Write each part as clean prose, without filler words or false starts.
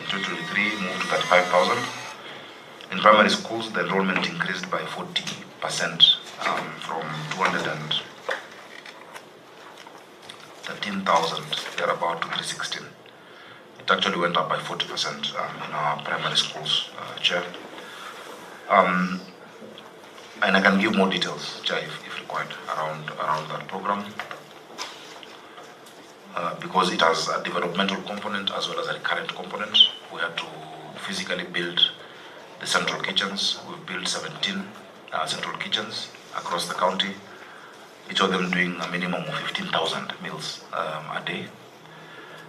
2023 moved to 35,000. In primary schools, the enrollment increased by 40% from 213,000 thereabout to 316. It actually went up by 40% in our primary schools, Chair. And I can give more details, Chair, if required, around that program, because it has a developmental component as well as a recurrent component. We had to physically build the central kitchens. We've built 17 central kitchens across the county, each of them doing a minimum of 15,000 meals a day.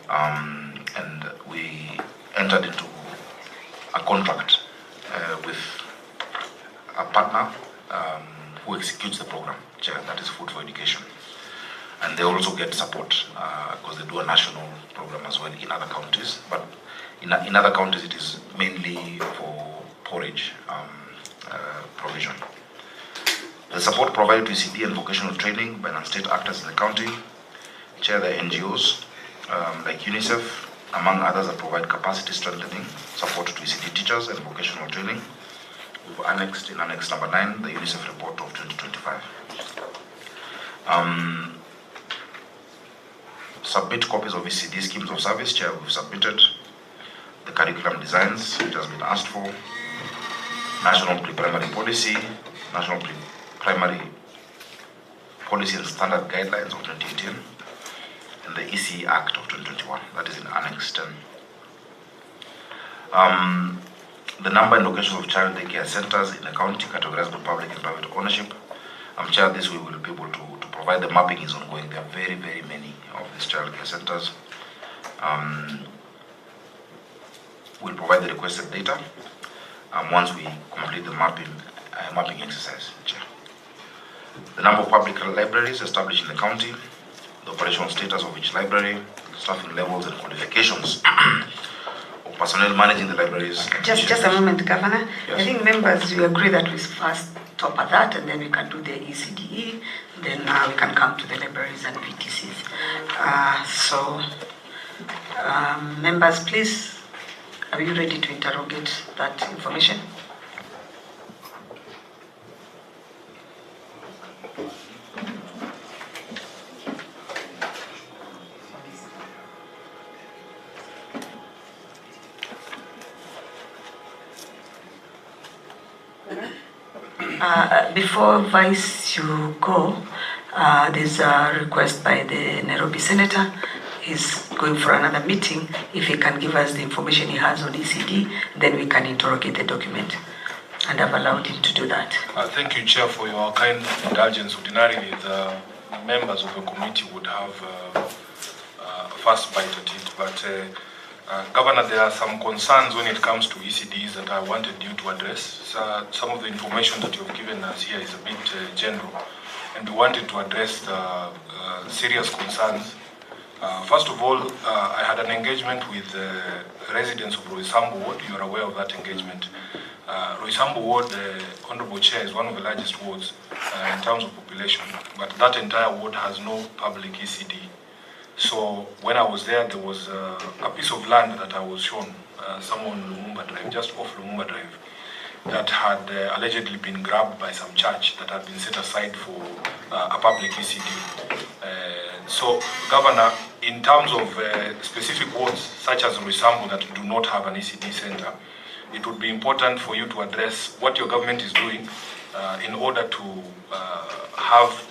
And we entered into a contract with a partner who executes the program, Chair, that is Food for Education. And they also get support because they do a national program as well in other counties. But in other counties, it is mainly for porridge provision. The support provided to ECDE and vocational training by non-state actors in the county, Chair, the NGOs like UNICEF, among others, that provide capacity strengthening support to ECDE teachers and vocational training. We've annexed in Annex number 9 the UNICEF report of 2025. Submit copies of ECDE schemes of service, Chair. We've submitted the curriculum designs, which has been asked for, National Pre-Primary Policy, National Pre-Primary Policy and Standard Guidelines of 2018, and the ECE Act of 2021, that is in Annex 10. The number and locations of child daycare centers in the county categorized by public and private ownership. Chair, this we will be able to provide. The mapping is ongoing. There are very, very many of these child care centers. We'll provide the requested data once we complete the mapping exercise, Chair. The number of public libraries established in the county, the operational status of each library, staffing levels and qualifications of personnel managing the libraries. Just a moment, Governor. Yes. I think members, we agree that we first top at that, and then we can do the ECDE, then we can come to the libraries and PTCs. Members, please, are you ready to interrogate that information? Before Vice you go, there's a request by the Nairobi Senator. He's going for another meeting. If he can give us the information he has on ECD, then we can interrogate the document. And I've allowed him to do that. Thank you, Chair, for your kind indulgence. Ordinarily, the members of the committee would have a first bite at it, but Governor, there are some concerns when it comes to ECDs that I wanted you to address. Some of the information that you've given us here is a bit general, and we wanted to address the serious concerns. First of all, I had an engagement with residents of Roysambu Ward. You are aware of that engagement. Roysambu Ward, Honorable Chair, is one of the largest wards in terms of population, but that entire ward has no public ECD. So when I was there was a piece of land that I was shown, somewhere on Lumumba Drive, just off Lumumba Drive, that had allegedly been grabbed by some church that had been set aside for a public ECD. So, Governor, in terms of specific wards such as Roysambu that do not have an ECD center, it would be important for you to address what your government is doing in order to have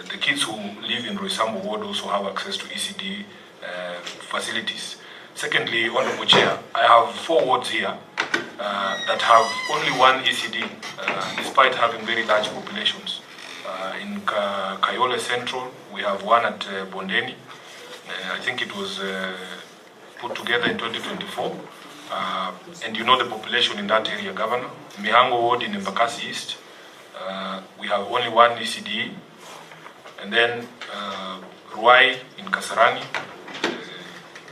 the kids who live in Roysambu Ward also have access to ECD facilities. Secondly, Honorable Chair, I have 4 wards here that have only one ECD, despite having very large populations. In Kayole Central, we have one at Bondeni. I think it was put together in 2024. And you know the population in that area, Governor. Mihango Ward in Embakasi East, we have only one ECD. And then Ruai in Kasarani,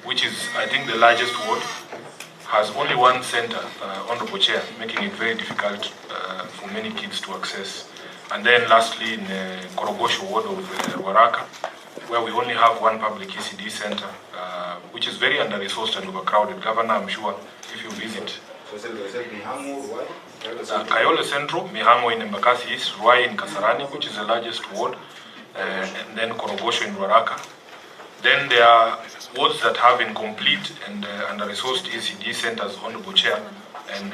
which is, I think, the largest ward, has only one center, Honorable Chair, making it very difficult for many kids to access. And then lastly, in Korogosho ward of Waraka, where we only have one public ECD center, which is very under-resourced and overcrowded. Governor, I'm sure if you visit Kayole Central, Mihango in Embakasi East, Ruai in Kasarani, which is the largest ward, and then Korogosho in Ruaraka. Then there are wards that have incomplete and under-resourced ECD centers, Honorable Chair, and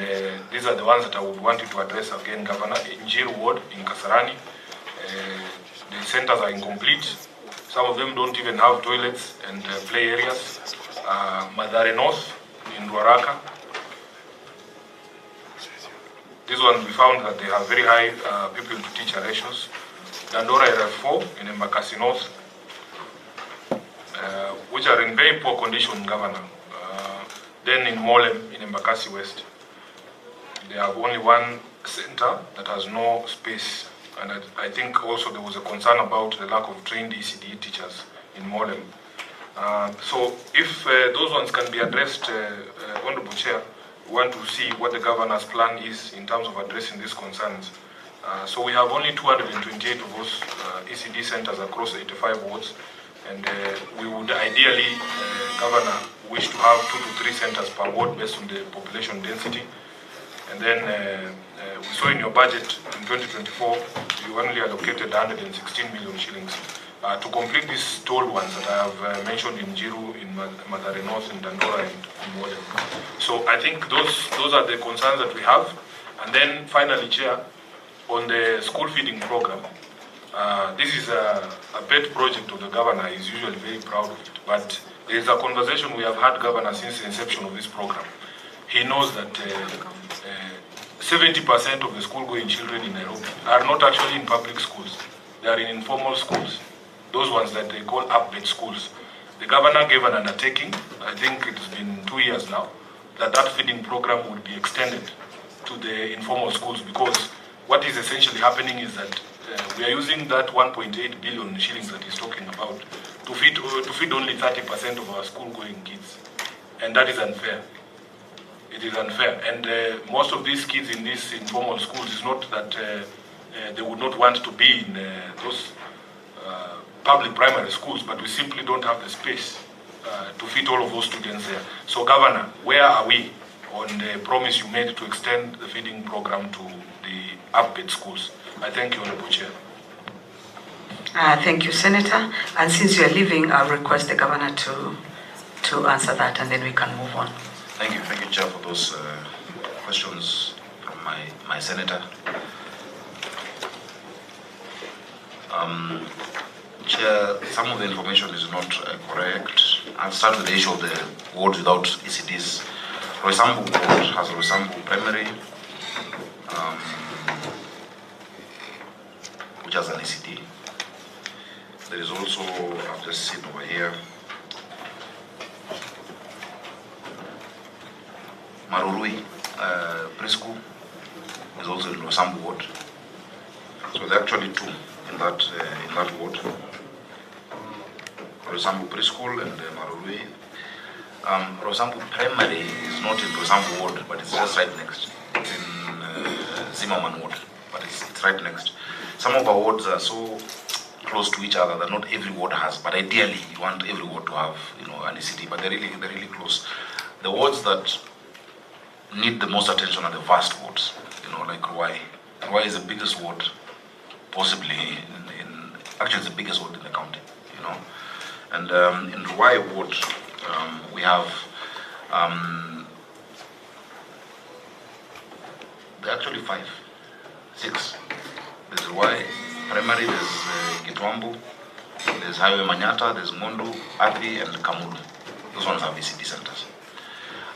these are the ones that I would want you to address again, Governor. Injiri ward in Kasarani, the centers are incomplete. Some of them don't even have toilets and play areas. Madare North in Ruaraka. These ones we found that they have very high pupil-to-teacher ratios. Dandora Area 4 in Embakasi North, which are in very poor condition, Governor. Then in Molem in Embakasi West, they have only one center that has no space. And I think also there was a concern about the lack of trained ECD teachers in Molem. So if those ones can be addressed, Honorable Chair, we want to see what the governor's plan is in terms of addressing these concerns. So we have only 228 of those ECD centers across 85 wards, and we would ideally, Governor, wish to have 2 to 3 centers per ward based on the population density. And then we saw in your budget in 2024, you only allocated 116 million shillings to complete these tolled ones that I have mentioned in Jiru, in Madare North, in Dandora, and in Modem. So I think those are the concerns that we have. And then finally, Chair, on the school feeding program, this is a pet project of the governor. He's usually very proud of it. But there is a conversation we have had, Governor, since the inception of this program. He knows that 70% of the school-going children in Nairobi are not actually in public schools. They are in informal schools, those ones that they call up-bed schools. The governor gave an undertaking, I think it's been 2 years now, that feeding program would be extended to the informal schools, because what is essentially happening is that we are using that 1.8 billion shillings that he's talking about to feed only 30% of our school-going kids, and that is unfair. It is unfair, and most of these kids in these informal schools is not that they would not want to be in those public primary schools, but we simply don't have the space to fit all of those students there. So, Governor, where are we on the promise you made to extend the feeding program to the up-bed schools? I thank you, Honorable Chair. Thank you, Senator. And since you are leaving, I'll request the Governor to answer that, and then we can move on. Thank you, Chair, for those questions from my Senator. Chair, some of the information is not correct. I'll start with the issue of the wards without ECDs. Roysambu ward has Roysambu Primary, which has an ECD. There is also, I've just seen over here, Marurui preschool is also in Roysambu ward. So there are actually two in that ward. Roysambu preschool and Marurui. Roysambu primary is not in Roysambu ward, but it's just right next. It's in Zimmerman ward, but it's right next. Some of our wards are so close to each other that not every ward has, but ideally you want every ward to have, an ECD, but they're really close. The wards that need the most attention are the vast wards, like Ruai. Ruai is the biggest ward, possibly actually it's the biggest ward in the county, And in Ruai ward, we have there are actually 6. There's Ruai Primary, there's Gitwambu, there's Highway Manyata, there's Mondu, Athi, and Kamulu. Those ones have ECD centers.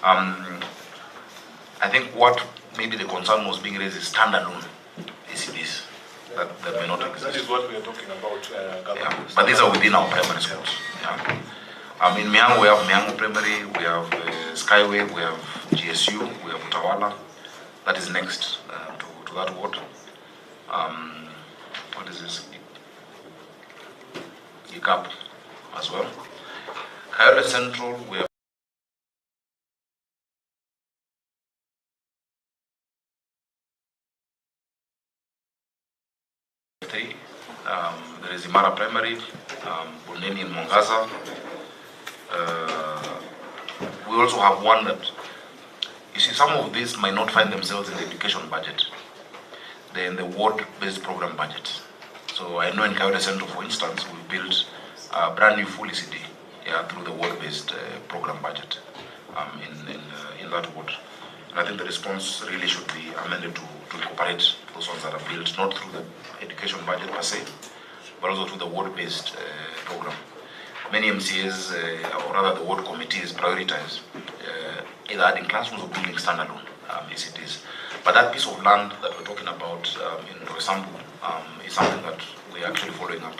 I think what maybe the concern was being raised is standalone ECDs that may not exist. That is what we are talking about, yeah. But these are within our primary schools. Yeah. In Mihango, we have Mihango Primary, we have Skyway, we have GSU, we have Utawala. That is next to that ward. What is this? ICAP as well. Kayole Central, we have There is Imara Primary, Bondeni in Mongaza. We also have one that, you see, some of these might not find themselves in the education budget. They're in the ward-based program budget. So I know in Kayode Central, for instance, we built a brand new full ECD through the ward-based program budget in that ward. And I think the response really should be amended to incorporate those ones that are built not through the education budget per se, but also through the ward-based program. Many MCAs, or rather the ward committees, prioritize either adding classrooms or building standalone ECDs. But that piece of land that we're talking about in Roysambu is something that we're actually following up,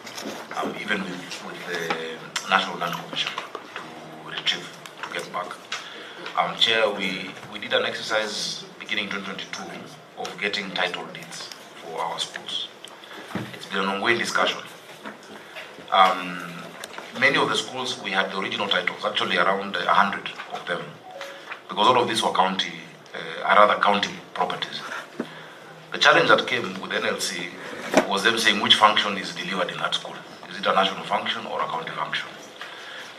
even with the National Land Commission to retrieve, to get back. Chair, we did an exercise beginning 2022 of getting title deeds for our schools. It's been an ongoing discussion. Many of the schools, we had the original titles, actually around 100 of them, because all of these were county properties. The challenge that came with NLC was them saying which function is delivered in that school. Is it a national function or a county function?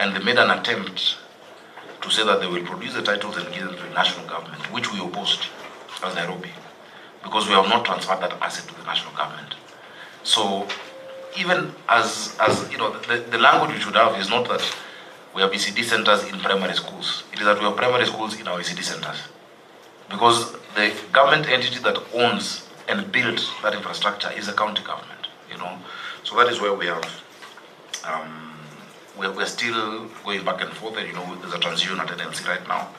And they made an attempt to say that they will produce the titles and give them to the national government, which we opposed as Nairobi, because we have not transferred that asset to the national government. So even as you know, the language we should have is not that we have ECD centers in primary schools. It is that we have primary schools in our ECD centers. Because the government entity that owns and builds that infrastructure is the county government, you know. So that is where we have, we're still going back and forth, and you know, there's a transition at NLC right now.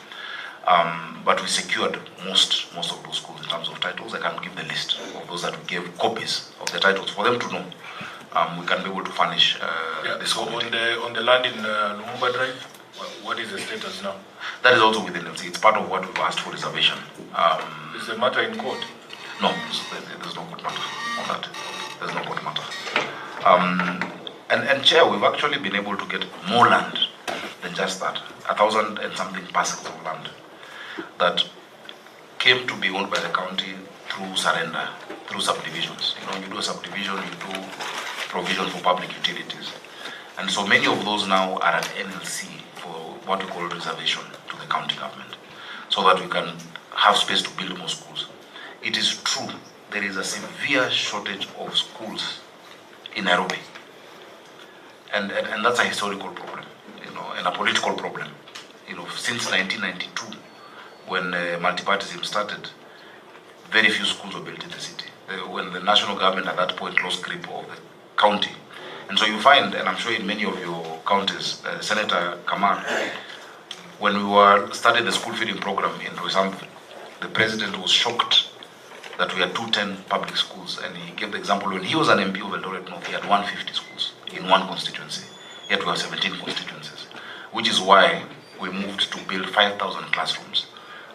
But we secured most of those schools in terms of titles. I can give the list of those that we gave copies of the titles for them to know. We can be able to furnish this. So on the land in Lumumba Drive, what is the status now? That is also within NLC. It's part of what we've asked for reservation. Is the matter in court? No, there's no court matter on that. There's no court matter. And Chair, we've actually been able to get more land than just that. 1,000 and something parcels of land that came to be owned by the county through surrender, through subdivisions. You know, you do a subdivision, you do provision for public utilities. And so many of those now are at NLC for what we call reservation to the county government, so that we can have space to build more schools. It is true, there is a severe shortage of schools in Nairobi. And that's a historical problem, you know, and a political problem. You know, since 1992, when multipartyism started, very few schools were built in the city. When the national government at that point lost grip of the county. And so you find, and I'm sure in many of your counties, Senator Kamar, when we started the school feeding program in Roysambu, the president was shocked that we had 210 public schools, and he gave the example when he was an MP of Eldoret North, he had 150 schools in one constituency, yet we have 17 constituencies, which is why we moved to build 5,000 classrooms.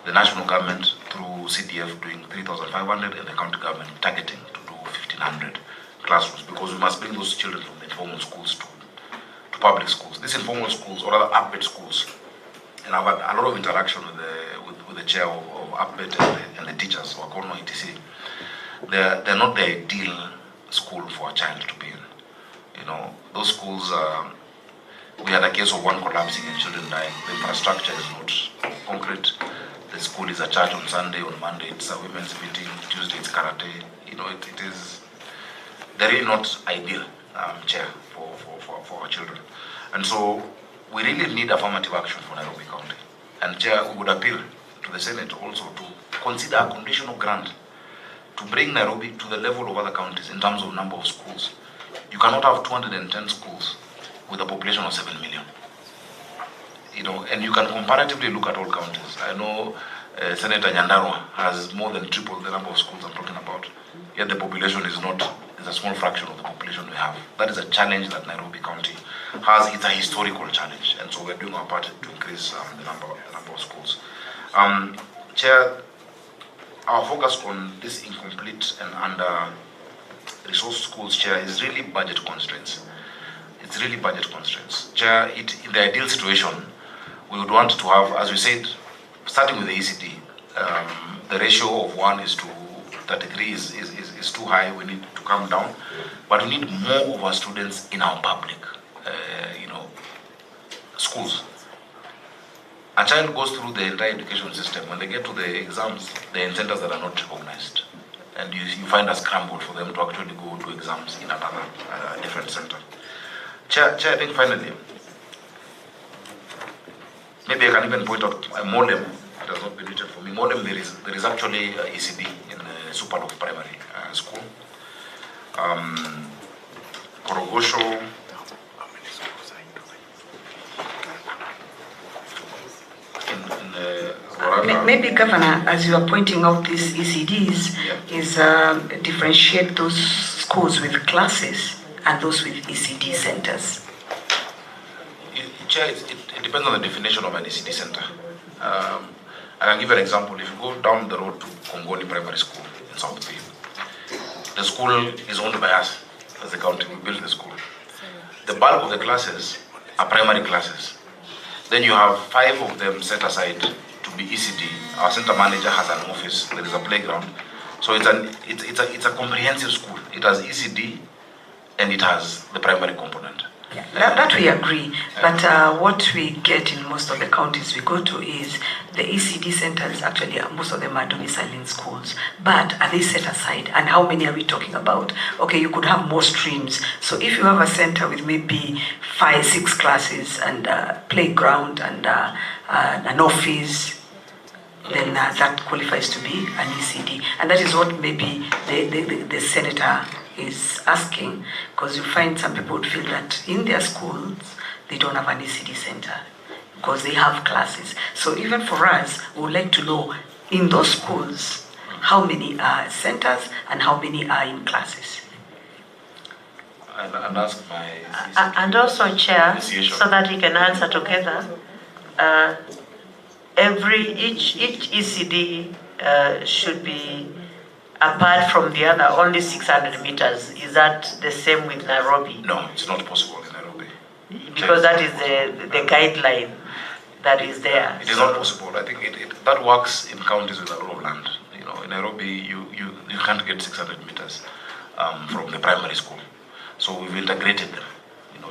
The national government through CDF doing 3,500 and the county government targeting to do 1,500 classrooms, because we must bring those children from the informal schools to public schools. These informal schools, or rather APBET schools, and I've had a lot of interaction with the chair of APBET and the teachers, or Wakono etc. They're not the ideal school for a child to be in. You know, those schools, we had a case of one collapsing and children dying. The infrastructure is not concrete. The school is a church on Sunday, on Monday it's a women's meeting, Tuesday it's karate. You know, it is, they're really not ideal, Chair, for our children. And so we really need affirmative action for Nairobi County. And Chair, we would appeal to the Senate also to consider a conditional grant to bring Nairobi to the level of other counties in terms of number of schools. You cannot have 210 schools with a population of 7 million. You know, and you can comparatively look at all counties. I know Senator Nyandarua has more than triple the number of schools I'm talking about, yet the population is a small fraction of the population we have. That is a challenge that Nairobi County has. It's a historical challenge, and so we're doing our part to increase the number of schools. Chair, our focus on this incomplete and under-resourced schools, Chair, is really budget constraints. It's really budget constraints. Chair, in the ideal situation, we would want to have, as we said, starting with the ECD, the ratio of 1:30 33 is too high. We need to come down, but we need more of our students in our public, schools. A child goes through the entire education system. When they get to the exams, they're in centers that are not recognized, and you find a scramble for them to actually go to exams in another different center. Chair, I think finally, maybe I can even point out Molem. It has not been written for me. Molem, there is actually ECDE in Superloaf Primary School. Korogosho. Maybe, Governor, as you are pointing out these ECDs, is differentiate those schools with classes and those with ECD centers. It depends on the definition of an ECD center. I can give you an example. If you go down the road to Kongoni Primary School in South Bay, the school is owned by us as the county. We built the school. The bulk of the classes are primary classes. Then you have 5 of them set aside to be ECD. Our center manager has an office. There is a playground. So it's a comprehensive school. It has ECD and it has the primary component. Yeah, that we agree, but what we get in most of the counties we go to is the ECD centers. Actually, most of them are domiciled in schools, but are they set aside? And how many are we talking about? Okay, you could have more streams. So if you have a center with maybe 5, 6 classes and playground and an office, then that qualifies to be an ECD, and that is what maybe the senator is asking, because you find some people would feel that in their schools they don't have an ECD center because they have classes. So even for us, we would like to know in those schools how many are centers and how many are in classes. And ask my and also, Chair, so that we can answer together. Each ECD should be apart from the other, only 600 meters. Is that the same with Nairobi? No, it's not possible in Nairobi. Because that is the guideline that is there. It is not possible. I think that works in counties with a lot of land. In Nairobi, you can't get 600 meters from the primary school. So we've integrated them.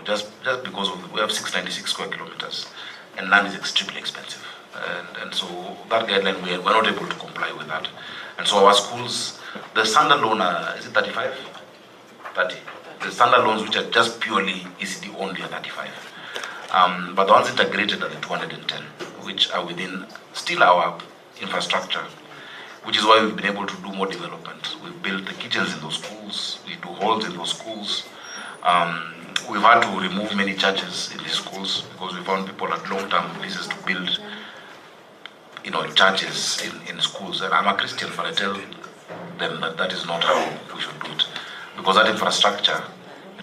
Just because we have 696 square kilometers, and land is extremely expensive. And so that guideline, we're not able to comply with that. And so our schools, the standalone, is it 35? 30. The standalones, which are just purely ECD only, are 35. But the ones integrated are the 210, which are within still our infrastructure, which is why we've been able to do more development. We've built the kitchens in those schools, we do halls in those schools. We've had to remove many churches in these schools because we found people had long-term leases to build churches in schools. And I'm a Christian, but I tell them that is not how we should do it, because that infrastructure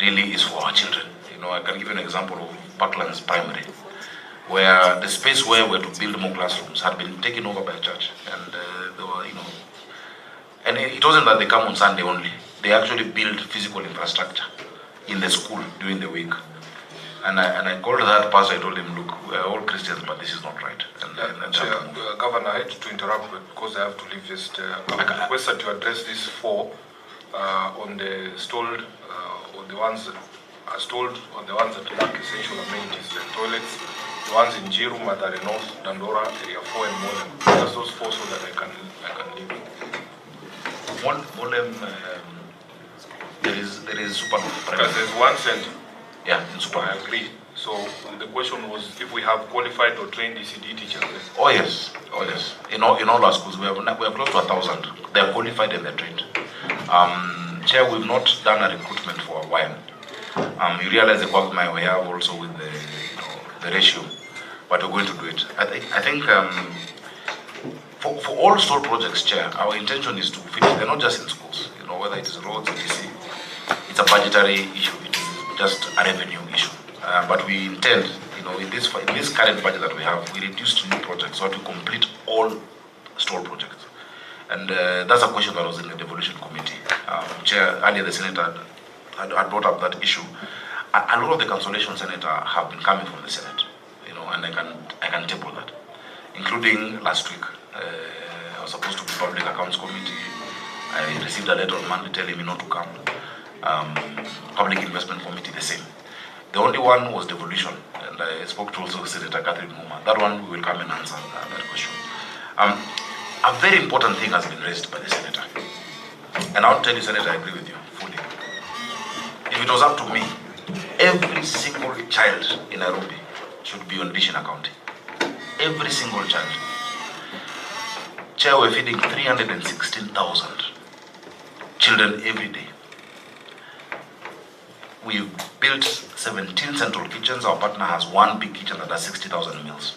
really is for our children. I can give you an example of Parklands Primary, where the space where we're to build more classrooms had been taken over by a church, and they were, and it wasn't that they come on Sunday only. They actually build physical infrastructure in the school during the week. And I called that pastor. I told him, look, we are all Christians, but this is not right. Governor, I hate to interrupt, but because I have to leave, just I requested to address this on the stalled, or the ones that are stalled, or the ones that lack essential amenities, the toilets, the ones in Jiru, Mathare North, Dandora, Area 4, and Molem. Just those 4 so that I can leave. Molem, there is super. Because there's one center. Yeah, in super. I agree. So the question was if we have qualified or trained ECD teachers. Oh yes. In all our schools, we are close to 1,000. They are qualified and they're trained. Chair, we've not done a recruitment for a while. You realize the quagmire we have also with the ratio, but we're going to do it. I think for all store projects, Chair, our intention is to finish. They're not just in schools. Whether it is roads, etc. It's a budgetary issue. It is just a revenue issue. But we intend, in this current budget that we have, we reduced new projects so to complete all store projects. And that's a question that was in the devolution committee. Chair, earlier the senator had brought up that issue. A lot of the cancellation, Senator, have been coming from the Senate, and I can table that, including last week. I was supposed to be public accounts committee. I received a letter on Monday telling me not to come. Public Investment Committee, the same. The only one was devolution, and I spoke to also Senator Catherine Muma. That one we will come and answer that question. A very important thing has been raised by the Senator. And I'll tell you, Senator, I agree with you fully. If it was up to me, every single child in Nairobi should be on dish in a county. Every single child. Chair, we're feeding 316,000 children every day. We've built 17 central kitchens. Our partner has one big kitchen that has 60,000 meals.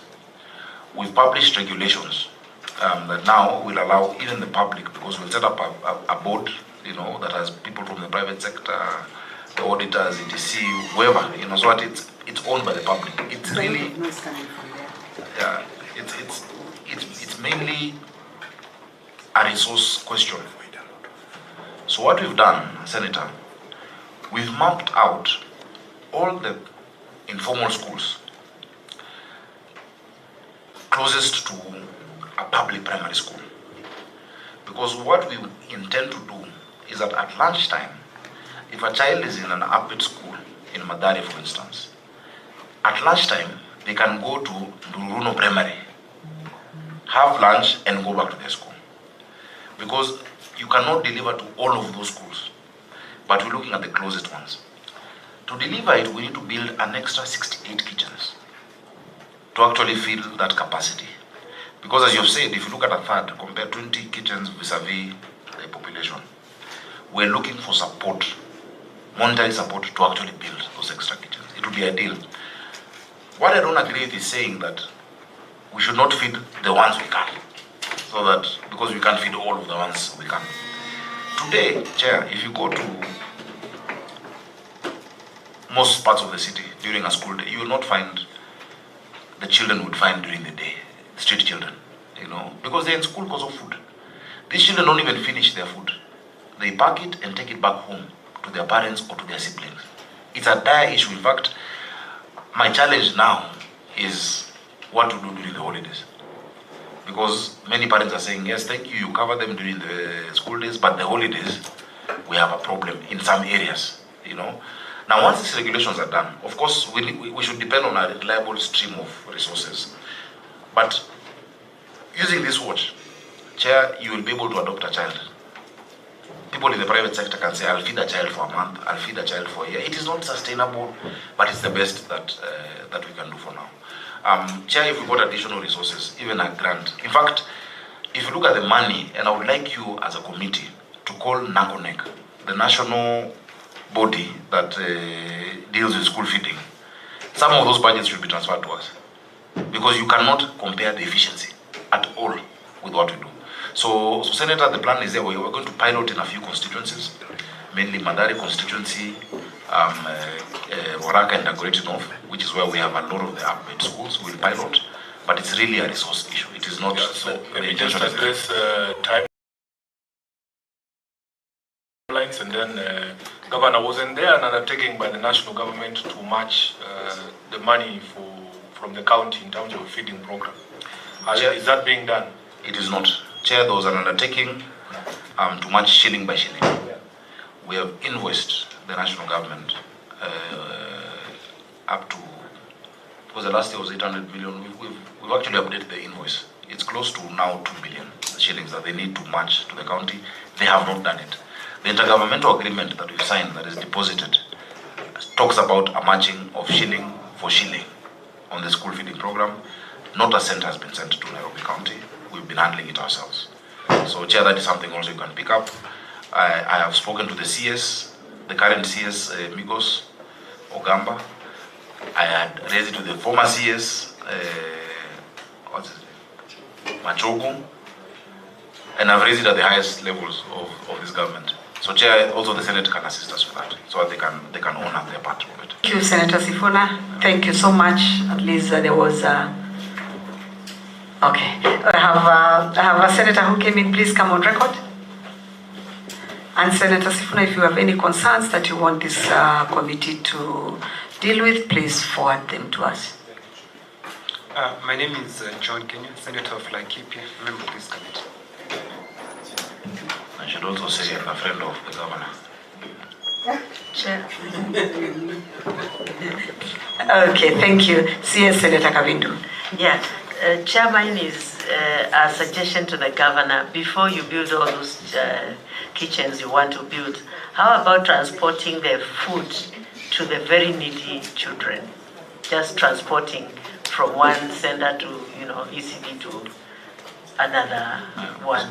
We've published regulations that now will allow even the public, because we'll set up a board, that has people from the private sector, the auditors, ETC, whoever, so that it's owned by the public. It's really, yeah, it's mainly a resource question. So what we've done, Senator, we've mapped out all the informal schools closest to a public primary school. Because what we intend to do is that at lunchtime, if a child is in an upbeat school, in Madari for instance, at lunchtime, they can go to Runo Primary, have lunch and go back to their school. Because you cannot deliver to all of those schools, but we're looking at the closest ones. To deliver it, we need to build an extra 68 kitchens to actually fill that capacity. Because as you've said, if you look at a third, compare 20 kitchens vis-a-vis the population, we're looking for support, monetary support to actually build those extra kitchens. It would be ideal. What I don't agree with is saying that we should not feed the ones we can, so that, because we can't feed all of the ones we can. Today, Chair, if you go to most parts of the city during a school day, you will not find the children would find during the day, street children, because they're in school because of food. These children don't even finish their food. They pack it and take it back home to their parents or to their siblings. It's a dire issue. In fact, my challenge now is what to do during the holidays. Because many parents are saying, yes, thank you, you cover them during the school days, but the holidays, we have a problem in some areas, Now, once these regulations are done, of course, we should depend on a reliable stream of resources. But using this watch, Chair, you will be able to adopt a child. People in the private sector can say, I'll feed a child for a month, I'll feed a child for a year. It is not sustainable, but it's the best that we can do for now. Chair, if we got additional resources, even a grant. In fact, if you look at the money, and I would like you as a committee to call NACONEC, the national body that deals with school feeding, some of those budgets should be transferred to us. Because you cannot compare the efficiency at all with what we do. So Senator, the plan is there. We're going to pilot in a few constituencies, mainly Madari constituency, Waraka and Dagoretti North, which is where we have a lot of the upgrade schools. We'll pilot, but it's really a resource issue. It is not. So just address timelines, and then Governor, wasn't there an undertaking by the national government to match the money from the county in terms of a feeding program? Is that being done? It is not. Chair, there was an undertaking to match shilling by shilling. We have invoiced the national government up to, because the last year was 800 million. We've actually updated the invoice. It's close to now 2 billion shillings that they need to match to the county. They have not done it. The intergovernmental agreement that we've signed, that is deposited, talks about a matching of shilling for shilling on the school feeding program. Not a cent has been sent to Nairobi County. We've been handling it ourselves. So, Chair, that is something also you can pick up. I have spoken to the CS, the current CS, Migos Ogamba. I had raised it to the former CS, Machogu, and I've raised it at the highest levels of this government. So, Chair, also the Senate can assist us with that, so that they can own up their part of it. Thank you, Senator Sifuna. Thank you so much. At least there was okay. I have a senator who came in. Please come on record. And Senator Sifuna, if you have any concerns that you want this committee to deal with, please forward them to us. My name is John Kenya, Senator of Laikipia, member of this committee. should also say I'm a friend of the governor. Chair. Okay, thank you. CS Senator Kavindu. Yeah, Chair, mine is a suggestion to the governor. Before you build all those kitchens you want to build, how about transporting the food to the very needy children? Just transporting from one center to, ECD to another one.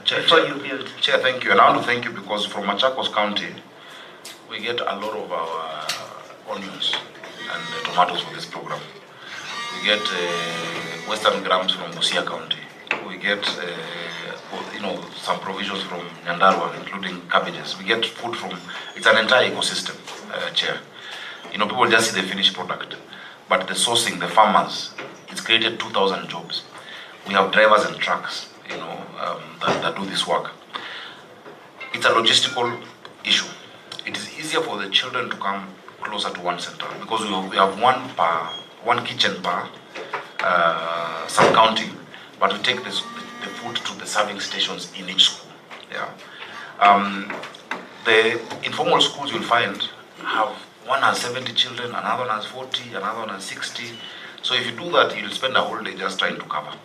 Before you build. Chair, thank you. And I want to thank you because from Machakos County, we get a lot of our onions and tomatoes for this program. We get Western grams from Busia County. We get, some provisions from Nyandarua, including cabbages. We get food from, it's an entire ecosystem, Chair. People just see the finished product, but the sourcing, the farmers, it's created 2,000 jobs. We have drivers and trucks, that do this work. It's a logistical issue. It is easier for the children to come closer to one center because we have one kitchen per sub-county, but we take the food to the serving stations in each school. Yeah. The informal schools you'll find have one has 70 children, another one has 40, another one has 60. So if you do that, you'll spend a whole day just trying to cover.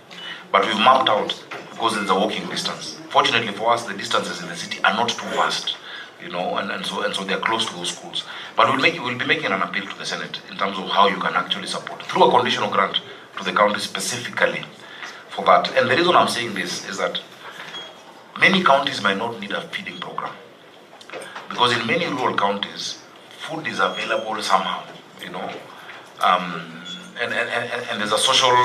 But we've mapped out because it's a walking distance. Fortunately for us, the distances in the city are not too vast, and so they're close to those schools. But we'll be making an appeal to the Senate in terms of how you can actually support through a conditional grant to the county specifically for that. And the reason I'm saying this is that many counties might not need a feeding program because in many rural counties, food is available somehow, and there's a social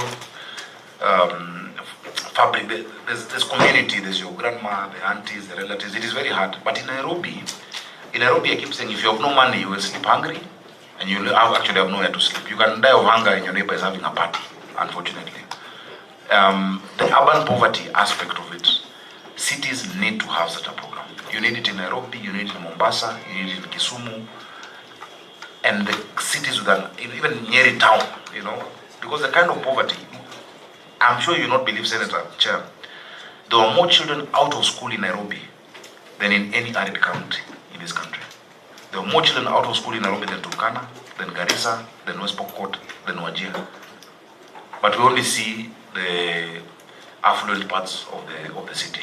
fabric. There's community. There's your grandma, the aunties, the relatives. It is very hard. But in Nairobi, I keep saying, if you have no money, you will sleep hungry, and you actually have nowhere to sleep. You can die of hunger, and your neighbor is having a party. Unfortunately, the urban poverty aspect of it, cities need to have such a program. You need it in Nairobi. You need it in Mombasa. You need it in Kisumu. And the cities with even Nyeri town, because the kind of poverty, I'm sure you not believe, Senator Chair, there were more children out of school in Nairobi than in any arid county in this country. There were more children out of school in Nairobi than Turkana, than Garissa, than West Pokot, than Wajir. But we only see the affluent parts of the city.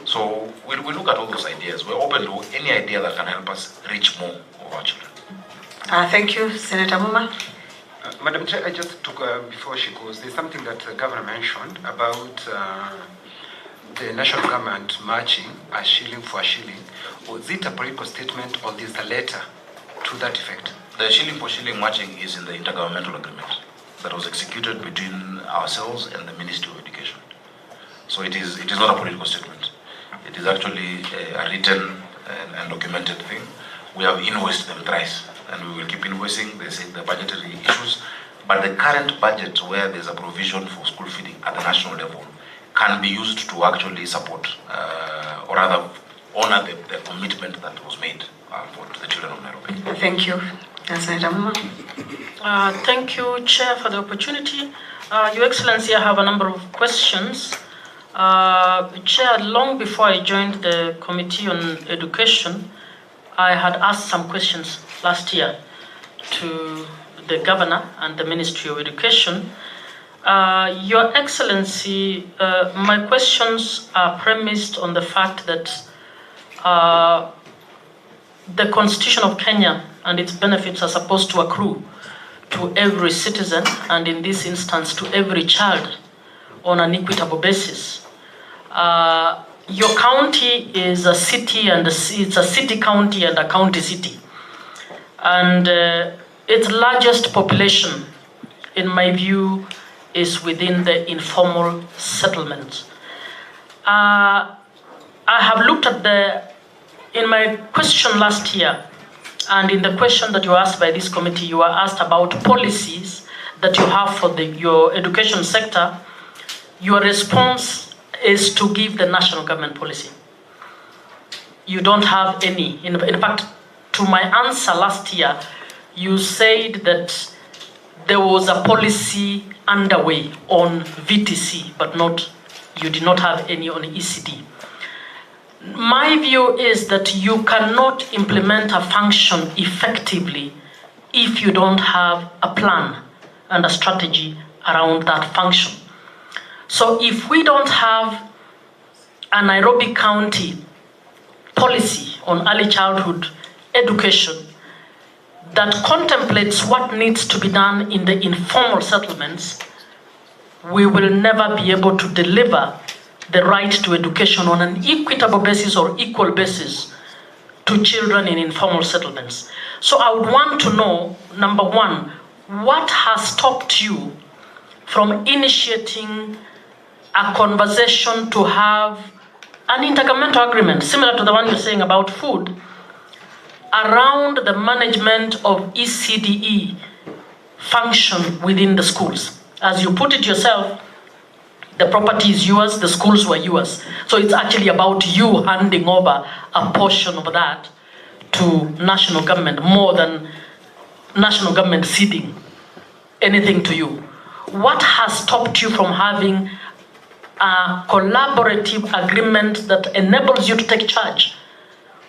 So we look at all those ideas. We're open to any idea that can help us reach more of our children. Thank you, Senator Muma. Madam Chair, I just took, before she goes, there's something that the governor mentioned about the national government matching a shilling for a shilling. Was it a political statement or is a letter to that effect? The shilling for shilling matching is in the intergovernmental agreement that was executed between ourselves and the Ministry of Education. So it is not a political statement. It is actually a written and documented thing. We have invoiced them thrice, and we will keep invoicing. They say the budgetary issues, but the current budget, where there's a provision for school feeding at the national level, can be used to actually support or rather honor the commitment that was made to the children of Nairobi. Thank you, Senator Muma. Thank you, Chair, for the opportunity. Your Excellency, I have a number of questions. Chair, long before I joined the Committee on Education, I had asked some questions last year to the Governor and the Ministry of Education. Your Excellency, my questions are premised on the fact that the Constitution of Kenya and its benefits are supposed to accrue to every citizen, and in this instance to every child, on an equitable basis. Your county is a city, and it's a city county and a county city, and its largest population, in my view, is within the informal settlements. I have looked at in my question last year, and in the question that you asked by this committee, you were asked about policies that you have for your education sector. Your response is to give the national government policy. You don't have any. In fact, to my answer last year, you said that there was a policy underway on VTC, but you did not have any on ECD. My view is that you cannot implement a function effectively if you don't have a plan and a strategy around that function. So if we don't have a Nairobi County policy on early childhood education that contemplates what needs to be done in the informal settlements, we will never be able to deliver the right to education on an equitable basis or equal basis to children in informal settlements. So I would want to know, number one, what has stopped you from initiating a conversation to have an intergovernmental agreement, similar to the one you're saying about food, around the management of ECDE function within the schools. As you put it yourself, the property is yours, the schools were yours. So it's actually about you handing over a portion of that to national government, more than national government ceding anything to you. What has stopped you from having a collaborative agreement that enables you to take charge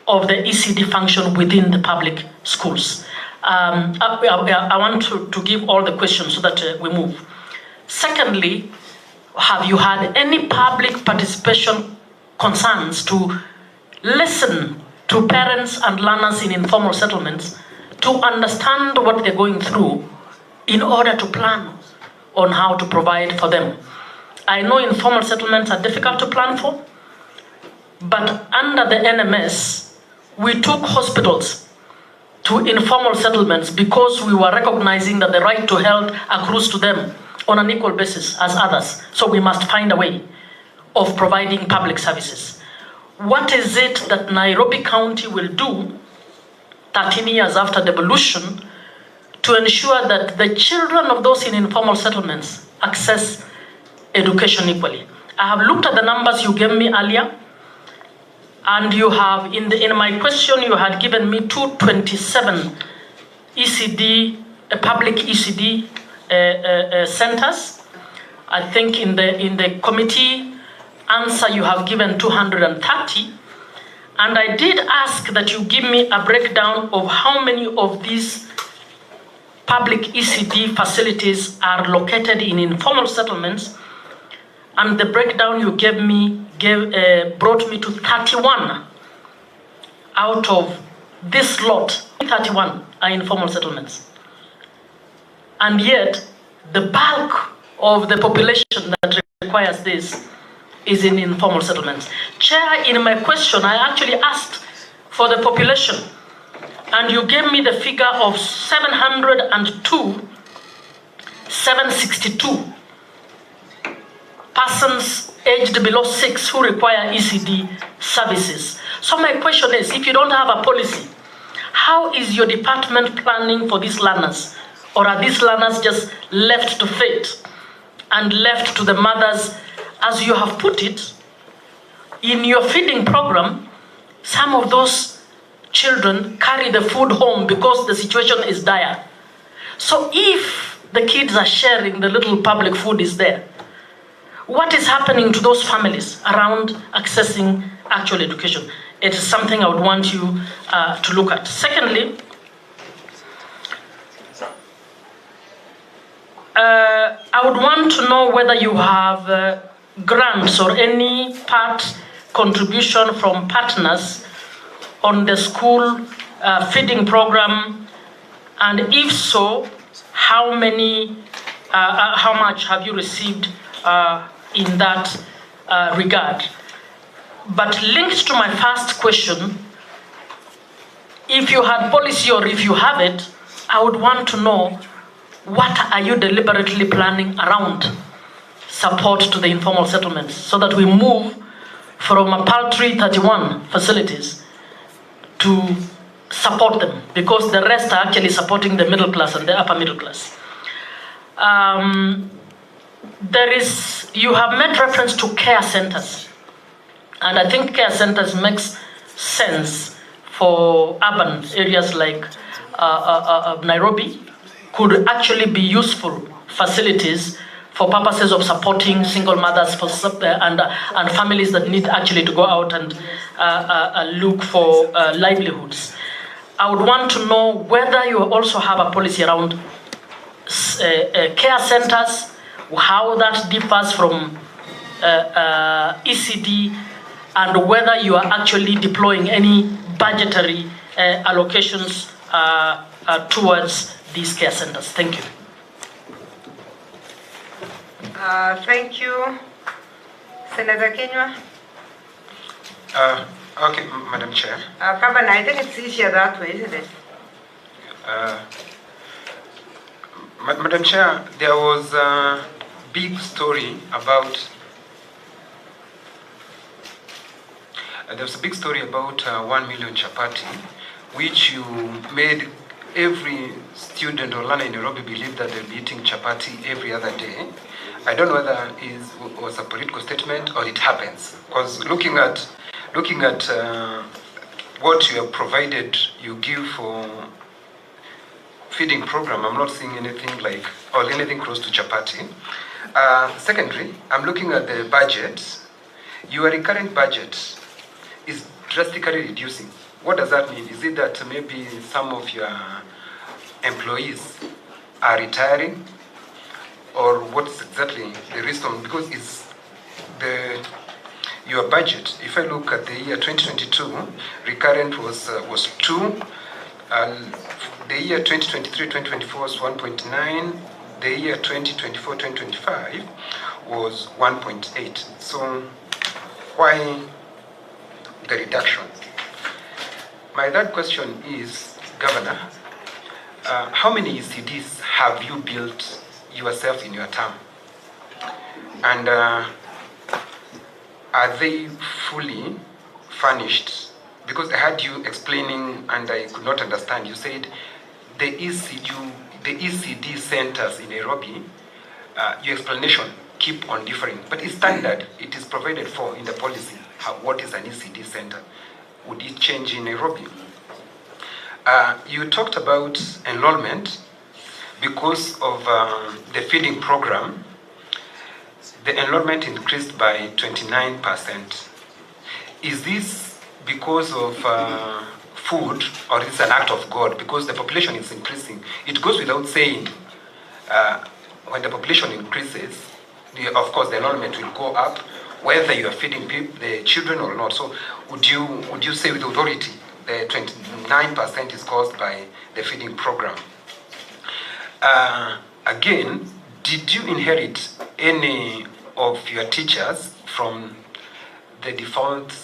of the ECD function within the public schools? I want to give all the questions so that we move. Secondly, have you had any public participation concerns to listen to parents and learners in informal settlements to understand what they're going through in order to plan on how to provide for them? I know informal settlements are difficult to plan for, but under the NMS, we took hospitals to informal settlements because we were recognizing that the right to health accrues to them on an equal basis as others. So we must find a way of providing public services. What is it that Nairobi County will do 13 years after devolution to ensure that the children of those in informal settlements access education equally? I have looked at the numbers you gave me earlier, and you have, in my question, you had given me 227 ECD, public ECD centers. I think in the committee answer you have given 230, and I did ask that you give me a breakdown of how many of these public ECD facilities are located in informal settlements, and the breakdown you gave me brought me to 31 out of this lot. 31 are informal settlements. And yet, the bulk of the population that requires this is in informal settlements. Chair, in my question, I actually asked for the population, and you gave me the figure of 762 persons aged below 6 who require ECD services. So my question is, if you don't have a policy, how is your department planning for these learners? Or are these learners just left to fate and left to the mothers? As you have put it, in your feeding program, some of those children carry the food home because the situation is dire. So if the kids are sharing, the little public food is there, what is happening to those families around accessing actual education? It is something I would want you to look at. Secondly, I would want to know whether you have grants or any part contribution from partners on the school feeding program, and if so, how much have you received in that regard? But linked to my first question, if you had policy or if you have it, I would want to know, what are you deliberately planning around support to the informal settlements so that we move from a paltry 31 facilities to support them, because the rest are actually supporting the middle class and the upper middle class. You have made reference to care centers, and I think care centers makes sense for urban areas like Nairobi, could actually be useful facilities for purposes of supporting single mothers and families that need actually to go out and look for livelihoods. I would want to know whether you also have a policy around care centers, how that differs from ECDE, and whether you are actually deploying any budgetary allocations towards these care centers. Thank you. Thank you. Senator Kenywa? Okay, Madam Chair. Pavan, I think it's easier that way, isn't it? Madam Chair, there was a big story about 1 million chapati, which you made every student or learner in Nairobi believe that they'll be eating chapati every other day. I don't know whether it was a political statement or it happens. Because looking at what you have provided, you give for feeding program, I'm not seeing anything like, or anything close to chapati. Secondly, I'm looking at the budget. Your recurrent budget is drastically reducing. What does that mean? Is it that maybe some of your employees are retiring? Or what's exactly the reason? Because it's your budget. If I look at the year 2022, recurrent was 2. The year 2023-2024 was 1.9. The year 2024-2025 was 1.8. So why the reduction? My third question is, Governor, how many ECDs have you built yourself in your term? And are they fully furnished? Because I had you explaining and I could not understand. You said the ECD centers in Nairobi, your explanation keep on differing. But it's standard, it is provided for in the policy. What is an ECD center? Would it change in Nairobi? You talked about enrollment. Because of the feeding program, the enrollment increased by 29%. Is this because of food, or is it an act of God? Because the population is increasing. It goes without saying, when the population increases, of course the enrollment will go up, whether you are feeding the children or not. So would you say with authority, the 29% is caused by the feeding program? Again, did you inherit any of your teachers from the default?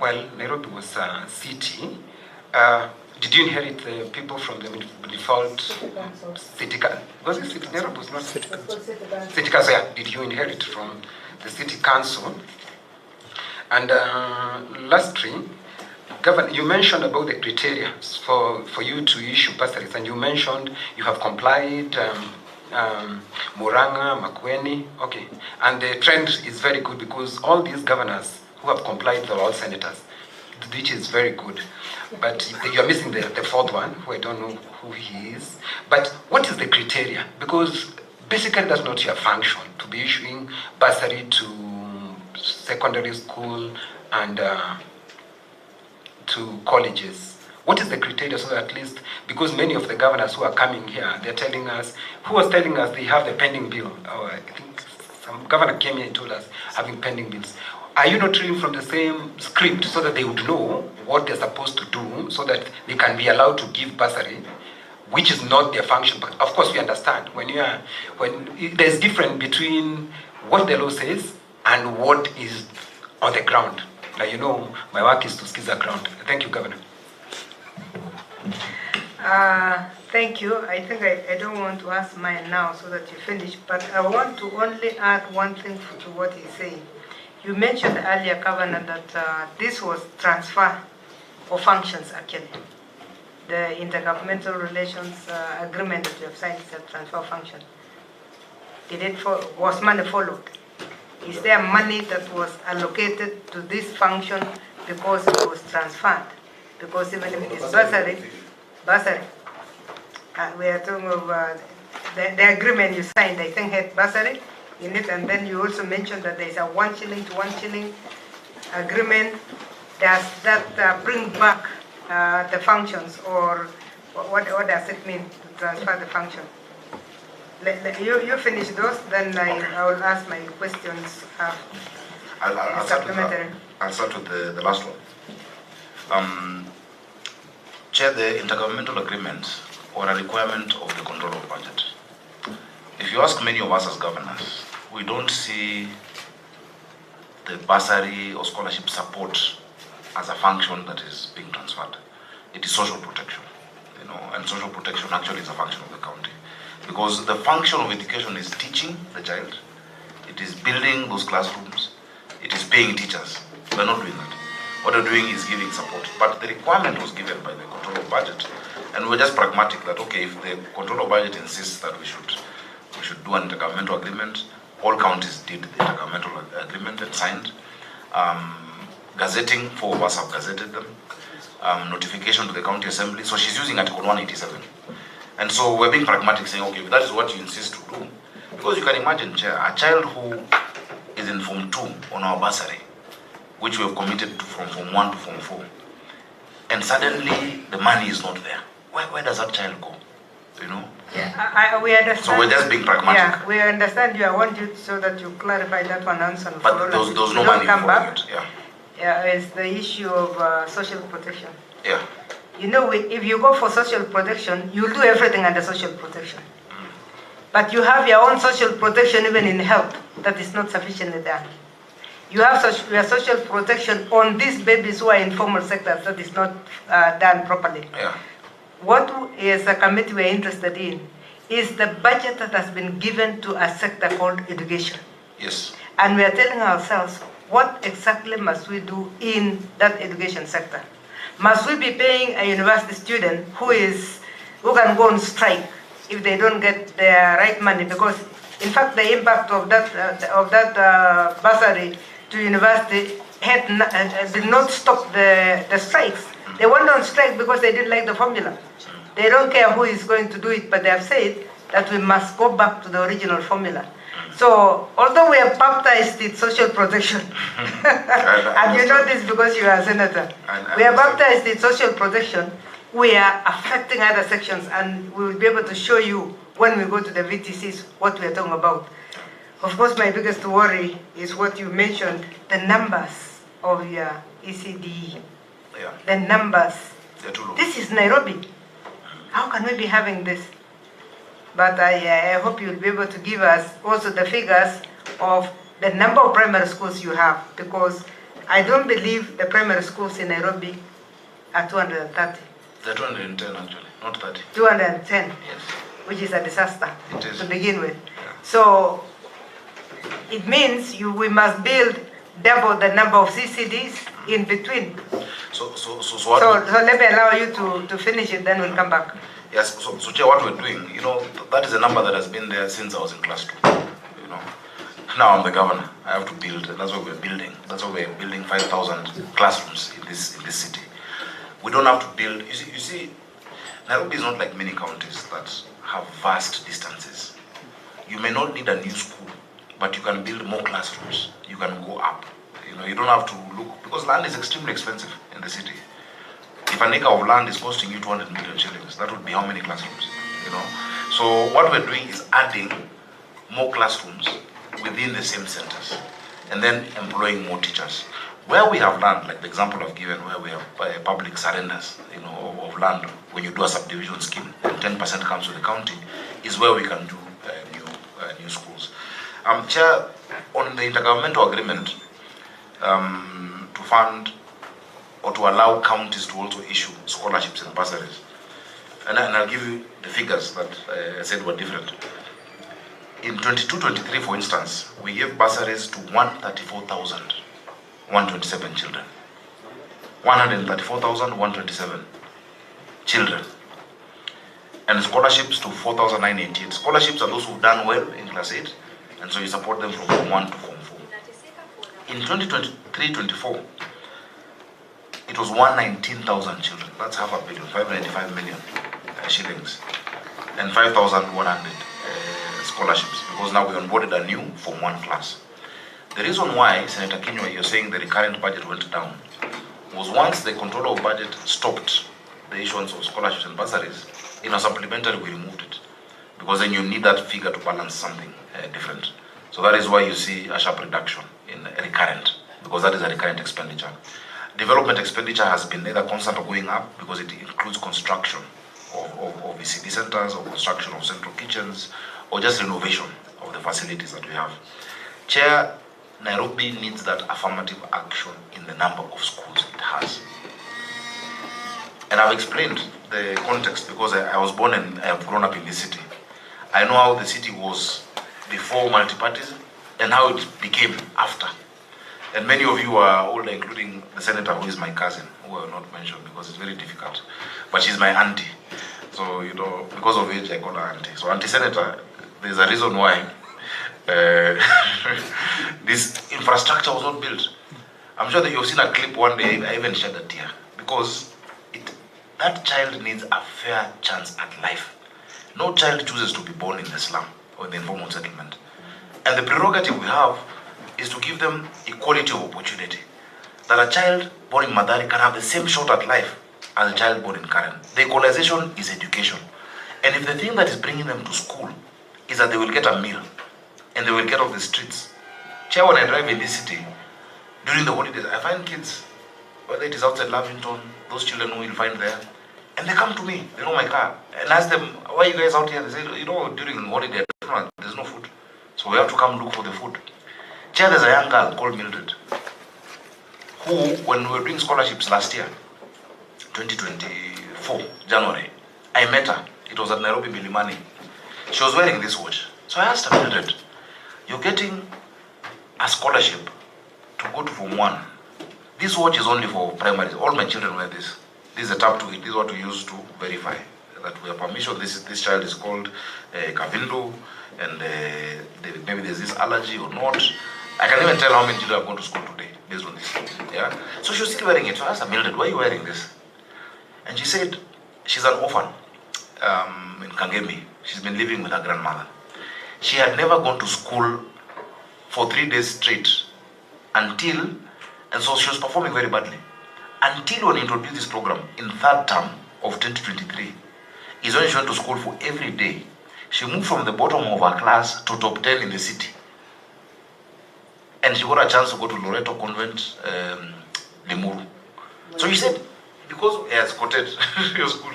Well, Nairobi was a city. Did you inherit the people from the default city council? Was it city? Nairobi was not city council. City council, yeah. Did you inherit from the city council? And lastly, Governor, you mentioned about the criteria for you to issue bursaries, and you mentioned you have complied, Muranga, Makueni, okay. And the trend is very good because all these governors who have complied, they're all senators, which is very good. But you're missing the fourth one, who I don't know who he is. But what is the criteria? Because basically that's not your function, to be issuing bursary to secondary school and to colleges. What is the criteria, so that at least, because many of the governors who are coming here, they're telling us, who was telling us they have the pending bill, or I think some governor came here and told us having pending bills. Are you not reading from the same script so that they would know what they're supposed to do, so that they can be allowed to give bursary, which is not their function? But of course we understand when there's difference between what the law says and what is on the ground. Now, you know, my work is to skiza ground. Thank you, Governor. Thank you. I think I don't want to ask mine now so that you finish, but I want to only add one thing to what he's saying. You mentioned earlier, Governor, that this was transfer of functions, actually. The intergovernmental relations agreement that you have signed is a transfer of function. Was money followed? Is there money that was allocated to this function because it was transferred? Because even if it is bursary, we are talking of the agreement you signed, I think, had bursary in it, and then you also mentioned that there is a 1 shilling to 1 shilling agreement. Does that bring back the functions, or what does it mean to transfer the function? You finish those, then I will ask my questions. I'll start with the last one. Chair, the intergovernmental agreement or a requirement of the control of budget. If you ask many of us as governors, we don't see the bursary or scholarship support as a function that is being transferred. It is social protection, and social protection actually is a function of the county. Because the function of education is teaching the child, it is building those classrooms, it is paying teachers. We're not doing that. What we're doing is giving support. But the requirement was given by the control of budget, and we're just pragmatic that, okay, if the control of budget insists that we should do an intergovernmental agreement, all counties did the intergovernmental agreement and signed. Gazetting, 4 of us have gazetted them. Notification to the county assembly. So she's using Article 187. And so we're being pragmatic, saying, okay, if that is what you insist to do, because you can imagine, Chair, a child who is in Form 2 on our bursary, which we have committed to from Form 1 to Form 4, and suddenly the money is not there. Where does that child go? Yeah, we understand. So we're just being pragmatic. Yeah, we understand you. I want you so that you clarify that one answer. But there's no money for it. Yeah, it's the issue of social protection. Yeah. If you go for social protection, you'll do everything under social protection. But you have your own social protection even in health that is not sufficiently done. You have your social protection on these babies who are in formal sectors that is not done properly. Yeah. What as a committee we're interested in is the budget that has been given to a sector called education. Yes. And we are telling ourselves, what exactly must we do in that education sector? Must we be paying a university student who can go on strike if they don't get their right money? Because in fact the impact of that bursary to university did not stop the strikes. They went on strike because they didn't like the formula. They don't care who is going to do it, but they have said that we must go back to the original formula. So, although we have baptized it social protection, and you know this because you are a senator, we have baptized it social protection, we are affecting other sections, and we will be able to show you when we go to the VTCs what we are talking about. Of course, my biggest worry is what you mentioned, the numbers of your ECDE. Yeah. The numbers. They're too low. This is Nairobi. How can we be having this? But I hope you'll be able to give us also the figures of the number of primary schools you have, because I don't believe the primary schools in Nairobi are 230. They're 210 actually, not 30. 210, Yes. which is a disaster It is. to begin with. Yeah. So it means we must build double the number of CCDs in between. So let me allow you to finish it, then we'll come back. Yes, so Chair, what we're doing, that is a number that has been there since I was in class 2, Now I'm the governor, I have to build, and that's what we're building. That's why we're building 5,000 classrooms in this city. We don't have to build, you see, Nairobi is not like many counties that have vast distances. You may not need a new school, but you can build more classrooms. You can go up. You don't have to look, because land is extremely expensive in the city. If an acre of land is costing you 200 million shillings, that would be how many classrooms, So what we're doing is adding more classrooms within the same centers, and then employing more teachers. Where we have land, like the example I've given, where we have public surrenders, of land, when you do a subdivision scheme, and 10% comes to the county, is where we can do new schools. Chair, on the intergovernmental agreement to fund or to allow counties to also issue scholarships and bursaries, and I'll give you the figures that I said were different. In 22-23, for instance, we gave bursaries to 134,127 children. 134,127 children. And scholarships to 4,988. Scholarships are those who've done well in class 8, and so you support them from Form 1 to Form 4. In 2023-24, it was 119,000 children. That's 500 million, 595 million shillings, and 5,100 scholarships because now we onboarded a new Form 1 class. The reason why, Senator Kinyua, you're saying the recurrent budget went down was once the controller of budget stopped the issuance of scholarships and bursaries, in a supplementary we removed it because then you need that figure to balance something different. So that is why you see a sharp reduction in recurrent, because that is a recurrent expenditure. Development expenditure has been either constant or going up because it includes construction of ECDE centers, or construction of central kitchens, or just renovation of the facilities that we have. Chair, Nairobi needs that affirmative action in the number of schools it has. And I've explained the context because I was born and I have grown up in this city. I know how the city was before multipartism and how it became after. And many of you are older, including the senator who is my cousin, who I will not mention because it's very difficult. But she's my auntie. So, you know, because of age, I call her auntie. So, auntie senator, there's a reason why this infrastructure was not built. I'm sure that you've seen a clip one day, I even shed a tear, because that child needs a fair chance at life. No child chooses to be born in the slum or in the informal settlement. And the prerogative we have is to give them equality of opportunity. That a child born in Madari can have the same shot at life as a child born in Karen. The equalization is education. And if the thing that is bringing them to school is that they will get a meal and they will get off the streets. Chair, when I drive in this city, during the holidays, I find kids, whether it is outside Lavington, those children who will find there, and they come to me, they know my car, and ask them, why are you guys out here? They say, you know, during holiday, there's no food. So we have to come look for the food. Chair, there's a young girl called Mildred, who, when we were doing scholarships last year, 2024, January, I met her. It was at Nairobi Milimani. She was wearing this watch. So I asked her, Mildred, you're getting a scholarship to go to Form 1. This watch is only for primaries. All my children wear this. This is a tab to it. This is what we use to verify that we have permission. This child is called Kavindo, and maybe there's this allergy or not. I can even tell how many children have gone to school today based on this. Yeah. So she was still wearing it. So I asked her, Mildred, why are you wearing this? And she said she's an orphan in Kangemi. She's been living with her grandmother. She had never gone to school for 3 days straight until, and so she was performing very badly, until when we introduced this program in third term of 2023, is when she went to school for every day. She moved from the bottom of her class to top 10 in the city. And she got a chance to go to Loreto Convent, Limuru. So she said, because, yes, quoted, your school.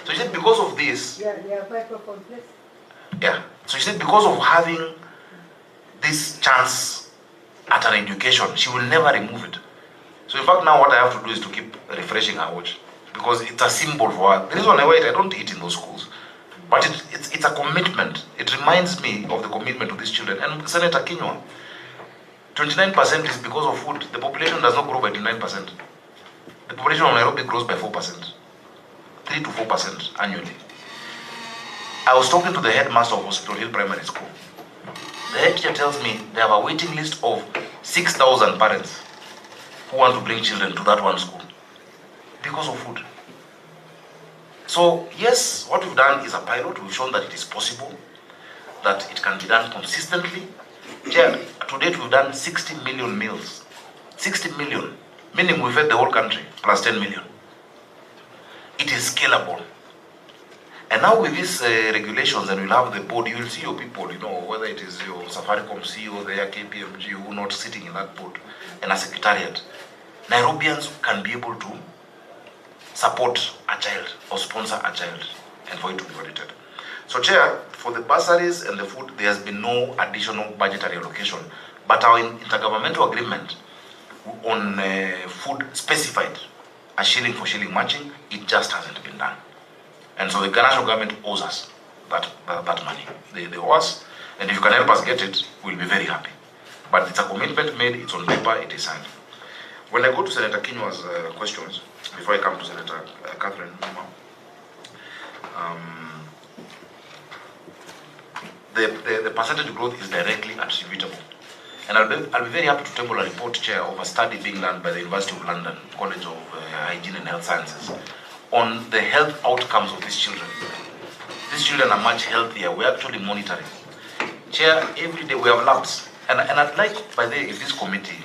So she said, because of this, yeah. So she said, because of having this chance at an education, she will never remove it. So in fact, now what I have to do is to keep refreshing her watch, because it's a symbol for her. The reason I wear it, I don't eat in those schools, but it's a commitment. It reminds me of the commitment to these children. And Senator Kinyua, 29% is because of food. The population does not grow by 29%. The population of Nairobi grows by 4%, 3 to 4% annually. I was talking to the headmaster of Hospital Hill Primary School. The head teacher tells me they have a waiting list of 6,000 parents who want to bring children to that one school because of food. So yes, what we've done is a pilot. We've shown that it is possible, that it can be done consistently. Yeah, to date we've done 60 million meals. 60 million, meaning we fed the whole country plus 10 million. It is scalable. And now with these regulations, and we'll have the board, you will see your people, you know, whether it is your Safaricom CEO, the KPMG, who are not sitting in that board, and a secretariat. Nairobians can be able to support a child or sponsor a child and for it to be audited. So Chair, for the bursaries and the food, there has been no additional budgetary allocation, but our intergovernmental agreement on food specified a shilling for shilling matching, it just hasn't been done. And so the national government owes us that money. They owe us, and if you can help us get it, we'll be very happy. But it's a commitment made, it's on paper, it is signed. When I go to Senator Kinyua's questions, before I come to Senator Catherine Muma, the percentage growth is directly attributable. And I'll be very happy to table a report, Chair, of a study being done by the University of London, College of Hygiene and Health Sciences, on the health outcomes of these children. These children are much healthier. We're actually monitoring. Chair, every day we have labs. And I'd like, by the way, if this committee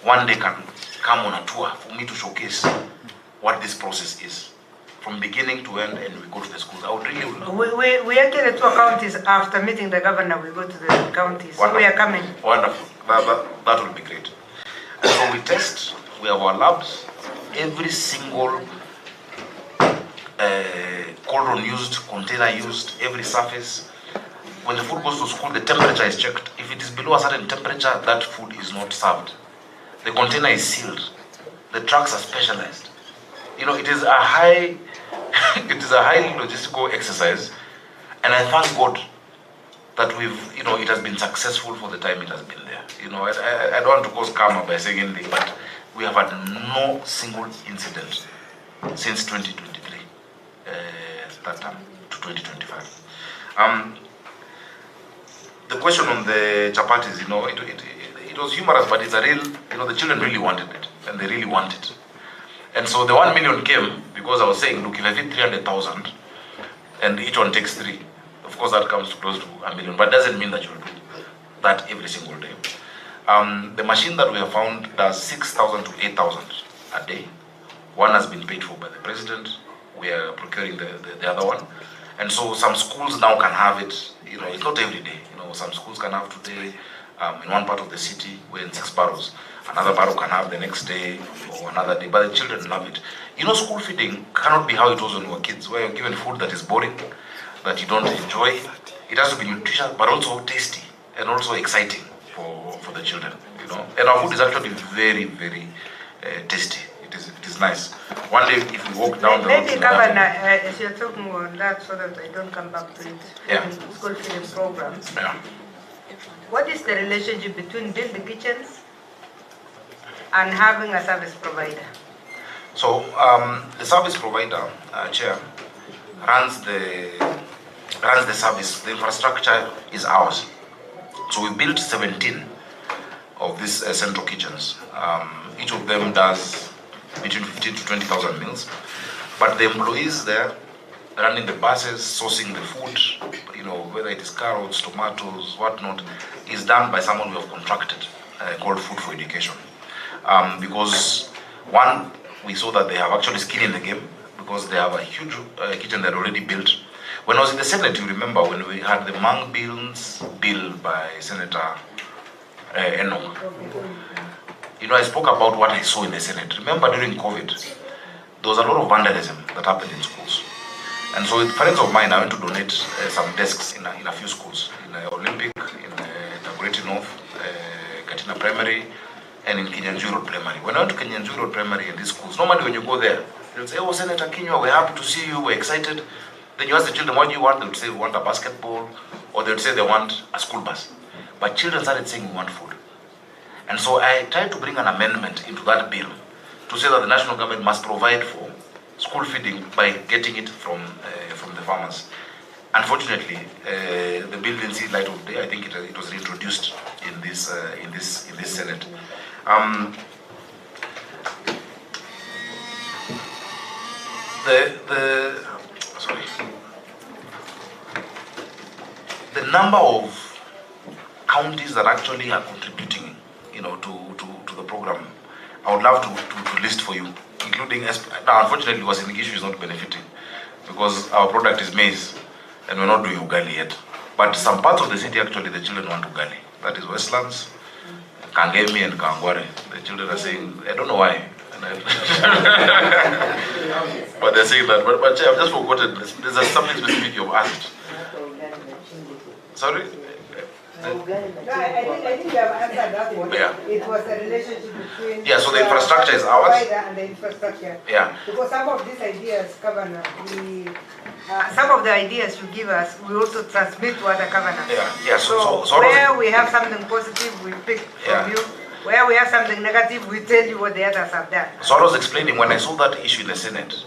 one day can come on a tour for me to showcase what this process is, from beginning to end, and we go to the schools. I would really... We actually two counties after meeting the governor, we go to the counties. So we are coming. Wonderful. That will be great. And so we test, we have our labs, every single cauldron used, container used, every surface. When the food goes to school, the temperature is checked. If it is below a certain temperature, that food is not served. The container is sealed. The trucks are specialized. You know, it is a high, it is a highly logistical exercise, and I thank God that we've, you know, it has been successful for the time it has been there. You know, I don't want to cause karma by saying anything, but we have had no single incident since 2023, that time to 2025. The question on the chapatis, you know, it was humorous, but it's a real, you know, the children really wanted it, and they really want it. And so the 1 million came because I was saying, look, if I feed 300,000 and each one takes 3, of course that comes to close to 1 million, but doesn't mean that you'll do that every single day. The machine that we have found does 6,000 to 8,000 a day. One has been paid for by the president. We are procuring the other one. And so some schools now can have it, you know, it's not every day. You know, some schools can have today, in one part of the city, we're in 6 barrows. Another barrow can have the next day or another day, but the children love it. You know, school feeding cannot be how it was when we were kids, where you're given food that is boring, that you don't enjoy. It has to be nutritious, but also tasty and also exciting for the children, you know. And our food is actually very, very tasty. It is nice. One day, if you walk down the road... Maybe, Governor, as you're talking on that, so that I don't come back to it, yeah. School feeding programs. Yeah. What is the relationship between building kitchens and having a service provider? So the service provider, Chair, runs the service. The infrastructure is ours. So we built 17 of these central kitchens. Each of them does between 15 to 20,000 meals. But the employees there, running the buses, sourcing the food, you know, whether it is carrots, tomatoes, whatnot, is done by someone we have contracted, called Food for Education. Because one, we saw that they have actually skin in the game, because they have a huge kitchen that already built. When I was in the Senate, you remember when we had the Mang Bills bill by Senator Edwin. You know, I spoke about what I saw in the Senate. Remember during COVID, there was a lot of vandalism that happened in schools. And so with friends of mine, I went to donate some desks in a few schools, in Olympic, in Dagoretti North, Katina Primary, and in Kinyanjui Road Primary. When I went to Kinyanjui Road Primary in these schools, normally when you go there, they'll say, oh, Senator Kinyua, we're happy to see you, we're excited. Then you ask the children, what do you want? They would say, we want a basketball, or they would say they want a school bus. But children started saying, we want food. And so I tried to bring an amendment into that bill to say that the national government must provide for school feeding by getting it from the farmers. Unfortunately, the bill didn't see light of day. I think it was reintroduced in this Senate. The number of counties that actually are contributing, you know, to the program, I would love to list for you, including, now unfortunately Uasin Gishu is not benefiting because our product is maize and we're not doing ugali yet. But some parts of the city actually the children want ugali. That is Westlands, Kangemi and Kangware. The children are saying, I don't know why. But they're saying that. But I've just forgotten. There's something specific you've asked. Sorry? I think you have answered that one. Yeah. It was a relationship between so the infrastructure is ours. And the infrastructure. Yeah. Because some of these ideas, Governor, some of the ideas you give us, we also transmit to other governors. Yeah. So where we have something positive, we pick from you. Where we have something negative, we tell you what the others have done. So I was explaining when I saw that issue in the Senate,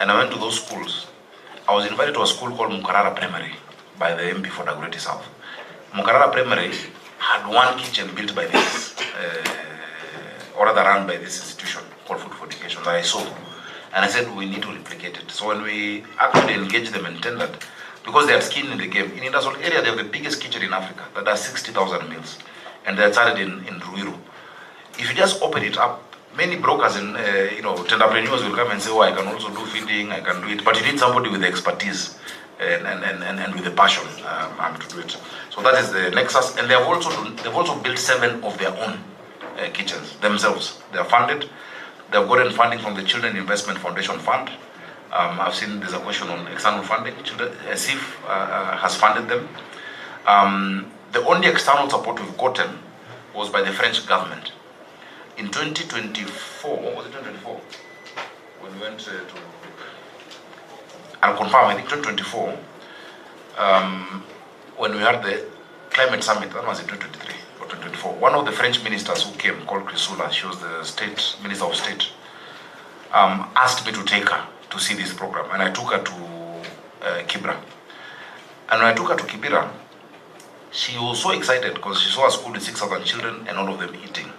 and I went to those schools. I was invited to a school called Mukarara Primary by the MP for Dagoretti South. Mukarara Primary had one kitchen built by this, or rather run by this institution called Food for Education that I saw. And I said, we need to replicate it. So when we actually engaged them and tendered, because they had skin in the game. In industrial area, they have the biggest kitchen in Africa that does 60,000 meals, and they started in Ruiru. If you just open it up, many brokers and entrepreneurs will come and say, "Oh, I can also do feeding, I can do it," but you need somebody with the expertise and with the passion to do it. So that is the nexus, and they've also built 7 of their own kitchens themselves. They are funded. They've gotten funding from the Children Investment Foundation Fund. I've seen there's a question on external funding. SIF has funded them. The only external support we've gotten was by the French government. In 2024, was it 2024? When we went to, I'll confirm, I think 2024, when we had the climate summit, that was in 2023 or 2024, one of the French ministers who came, called Crisula, she was the Minister of State, asked me to take her to see this program, and I took her to Kibra. And when I took her to Kibera, she was so excited because she saw a school with 6,000 children and all of them eating.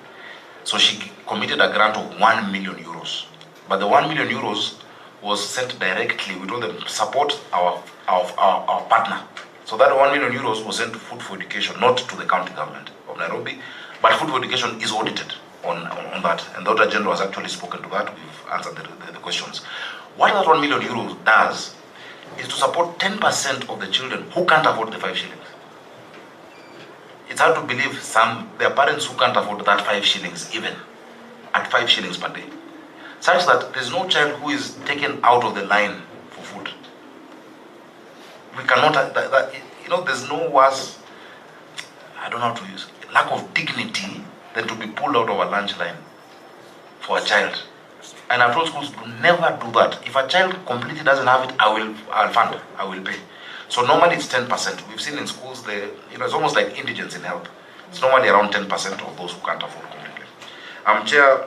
So she committed a grant of 1 million euros. But the 1 million euros was sent directly. We told them to support our partner. So that 1 million euros was sent to Food for Education, not to the county government of Nairobi. But Food for Education is audited on that. And the Auditor General has actually spoken to that. We've answered the questions. What that 1 million euros does is to support 10% of the children who can't afford the 5 shillings. It's hard to believe there are parents who can't afford that 5 shillings even, at 5 shillings per day. Such that there's no child who is taken out of the line for food. We cannot, there's no worse, I don't know how to use, lack of dignity than to be pulled out of a lunch line for a child. And I've told schools to never do that. If a child completely doesn't have it, I'll fund, I will pay. So normally it's 10%. We've seen in schools, it's almost like indigence in help. It's normally around 10% of those who can't afford completely. Chair,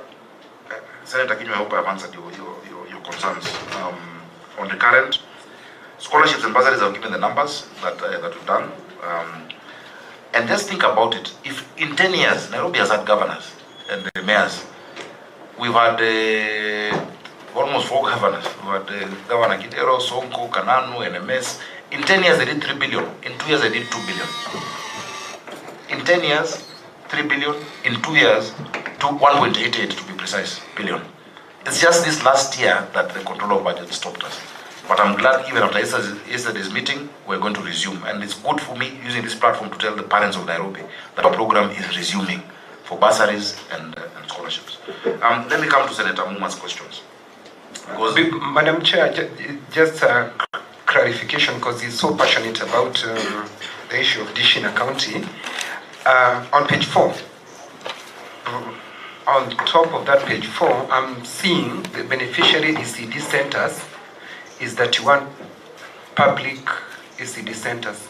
Senator Kinyo, I hope I've answered your concerns. On the current scholarships and bursaries, I've given the numbers that we've done. And just think about it. If in 10 years, Nairobi has had governors and the mayors, we've had almost 4 governors. We've had Governor Kidero, Sonko, Kananu, NMS. In 10 years, they did 3 billion. In 2 years, they did 2 billion. In 10 years, 3 billion. In 2 years, 1.88 to be precise, billion. It's just this last year that the control of budget stopped us. But I'm glad even after yesterday's meeting, we're going to resume. And it's good for me using this platform to tell the parents of Nairobi that our program is resuming for bursaries and scholarships. Let me come to Senator Muma's questions. Madam Chair, just clarification, because he's so passionate about the issue of dish in a county. On page 4, on top of that page 4, I'm seeing the beneficiary ECD centers is 31 public ECD centers.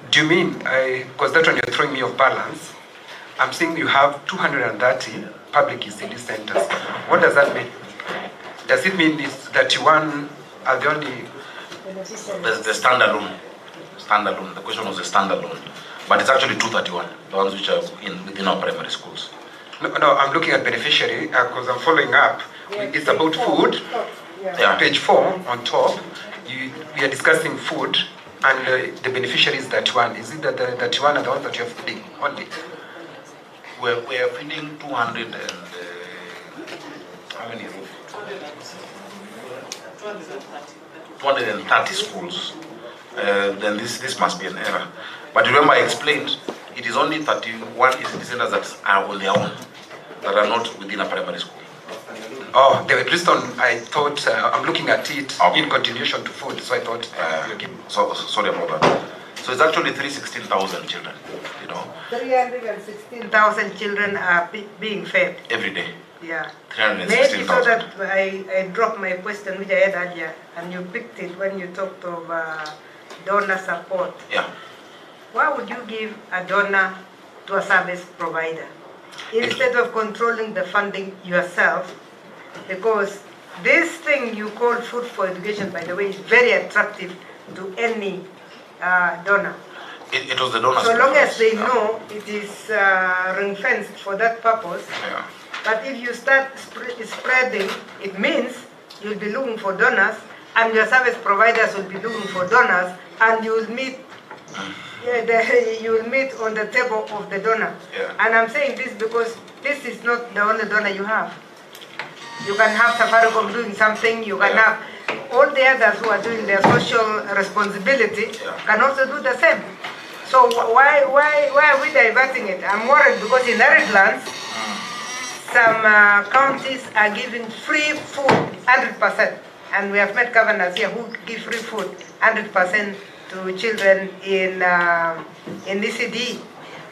Do you mean, because that one you're throwing me off balance, I'm seeing you have 230 public ECD centers. What does that mean? Does it mean these 31 are the only... The standalone. The question was the standalone. But it's actually 231, the ones which are within our primary schools. No, I'm looking at beneficiary because I'm following up. It's about food. Yeah. Page 4 on top, we are discussing food, and the beneficiary is 31. Is it that the 31 are the ones that you are feeding only? We are feeding 200 and how many? 230 schools. Then this must be an error. But remember, I explained it is only 31 ECD centers that are on their own, that are not within a primary school. Oh, the reason I thought I'm looking at it in continuation to food, so I thought. Sorry about that. So it's actually 316,000 children. 316,000 children are being fed Every day. Yeah. 316,000. Maybe so that I dropped my question which I had earlier, and you picked it when you talked of donor support. Yeah. Why would you give a donor to a service provider instead of controlling the funding yourself? Because this thing you call Food for Education, by the way, is very attractive to any donor. It was the donors. So long as they know it is ring-fenced for that purpose. Yeah. But if you start spreading, it means you'll be looking for donors, and your service providers will be looking for donors, and you will meet. You will meet on the table of the donor. Yeah. And I'm saying this because this is not the only donor you have. You can have Safaricom doing something, you can have all the others who are doing their social responsibility can also do the same. So why are we diverting it? I'm worried because in arid lands, some counties are giving free food 100%. And we have met governors here who give free food 100% to children in ECDE.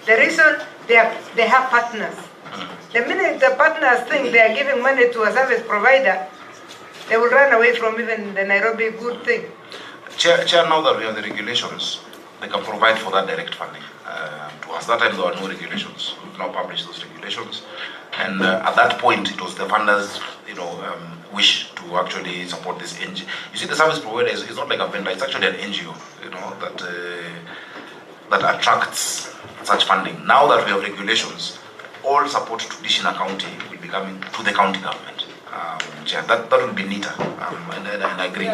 The reason they have partners. The minute the partners think they are giving money to a service provider, they will run away from even the Nairobi good thing. Chair, now that we have the regulations, they can provide for that direct funding to us. That time there were no regulations. We've now published those regulations. And at that point, it was the funders, wish to actually support this NGO. You see, the service provider is not like a vendor; it's actually an NGO, that attracts such funding. Now that we have regulations, all support to Dishina County will be coming to the county government. Chair, that will be neater, and I agree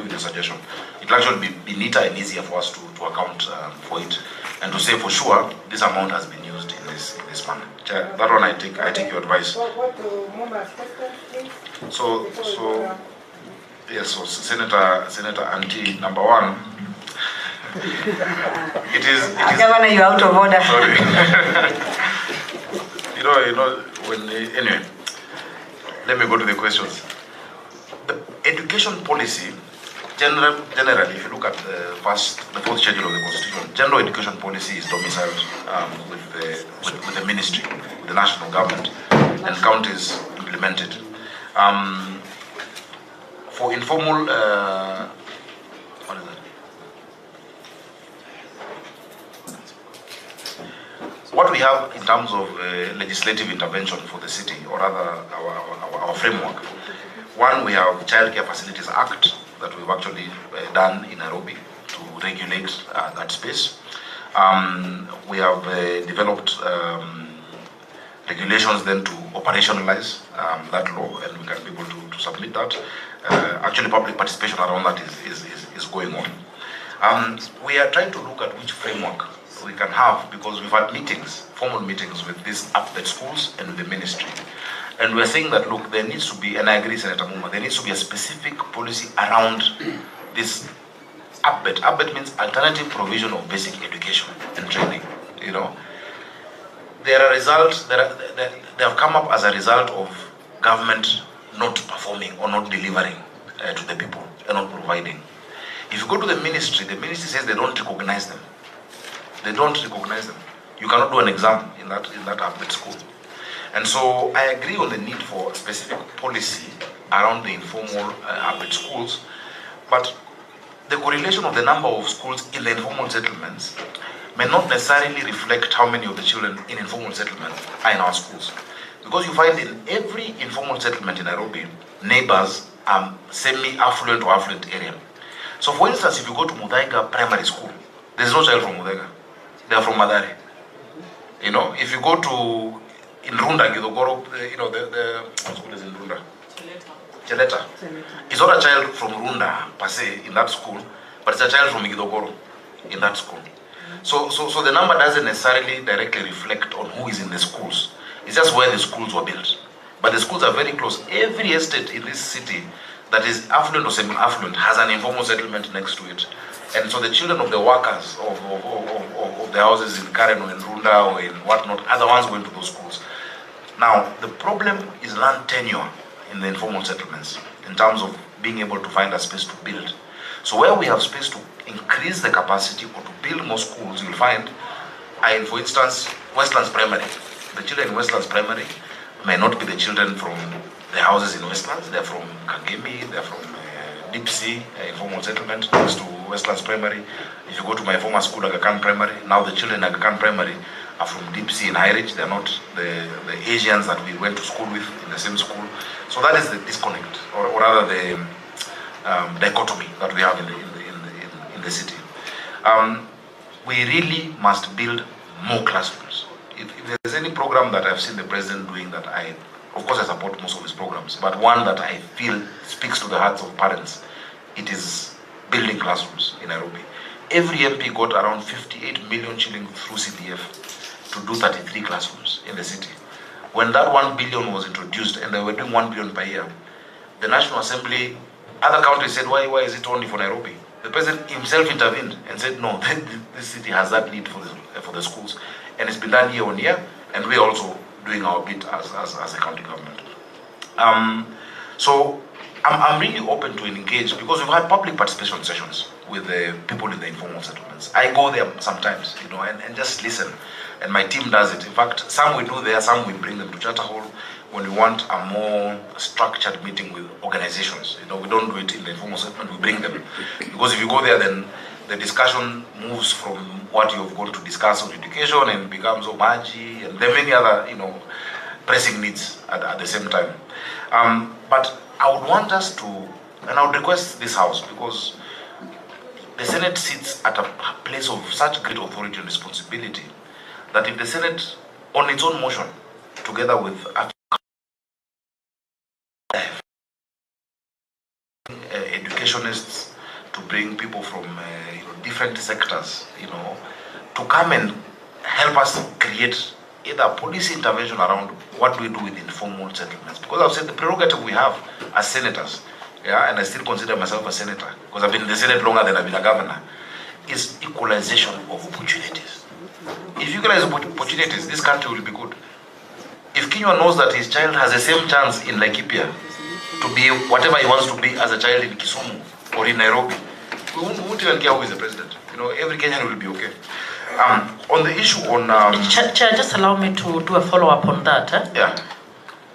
with the suggestion. It will actually be neater and easier for us to account for it, and to say for sure this amount has been used in this manner. Chair, that one I take your advice. So yes, so Senator Anti number one. It is Governor, you're out of order. Sorry. Anyway, let me go to the questions. The education policy, generally, if you look at the fourth schedule of the Constitution, general education policy is domiciled with the ministry, with the national government, and counties implemented. For informal, what is that? What we have in terms of legislative intervention for the city, or rather our framework, one, we have Child Care Facilities Act that we've actually done in Nairobi to regulate that space. We have developed regulations then to operationalize that law, and we can be able to submit that. Actually, public participation around that is going on. We are trying to look at which framework we can have, because we've had meetings, formal meetings with these update schools and with the ministry. And we're saying that, look, there needs to be, and I agree, Senator Muma, there needs to be a specific policy around this update. Update means alternative provision of basic education and training. There are results, they have come up as a result of government not performing or not delivering to the people and not providing. If you go to the ministry says they don't recognize them. They don't recognize them. You cannot do an exam in that update school. And so I agree on the need for a specific policy around the informal update schools, but the correlation of the number of schools in the informal settlements may not necessarily reflect how many of the children in informal settlements are in our schools. Because you find in every informal settlement in Nairobi, neighbors are semi-affluent or affluent area. So for instance, if you go to Muthaiga Primary School, there's no child from Muthaiga. They are from Madari. If you go to in Runda, Gidogoro, what school is in Runda? Cheleta. It's not a child from Runda per se in that school, but it's a child from Gidogoro in that school. So the number doesn't necessarily directly reflect on who is in the schools. It's just where the schools were built. But the schools are very close. Every estate in this city that is affluent or semi-affluent has an informal settlement next to it. And so the children of the workers of the houses in Karen or in Runda or in whatnot are the ones going to those schools. Now, the problem is land tenure in the informal settlements in terms of being able to find a space to build. So where we have space to increase the capacity or to build more schools, you'll find, for instance, Westlands Primary. The children in Westlands Primary may not be the children from the houses in Westlands. They're from Kangemi, they're from Deep Sea, informal settlement next to Westlands Primary. If you go to my former school, Aga Khan Primary, now the children in Aga Khan Primary are from Deep Sea and High Ridge. They're not the Asians that we went to school with in the same school. So that is the disconnect, or rather the dichotomy that we have in the city. We really must build more classrooms. If there's any program that I've seen the president doing that of course I support most of his programs, but one that I feel speaks to the hearts of parents it is building classrooms in Nairobi. Every MP got around 58 million shillings through CDF to do 33 classrooms in the city. When that 1 billion was introduced and they were doing 1 billion per year, the National Assembly, other countries said, why is it only for Nairobi? The president himself intervened and said, no, this city has that need for the schools. And it's been done year on year, and we're also doing our bit as a county government. So I'm really open to engage, because we've had public participation sessions with the people in the informal settlements. I go there sometimes, and just listen. And my team does it. In fact, some we do there, some we bring them to Charter Hall when we want a more structured meeting with organizations. We don't do it in the informal settlement, we bring them. Because if you go there, then the discussion moves from what you've gone to discuss on education and becomes Omaji, and there are many other, pressing needs at the same time. But I would want us to, and I would request this House, because the Senate sits at a place of such great authority and responsibility, that if the Senate, on its own motion, together with educationists, to bring people from different sectors, to come and help us create either policy intervention around what do we do with informal settlements. Because I've said the prerogative we have as senators, and I still consider myself a senator, because I've been in the Senate longer than I've been a governor, is equalization of opportunities. If you equalize opportunities, this country will be good. If Kinywa knows that his child has the same chance in Laikipia to be whatever he wants to be as a child in Kisumu or in Nairobi, we won't even care who is the president. Every Kenyan will be okay. On the issue on... Chair, just allow me to do a follow-up on that. Yeah.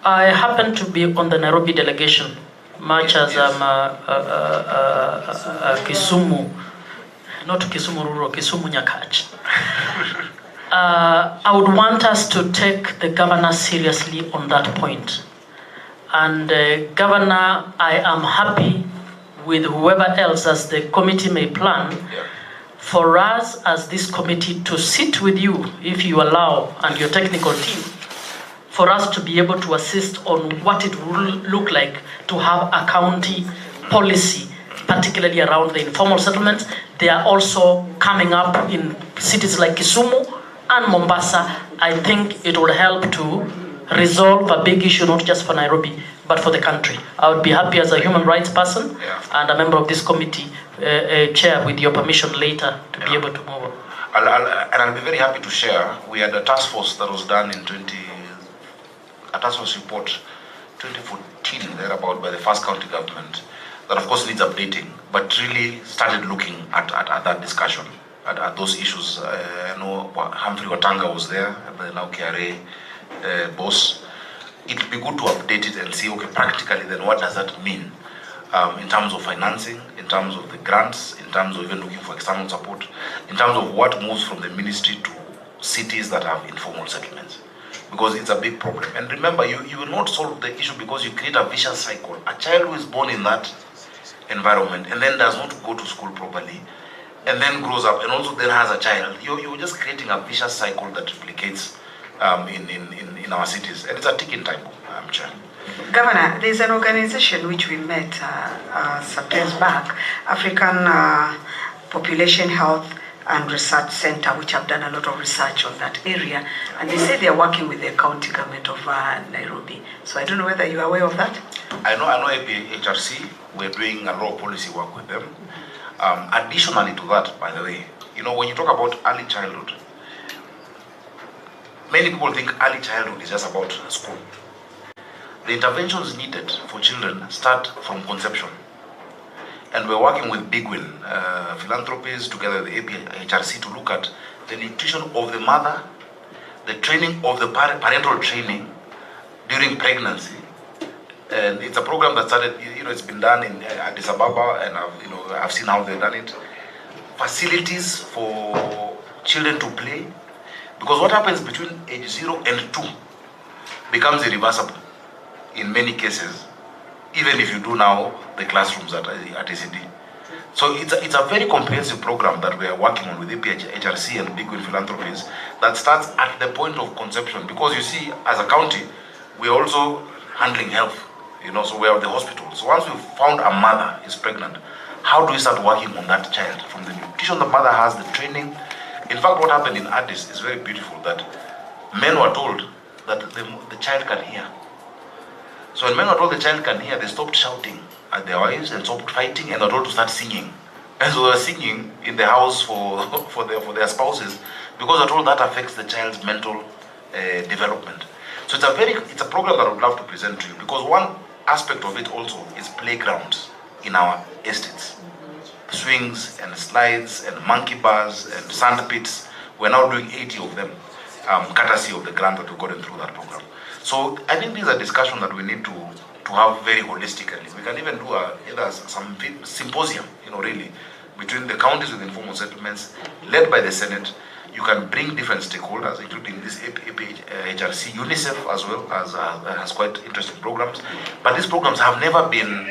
I happen to be on the Nairobi delegation, much as I'm Kisumu, not Kisumu Rural, Kisumu Nyakach. I would want us to take the governor seriously on that point. And Governor, I am happy with whoever else as the committee may plan, for us as this committee to sit with you, if you allow, and your technical team, for us to be able to assist on what it will look like to have a county policy, particularly around the informal settlements. They are also coming up in cities like Kisumu and Mombasa. I think it will help to resolve a big issue, not just for Nairobi, but for the country. I would be happy as a human rights person and a member of this committee, chair, with your permission later, to be able to move on. I'll be very happy to share. We had a task force that was done in a task force report 2014, thereabout, by the first county government, that of course needs updating, but really started looking at that discussion, at those issues. I know Humphrey Watanga was there, the now KRA boss. It would be good to update it and see, okay, practically then what does that mean in terms of financing, in terms of the grants, in terms of even looking for external support, in terms of what moves from the ministry to cities that have informal settlements. Because it's a big problem. And remember, you will not solve the issue because you create a vicious cycle. A child who is born in that environment and then does not go to school properly and then grows up and also then has a child, you're just creating a vicious cycle that replicates in our cities. And it's a ticking time bomb, Chair. Governor, there's an organization which we met some days back, African Population Health and Research Center, which have done a lot of research on that area, and they say they're working with the county government of Nairobi. So I don't know whether you're aware of that. I know HRC, we're doing a lot of policy work with them. Additionally to that, by the way, when you talk about early childhood, many people think early childhood is just about school. The interventions needed for children start from conception. And we're working with Big Win Philanthropies together with HRC to look at the nutrition of the mother, the training of the parental training during pregnancy. And it's a program that started, it's been done in Addis Ababa, and I've seen how they've done it. Facilities for children to play, because what happens between age 0 and 2 becomes irreversible in many cases, even if you do now the classrooms at ECDE. So it's a very comprehensive program that we are working on with HRC and Big Win Philanthropies that starts at the point of conception. Because you see, as a county, we are also handling health, so we have the hospital. So once we've found a mother is pregnant, how do we start working on that child from the nutrition the mother has, the training. In fact, what happened in Addis is very beautiful, that men were told that the child can hear. So when men were told the child can hear, they stopped shouting at their wives and stopped fighting, and they were told to start singing. And so they were singing in the house for their spouses, because they were told that affects the child's mental development. So it's a program that I would love to present to you, because one aspect of it also is playgrounds in our estates. Swings and slides and monkey bars and sand pits. We're now doing 80 of them, courtesy of the grant that we've gotten through that program. So I think these are discussions that we need to have very holistically. We can even do either some symposium, really, between the counties with informal settlements, led by the Senate. You can bring different stakeholders, including this HRC, UNICEF as well, has quite interesting programs. But these programs have never been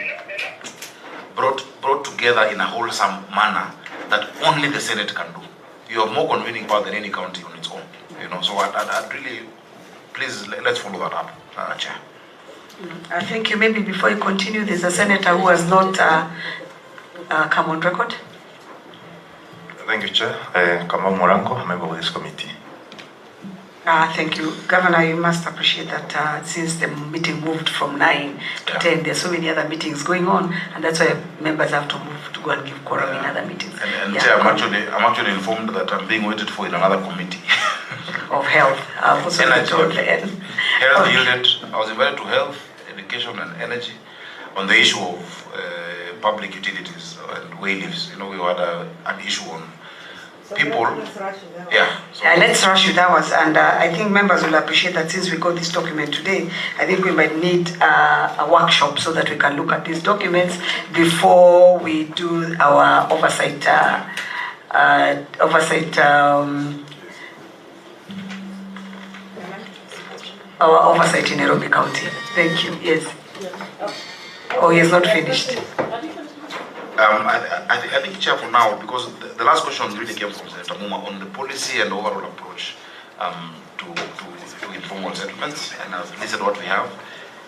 brought together in a wholesome manner that only the Senate can do. You have more convening power than any county on its own. So I'd really, please, let's follow that up, Chair. Thank you. Maybe before you continue, there's a senator who has not come on record. Thank you, Chair. Kamau Moranko, a member of this committee. Thank you. Governor, you must appreciate that since the meeting moved from 9 to 10, there are so many other meetings going on, and that's why members have to move to go and give quorum in other meetings. And Chair, I'm actually informed that I'm being waited for in another committee. Of health. Health yielded. I was invited to health, education, and energy on the issue of public utilities and way leaves. We had an issue on people. Let's rush with ours, and I think members will appreciate that since we got this document today, I think we might need a workshop so that we can look at these documents before we do our oversight in Nairobi County. Thank you. Yes. Oh, he has not finished. I think, Chair, for now, because the last question really came from Senator Muma on the policy and overall approach to informal settlements, and I've listed what we have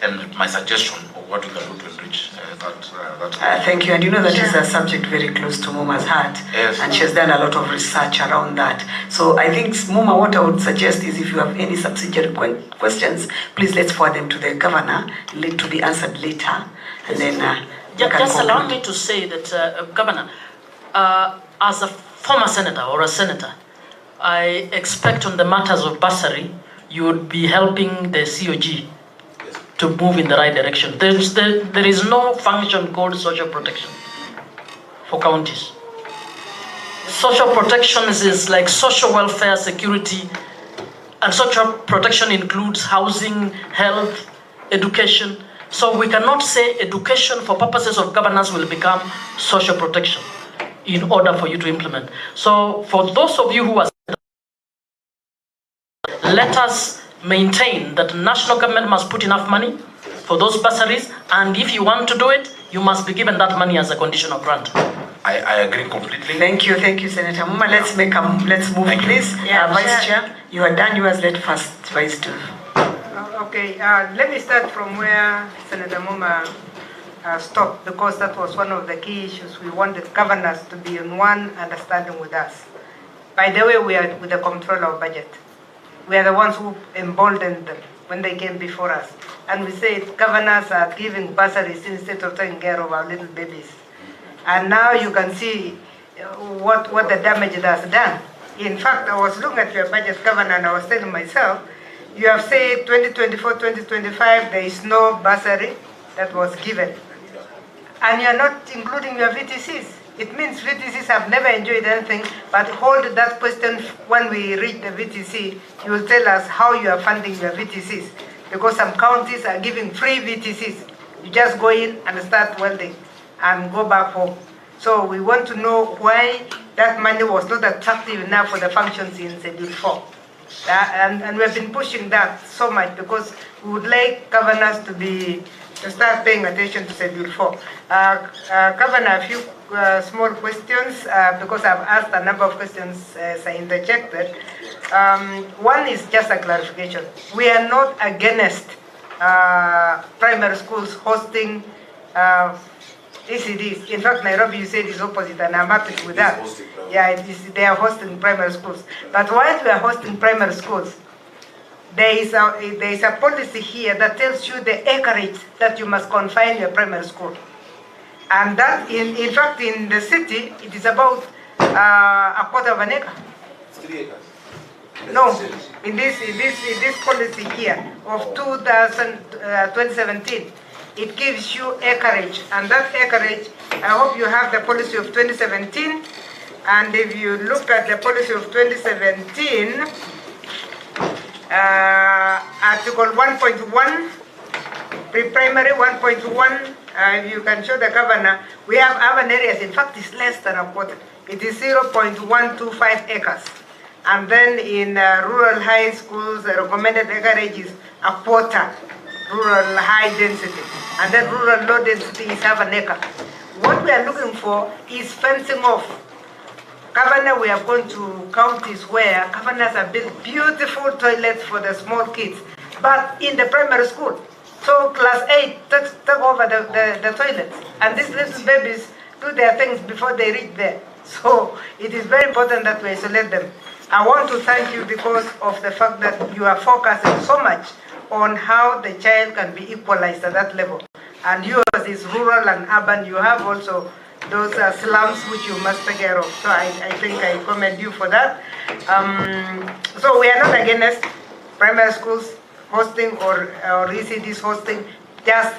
and my suggestion of what we can do to enrich that. Thank you, and that is a subject very close to Muma's heart, yes. And she has done a lot of research around that. So I think, Muma, what I would suggest is if you have any subsidiary questions, please let's forward them to the governor to be answered later, and then just allow me to say that, Governor, as a former senator or a senator, I expect on the matters of bursary, you would be helping the COG to move in the right direction. There is no function called social protection for counties. Social protection is like social welfare, security, and social protection includes housing, health, education. So we cannot say education for purposes of governance will become social protection in order for you to implement. So for those of you who are, let us maintain that national government must put enough money for those bursaries, and if you want to do it, you must be given that money as a conditional grant. I agree completely. Thank you, Senator Muma. Let's move, please. Vice Chair, you are done. Yours. Let first Vice Chair. Okay, let me start from where Senator Muma stopped, because that was one of the key issues. We wanted governors to be in one understanding with us. By the way, we are with the comptroller of budget. We are the ones who emboldened them when they came before us. And we said governors are giving bursaries instead of taking care of our little babies. And now you can see what the damage it has done. In fact, I was looking at your budget, Governor, and I was telling myself, you have said 2024, 2025, there is no bursary that was given. And you are not including your VTCs. It means VTCs have never enjoyed anything, but hold that question when we reach the VTC. You will tell us how you are funding your VTCs, because some counties are giving free VTCs. You just go in and start welding and go back home. So we want to know why that money was not attractive enough for the functions in Schedule 4. And we have been pushing that so much because we would like governors to start paying attention to Schedule 4. Governor, a few small questions, because I've asked a number of questions as I interjected. One is just a clarification. We are not against primary schools hosting ECDs. In fact, Nairobi, you said, is opposite, and I'm happy with that. Yeah, they are hosting primary schools. But while we are hosting primary schools, there is a policy here that tells you the acreage that you must confine your primary school. And that, in fact, in the city, it is about a quarter of an acre. 3 acres. No, in this policy here of 2017, it gives you acreage, and that acreage, I hope you have the policy of 2017, and if you look at the policy of 2017, Article 1.1, pre-primary 1.1, you can show the governor, we have urban areas, in fact it's less than a quarter, it is 0.125 acres. And then in rural high schools, the recommended acreage is a quarter, rural high density. And then rural low density is half an acre. What we are looking for is fencing off. Governor, we have gone to counties where governors have built beautiful toilets for the small kids, but in the primary school. So class 8 take over the toilets. And these little babies do their things before they reach there. So it is very important that we isolate them. I want to thank you because of the fact that you are focusing so much on how the child can be equalized at that level. And yours is rural and urban. You have also those slums which you must take care of. So I think I commend you for that. So we are not against primary schools hosting or ECDs hosting. Just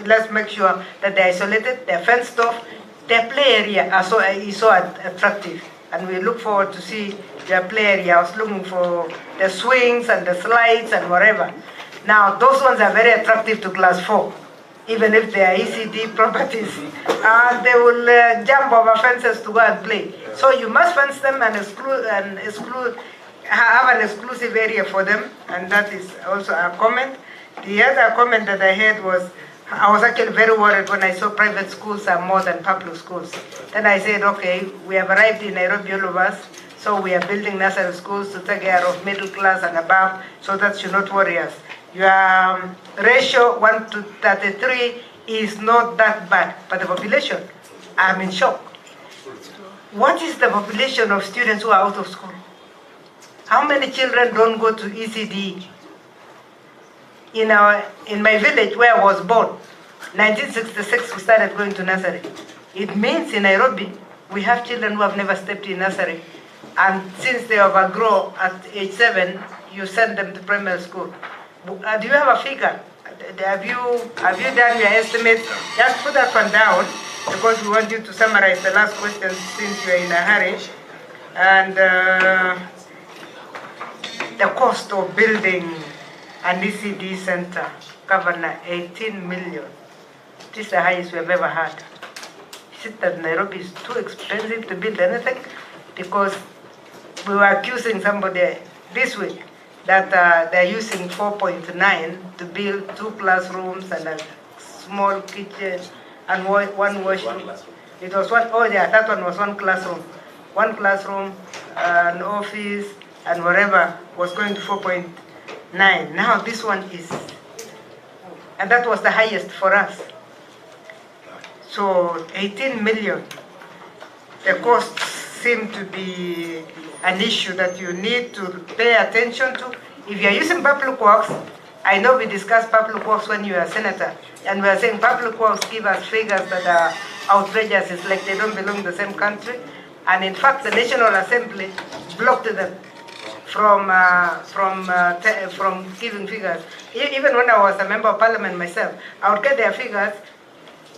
let's make sure that they're isolated, they're fenced off, their play area is so attractive. And we look forward to see their play area. I was looking for the swings and the slides and whatever. Now, those ones are very attractive to class 4. Even if they are ECD properties, they will jump over fences to go and play. So you must fence them and have an exclusive area for them, and that is also a comment. The other comment that I had was, I was actually very worried when I saw private schools are more than public schools. Then I said, okay, we have arrived in Nairobi, all of us, so we are building nursery schools to take care of middle class and above, so that should not worry us. Your ratio 1 to 33 is not that bad, but the population, I'm in shock. What is the population of students who are out of school? How many children don't go to ECDE? In my village where I was born, 1966 we started going to nursery. It means in Nairobi, we have children who have never stepped in nursery. And since they overgrow at age 7, you send them to primary school. Do you have a figure? Have you done your estimate? Just put that one down, because we want you to summarize the last question since you are in a hurry. And the cost of building an ECD center, Governor, 18 million. This is the highest we have ever had. Is it that Nairobi is too expensive to build anything? Because we were accusing somebody this week that they're using 4.9 to build 2 classrooms and a small kitchen and one washroom. It was one, oh yeah, that one was 1 classroom. 1 classroom, an office, and whatever was going to 4.9. Now this one is, and that was the highest for us. So 18 million. The costs seem to be an issue that you need to pay attention to. If you're using public works, I know we discussed public works when you were a senator, and we are saying public works give us figures that are outrageous. It's like they don't belong to the same country. And in fact, the National Assembly blocked them from giving figures. Even when I was a member of parliament myself, I would get their figures,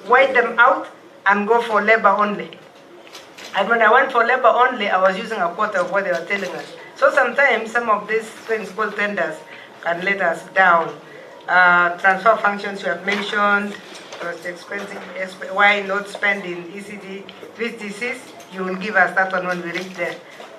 white them out, and go for labor only. And when I went for labor only, I was using a quarter of what they were telling us. So sometimes some of these things called tenders can let us down. Transfer functions you have mentioned, was expensive. Why not spend in ECD VTCs? You will give us that one when we reach there.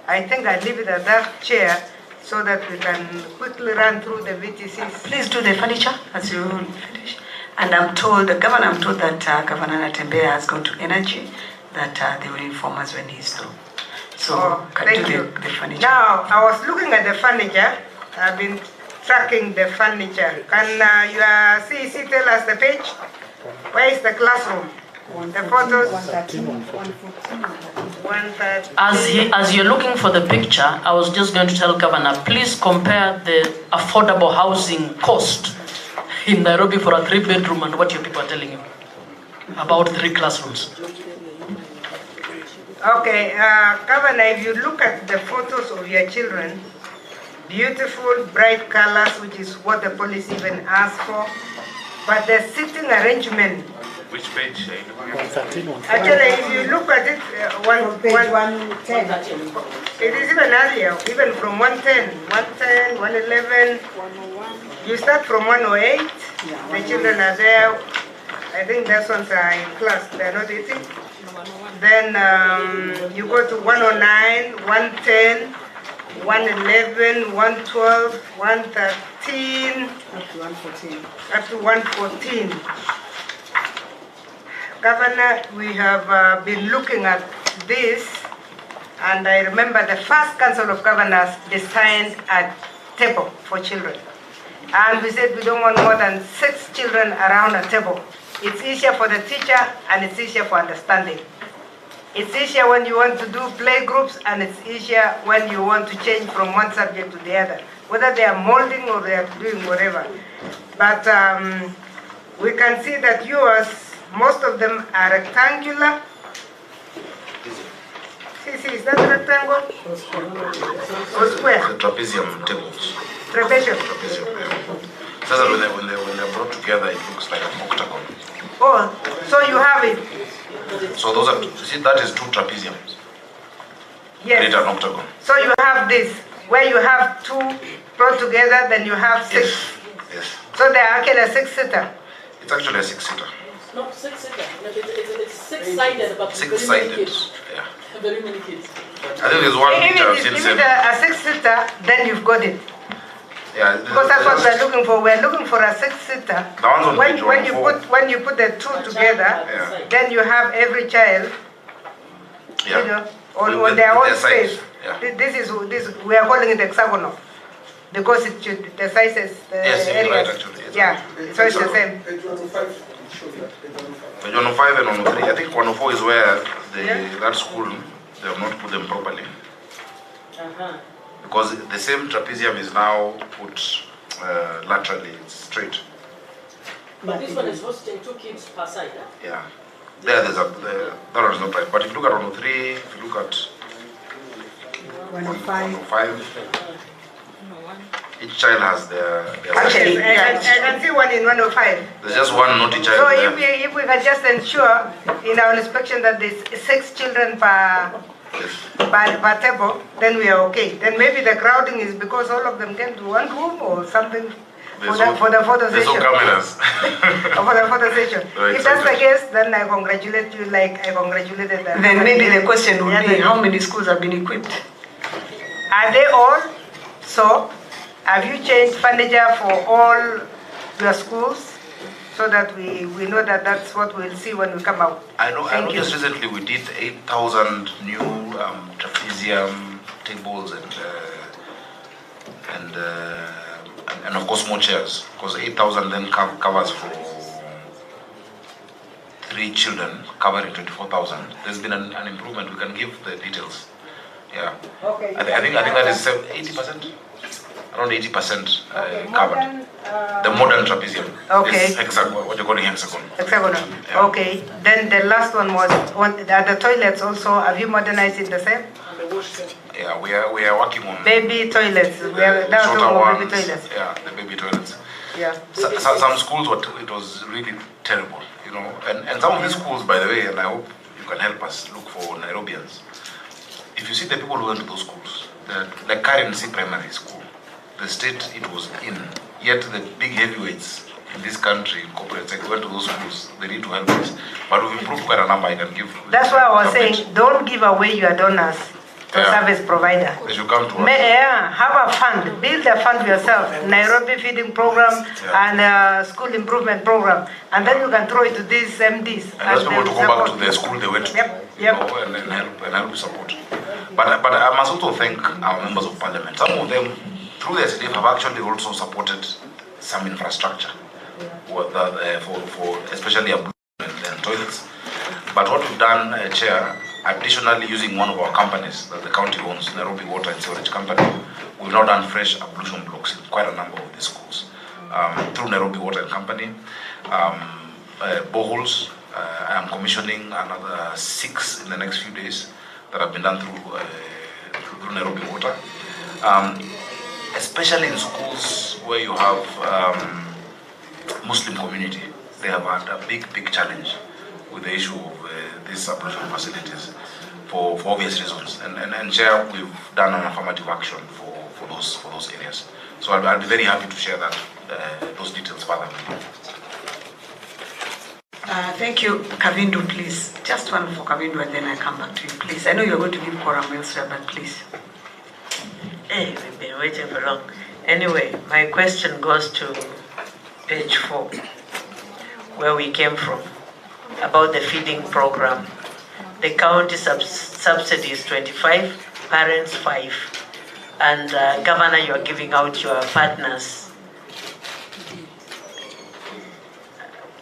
I think I'll leave it at that, Chair, so that we can quickly run through the VTCs. Please do the furniture as you finish. And I'm told that Governor Natembeya has gone to Energy, that they will inform us when he's through. So can do the furniture. Now, I was looking at the furniture. I've been tracking the furniture. Can your CEC tell us the page? Where is the classroom? The photos. 113. As you're looking for the picture, I was just going to tell Governor, please compare the affordable housing cost in Nairobi for a 3-bedroom and what your people are telling you about 3 classrooms. Okay, Governor, if you look at the photos of your children, beautiful, bright colors, which is what the police even asked for, but the sitting arrangement. Which page? 113. Actually, if you look at it, page 110. It is even earlier, even from 110, 111. You start from 108. The children are there. I think those ones are in class. They are not eating. Then you go to 109, 110, 111, 112, 113, up to 114. Governor, we have been looking at this, and I remember the first Council of Governors designed a table for children. And we said we don't want more than 6 children around a table. It's easier for the teacher and it's easier for understanding. It's easier when you want to do play groups, and it's easier when you want to change from one subject to the other, whether they are molding or they are doing whatever. But we can see that yours, most of them are rectangular. See, is that a rectangle? Or square? The trapezium tables. Trapezium. Trapezium, yeah. So that when they're brought together, it looks like an octagon. Oh, so you have it. So those are, you see, that is 2 trapeziums. Yes. Create an octagon. So you have this, where you have 2 brought together, then you have 6. Yes. Yes. So they're actually a 6-seater. It's actually a 6-seater. No, 6-seater. It's 6-sided, but 6-sided. Yeah. Very many kids. I think there's one picture I've seen. If it's a 6-seater, then you've got it. Yeah. Because that's what we're looking for. We're looking for a 6-seater. When you put the 2 together, then you have every child, you know, on their own space. Yeah. This we are calling it hexagonal, because it should, the sizes, yes, areas. right, actually. Yeah, so it's the same. Page 105 and 103. I think 104 is where that school, they have not put them properly. Because the same trapezium is now put laterally, it's straight. But this one is hosting 2 kids per side, huh? Yeah. That one is not right. But if you look at 103, if you look at 105, each child has their Actually, I can see one in 105. There's just one naughty child. So there. if we can just ensure in our inspection that there's 6 children per table, then we are okay. Then maybe the crowding is because all of them came to one room or something for the photo session. There's no cameras. For the photo session. Right, if that's the case, then I congratulate you like I congratulated them. Then maybe the question would be, how many schools have been equipped? Are they all? So, have you changed furniture for all your schools? So that we know that that's what we'll see when we come out. I know just recently we did 8,000 new trapezium tables and of course more chairs, because 8,000 then covers for 3 children, covering 24,000. There's been an improvement. We can give the details. Yeah. Okay. I think that is 80%. Around 80% covered. The modern trapezium. Okay. Is hexagon, what you're calling hexagon. Hexagonal. Yeah. Okay. Then the last one was the toilets also. Have you modernized it the same? Yeah, we are working on baby toilets. We are now shorter talking about ones. baby toilets. Yeah, the baby toilets. Yeah. Some schools it was really terrible, you know. And some of these schools, by the way, and I hope you can help us look for Nairobians. If you see the people who went to those schools, the currency primary school, the state it was in, yet the big heavyweights in this country, in corporate sector, went to those schools. They need to help us. But we've improved quite a number. I can give. That's why I was saying, don't give away your donors to service provider. They should come to us. Have a fund, build a fund yourself, Nairobi feeding program and school improvement program, and then you can throw it to these MDs. And ask people to go back to the school they went to, you know, and help support. But I must also thank our members of parliament. Some of them, through the ECDE, have actually also supported some infrastructure for especially and toilets. But what we've done, Chair, additionally using one of our companies that the county owns, Nairobi Water and Sewerage Company, we've now done fresh ablution blocks in quite a number of the schools. Through Nairobi Water and Company, boreholes. I am commissioning another 6 in the next few days that have been done through Nairobi Water. Especially in schools where you have Muslim community, they have had a big challenge with the issue of these ablution facilities for obvious reasons. And Chair, we've done an affirmative action for those areas. So I'll be very happy to share that those details further with you. Thank you. Kavindu, please. Just one for Kavindu and then I come back to you, please. I know you're going to give quorum elsewhere, but please. Hey, we've been waiting for long. Anyway, my question goes to page 4, where we came from, about the feeding program. The county subsidy is 25, parents 5, and Governor, you're giving out your partners.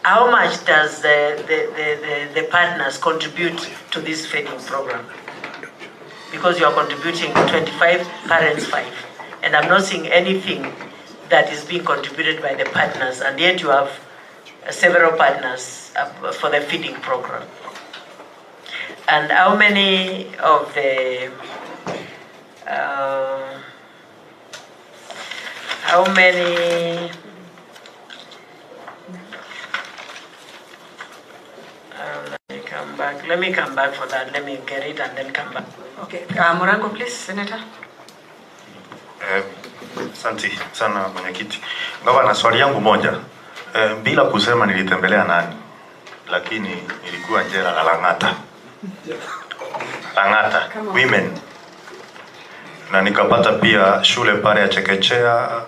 How much does the partners contribute to this feeding program? Because you are contributing 25, parents 5. And I'm not seeing anything that is being contributed by the partners, and yet you have several partners for the feeding program. And how many of the, let me come back for that. Let me get it and then come back. Okay, Morango, please, Senator. Asante sana mwenyekiti. Gavana, swali yangu moja. Bila kusema nilitembelea nani, lakini nilikuwa njera la Lang'ata. Lang'ata, women. Na nikapata pia shule pale ya chekechea,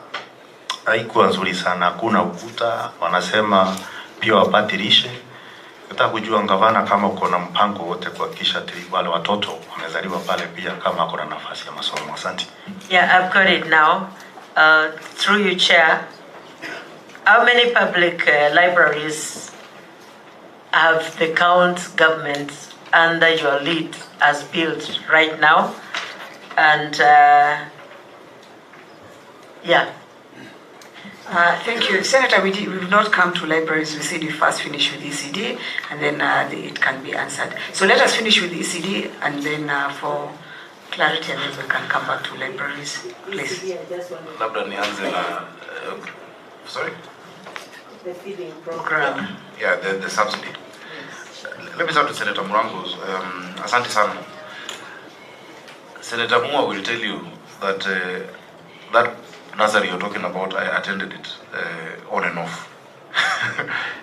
haikuwa nzuri sana, hakuna ukuta, wanasema pia wapati lishe. Nataka kujua Gavana kama uko na mpango wote kuhakikisha wale watoto wamezaliwa pale pia kama kuna nafasi ya masomo. Asante. Yeah, I've got it now. Through you, Chair, how many public libraries have the county government under your lead has built right now? And yeah. Thank you. Senator, we've not come to libraries. We said we first finish with ECDE and then it can be answered. So let us finish with ECDE and then for clarity and then we can come back to libraries, please. Labda nianze na sorry? The feeding program. Yeah, the subsidy. Let me start with Senator Murango's. Asante sana. Senator Mua will tell you that that nursery you're talking about, I attended it on and off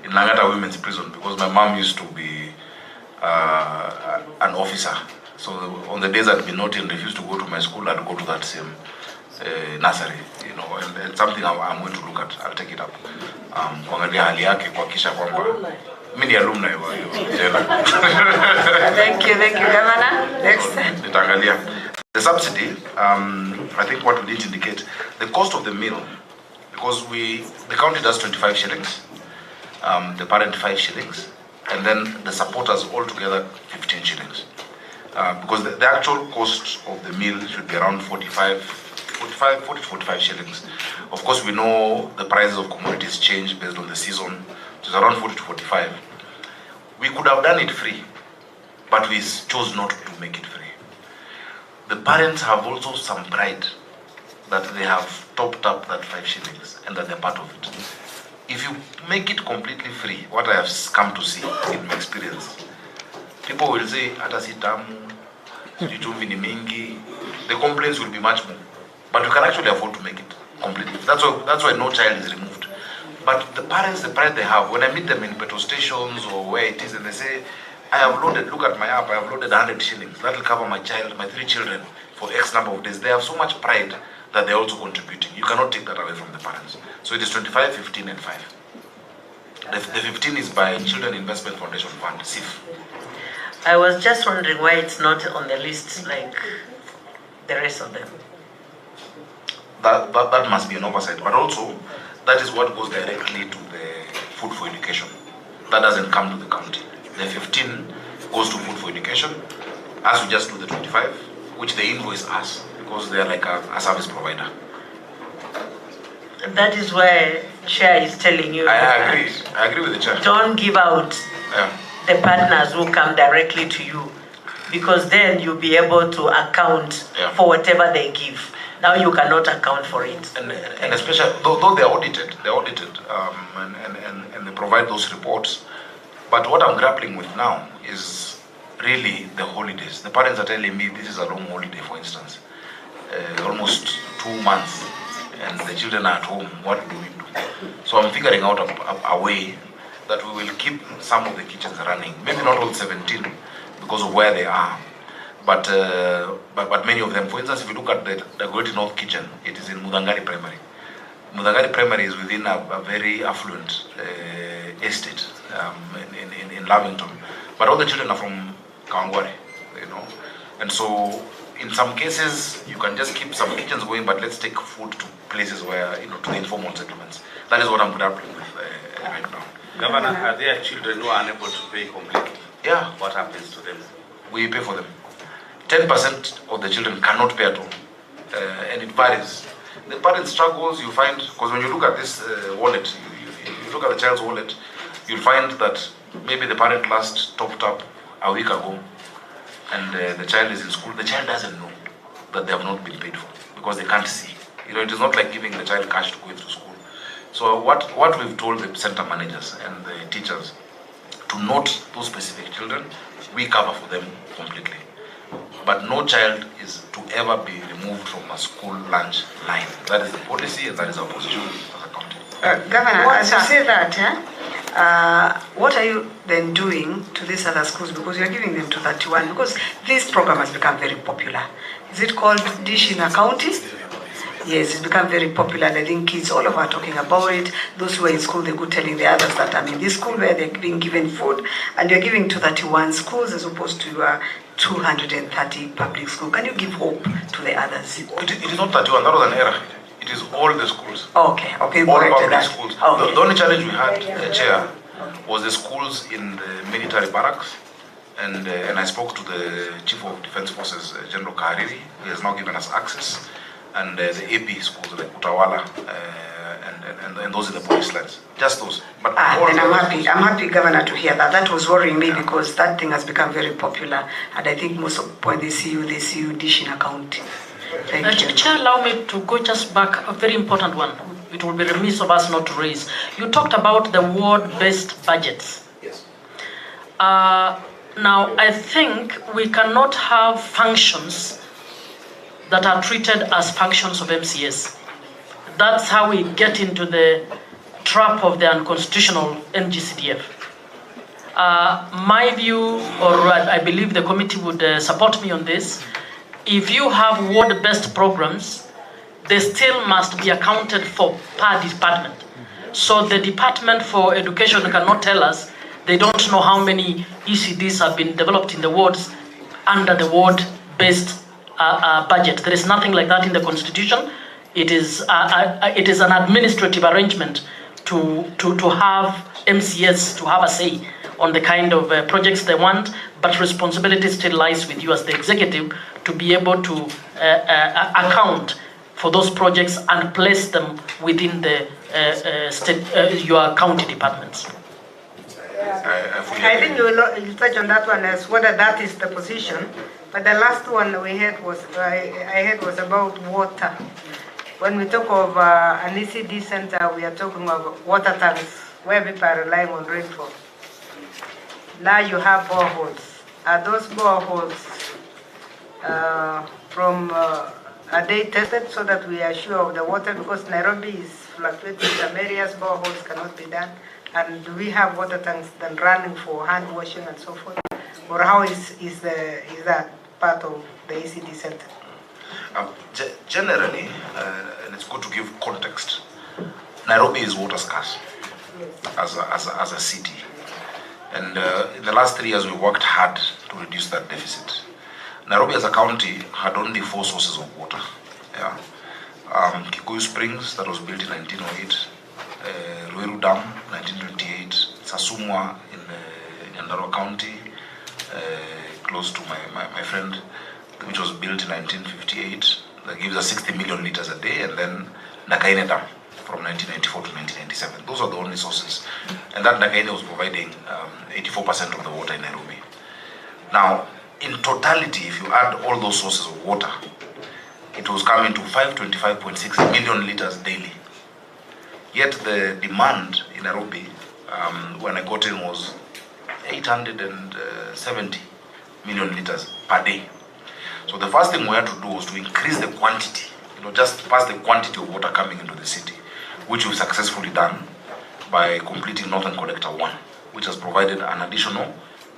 in Lang'ata Women's Prison because my mom used to be an officer. So on the days I'd be naughty and refused to go to my school, I'd go to that same nursery, you know, and something I'm going to look at. I'll take it up. Kuangalia hali yake kuhakikisha kwamba mimi ni alumni wa hiyo. Thank you, Governor. Next. Nitaangalia. The subsidy, I think what we did indicate, the cost of the meal, because the county does 25 shillings, the parent 5 shillings, and then the supporters altogether 15 shillings. Because the actual cost of the meal should be around 40 to 45 shillings. Of course, we know the prices of commodities change based on the season, so it's around 40 to 45. We could have done it free, but we chose not to make it free. The parents have also some pride that they have topped up that 5 shillings and that they're part of it. If you make it completely free, what I have come to see in my experience, people will say, hata si tamu, chumvi ni mingi, the complaints will be much more. But you can actually afford to make it completely. That's why no child is removed. But the parents, the pride they have, when I meet them in petrol stations or where it is, and they say, I have loaded, look at my app, I have loaded 100 shillings. That will cover my 3 children for X number of days. They have so much pride that they're also contributing. You cannot take that away from the parents. So it is 25, 15, and 5. The 15 is by Children Investment Foundation Fund, CIF. I was just wondering why it's not on the list like the rest of them. That must be an oversight. But also, that is what goes directly to the food for education. That doesn't come to the county. The 15 goes to Food for Education. As we just do the 25, which they invoice us because they are like a service provider. That is where Chair is telling you. I agree with the Chair. Don't give out the partners who come directly to you, because then you'll be able to account for whatever they give. Now you cannot account for it. And especially, though they're audited, and they provide those reports. But what I'm grappling with now is really the holidays. The parents are telling me this is a long holiday, for instance, almost 2 months, and the children are at home. What do we do? So I'm figuring out a way that we will keep some of the kitchens running. Maybe not all 17 because of where they are, but many of them. For instance, if you look at the Great North Kitchen, it is in Mudangari Primary. Mudangari Primary is within a very affluent estate in Lavington, but all the children are from Kawangware, and so in some cases you can just keep some kitchens going, but let's take food to places where, to the informal settlements. That is what I'm grappling with right now. Governor, are there children who are unable to pay completely? Yeah. What happens to them? We pay for them. 10% of the children cannot pay at all, and it varies. The parent struggles, you find, because when you look at this wallet, you look at the child's wallet, you'll find that maybe the parent last topped up a week ago, and the child is in school. The child doesn't know that they have not been paid for because they can't see. It is not like giving the child cash to go into school. So what we've told the center managers and the teachers, to note those specific children, we cover for them completely. But no child is to ever be removed from a school lunch line. That is the policy, and that is our position as a county. Governor, as you say that, what are you then doing to these other schools? Because you are giving them to 31, because this program has become very popular. Is it called Dish in a County? Yes, it's become very popular. I think kids all over are talking about it. Those who are in school, they go telling the others that I'm in this school where they're being given food, and you're giving to 31 schools as opposed to your 230 public schools. Can you give hope to the others? It is not 31, that was an error. It is all the schools. Okay, all public schools. Okay. The only challenge we had, Chair, was the schools in the military barracks. And I spoke to the Chief of Defense Forces, General Kahariri. He has now given us access. And the AP schools like Utawala and those in the police lines. Just those. But then I'm happy, Governor, to hear that. That was worrying me because that thing has become very popular. And I think most of the point they see you dish in a county. Thank you. Chair, allow me to go just back, a very important one. It will be remiss of us not to raise. You talked about the ward-based budgets. Yes. Now, I think we cannot have functions that are treated as functions of MCS. That's how we get into the trap of the unconstitutional NGCDF. My view, or I believe the committee would support me on this, if you have ward-based programs, they still must be accounted for per department. So the Department for Education cannot tell us they don't know how many ECDs have been developed in the wards under the ward-based budget. There is nothing like that in the Constitution. It is an administrative arrangement to have MCS to have a say on the kind of projects they want, but responsibility still lies with you as the executive to be able to account for those projects and place them within the your county departments. I think you touch on that one as whether that is the position. But the last one we had was I heard was about water. When we talk of an ECD center, we are talking of water tanks where people are relying on rainfall. Now you have boreholes. Are those boreholes are they tested so that we are sure of the water? Because Nairobi is fluctuating. Some areas boreholes cannot be done. And do we have water tanks then running for hand washing and so forth? Or how is that part of the ECD center? Generally, and it's good to give context, Nairobi is water scarce as a city. And in the last 3 years, we worked hard to reduce that deficit. Nairobi as a county had only 4 sources of water. Yeah. Kikuyu Springs, that was built in 1908, Ruiru Dam, 1928, Sasumwa in Nyandarua County, close to my friend, which was built in 1958, that gives us 60 million liters a day, and then Nakaine Dam from 1994 to 1997. Those are the only sources. And that Nakaine was providing 84% of the water in Nairobi. Now, in totality, if you add all those sources of water, it was coming to 525.6 million liters daily. Yet the demand in Nairobi, when I got in, was 870 million liters per day. So the first thing we had to do was to increase the quantity, just pass the quantity of water coming into the city, which we've successfully done by completing Northern Collector 1, which has provided an additional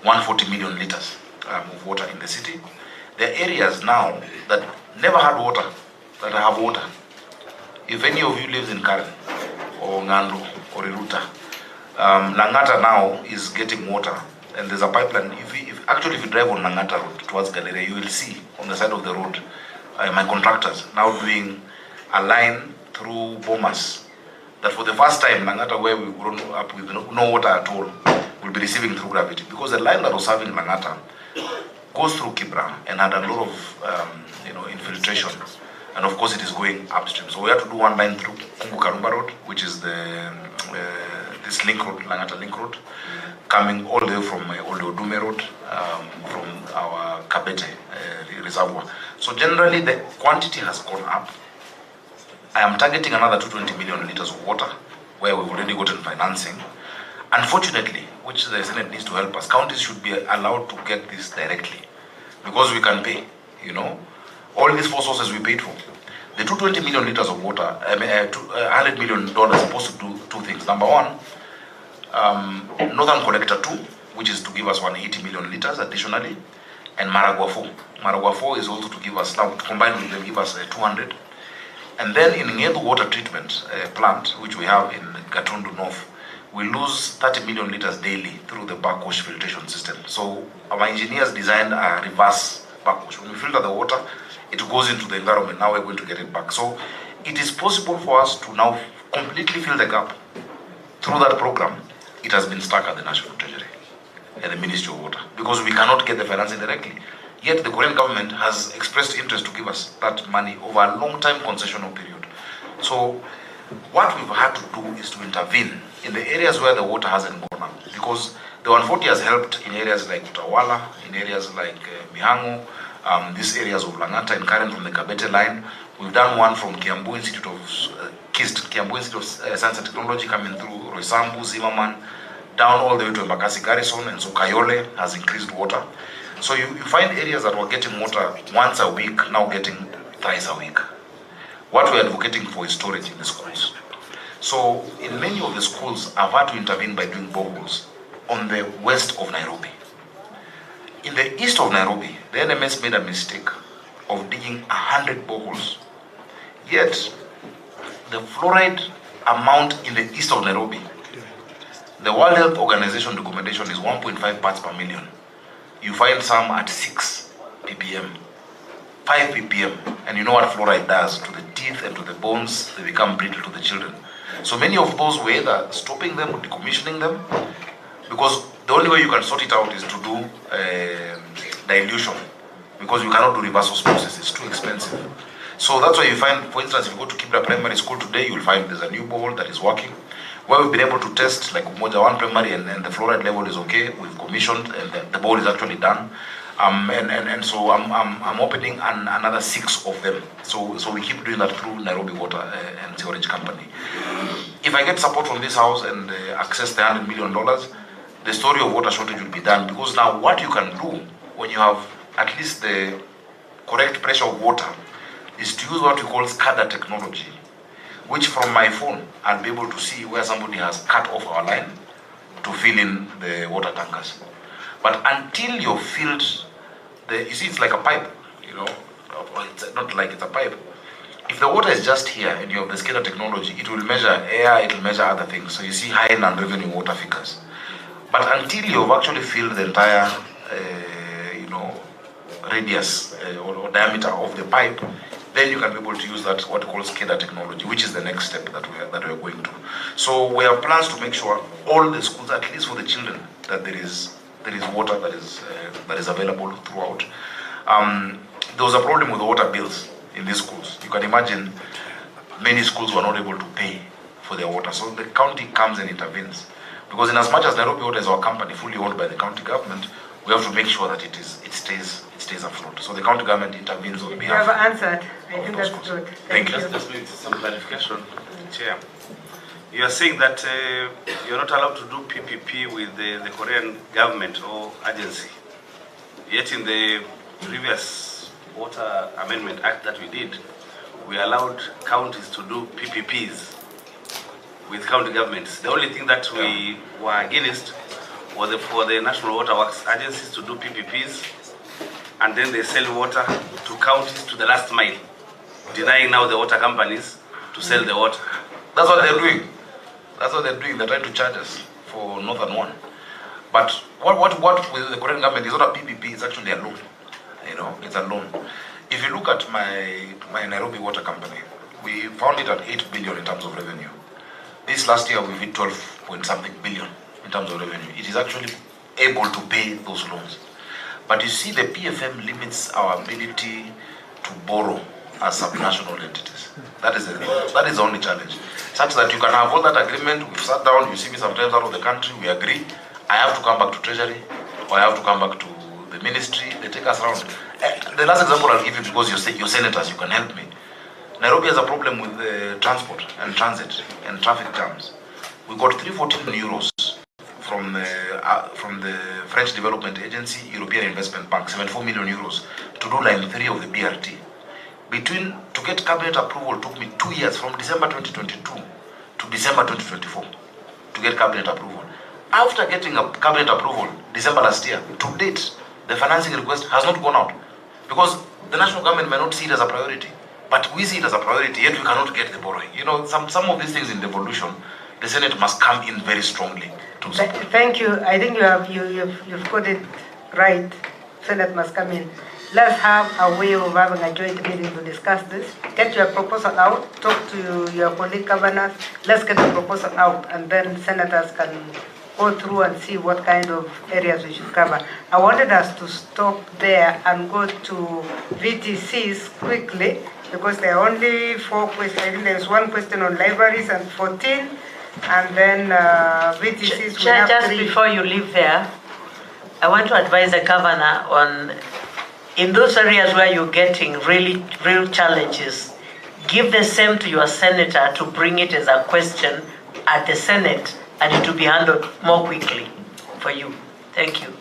140 million liters of water in the city. There are areas now that never had water, that have water. If any of you lives in Karen, or Ngando, or Iruta, Langata now is getting water, and there's a pipeline. If you drive on Langata Road towards Galleria, you will see on the side of the road my contractors now doing a line through Bomas, that for the first time, Langata, where we've grown up with no water at all, will be receiving through gravity, because the line that was serving Langata goes through Kibra and had a lot of infiltration, and of course it is going upstream. So we have to do one line through Kumbukarumba Road, which is this link road, Langata link road, coming all the way from Old Odume Road, from our Kabete reservoir. So generally the quantity has gone up. I am targeting another 220 million liters of water, where we've already gotten financing. Unfortunately, which the Senate needs to help us, counties should be allowed to get this directly, because we can pay, all these four sources we paid for. The 220 million liters of water, $100 million is supposed to do two things. Number one, Northern Collector 2, which is to give us 180 million liters additionally, and Maragua 4. Maragua 4 is also to give us, now combined with them, give us 200. And then in Ngedu water treatment plant, which we have in Gatundu North, we lose 30 million liters daily through the backwash filtration system. So our engineers designed a reverse backwash. When we filter the water, it goes into the environment. Now we're going to get it back. So it is possible for us to now completely fill the gap. Through that program, it has been stuck at the National Treasury and the Ministry of Water, because we cannot get the financing directly. Yet the Korean government has expressed interest to give us that money over a long time concessional period. So what we've had to do is to intervene in the areas where the water hasn't gone up, because the 140 has helped in areas like Utawala, in areas like Mihango, these areas of Langata and Karen from the Kabete line. We've done one from Kiambu Institute of Kiambu Institute of Science and Technology, coming through Roysambu, Zimmerman, down all the way to Embakasi Garrison, and so Kayole has increased water. So you find areas that were getting water once a week, now getting thrice a week. What we're advocating for is storage in the schools. So in many of the schools, I've had to intervene by doing boreholes on the west of Nairobi. In the east of Nairobi, the NMS made a mistake of digging 100 boreholes. Yet, the fluoride amount in the east of Nairobi, the World Health Organization recommendation is 1.5 parts per million. You find some at 6 ppm, 5 ppm, and you know what fluoride does to the teeth and to the bones. They become brittle to the children. So many of those, we're either stopping them or decommissioning them, because the only way you can sort it out is to do dilution, because you cannot do reverse osmosis, it's too expensive. So that's why you find, for instance, if you go to Kibra Primary School today, you'll find there's a new borehole that is working, where we've been able to test like Umoja 1 Primary, and the fluoride level is okay. We've commissioned, and the borehole is actually done. And so I'm opening another 6 of them. So we keep doing that through Nairobi Water and Sewerage Company. If I get support from this house and access the $100 million, the story of water shortage will be done. Because now what you can do when you have at least the correct pressure of water is to use what we call SCADA technology, which from my phone I'll be able to see where somebody has cut off our line to fill in the water tankers. But until you've filled you see, it's like a pipe, it's not like it's a pipe. If the water is just here and you have the SCADA technology, it will measure air, it will measure other things. So you see high non-revenue water figures. But until you've actually filled the entire, radius or diameter of the pipe, then you can be able to use that what we call SCADA technology, which is the next step that we're going to. So we have plans to make sure all the schools, at least for the children, that there is There is water that is available throughout. There was a problem with the water bills in these schools. You can imagine many schools were not able to pay for their water. So the county comes and intervenes. Because in as much as Nairobi Water is our company, fully owned by the county government, we have to make sure that it stays afloat. So the county government intervenes on behalf. You have answered. I think that's good. Thank you. Just need some clarification, Chair. You are saying that you're not allowed to do PPP with the Korean government or agency. Yet in the previous Water Amendment Act that we did, we allowed counties to do PPPs with county governments. The only thing that we were against was for the National Water Works agencies to do PPPs, and then they sell water to counties to the last mile, denying now the water companies to sell the water. That's what they're doing. That's what they're doing. They're trying to charge us for Northern One. But what with the Korean government is not a PPP, it's actually a loan. You know, it's a loan. If you look at my Nairobi Water Company, we found it at 8 billion in terms of revenue. This last year we hit 12 point something billion in terms of revenue. It is actually able to pay those loans. But you see, the PFM limits our ability to borrow as subnational entities. That is the only challenge. Such that you can have all that agreement, we've sat down, you see me sometimes out of the country, we agree, I have to come back to Treasury, or I have to come back to the ministry, they take us around. The last example I'll give you, because you're senators, you can help me. Nairobi has a problem with transport and transit and traffic jams. We got 314 euros from the French Development Agency, European Investment Bank, 74 million euros to do line 3 of the BRT. To get cabinet approval took me 2 years, from December 2022 to December 2024, to get cabinet approval. After getting a cabinet approval, December last year, to date, the financing request has not gone out, because the national government may not see it as a priority, but we see it as a priority, yet we cannot get the borrowing. You know, some of these things in devolution, the Senate must come in very strongly to support. Thank you. I think you've put it right. Senate must come in. Let's have a way of having a joint meeting to discuss this. Get your proposal out, talk to your colleague governors, let's get the proposal out, and then senators can go through and see what kind of areas we should cover. I wanted us to stop there and go to VTCs quickly, because there are only 4 questions. I think there's 1 question on libraries and 14, and then VTCs will have Just 3. before you leave there, I want to advise the governor on, in those areas where you're getting real challenges, give the same to your senator to bring it as a question at the Senate, and it will be handled more quickly for you. Thank you.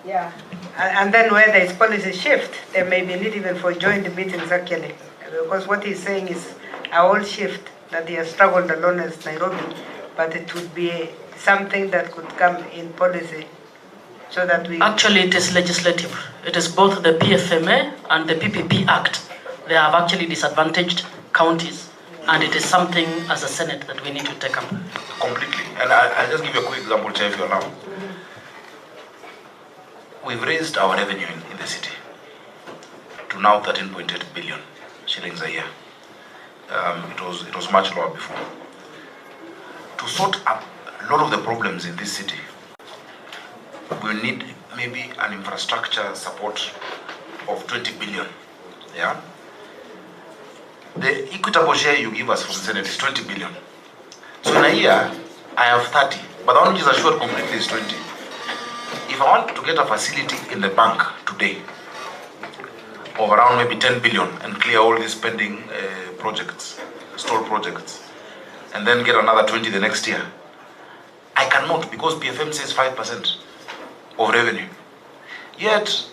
Yeah, and then where there is policy shift, there may be need even for joint meetings actually, because what he's saying is a whole shift that he has struggled alone as Nairobi, but it would be something that could come in policy, so that we... Actually, it is legislative. It is both the PFMA and the PPP Act. They have actually disadvantaged counties, and it is something as a Senate that we need to take up. Completely. And I'll just give you a quick example, Chair, if you allow. We've raised our revenue in the city to now 13.8 billion shillings a year. It was much lower before. To sort out a lot of the problems in this city, we need maybe an infrastructure support of 20 billion. Yeah. The equitable share you give us from the Senate is 20 billion. So in a year, I have 30, but the one which is assured completely is 20. If I want to get a facility in the bank today of around maybe 10 billion and clear all these pending projects, stall projects, and then get another 20 the next year, I cannot, because PFM says 5% of revenue. Yet,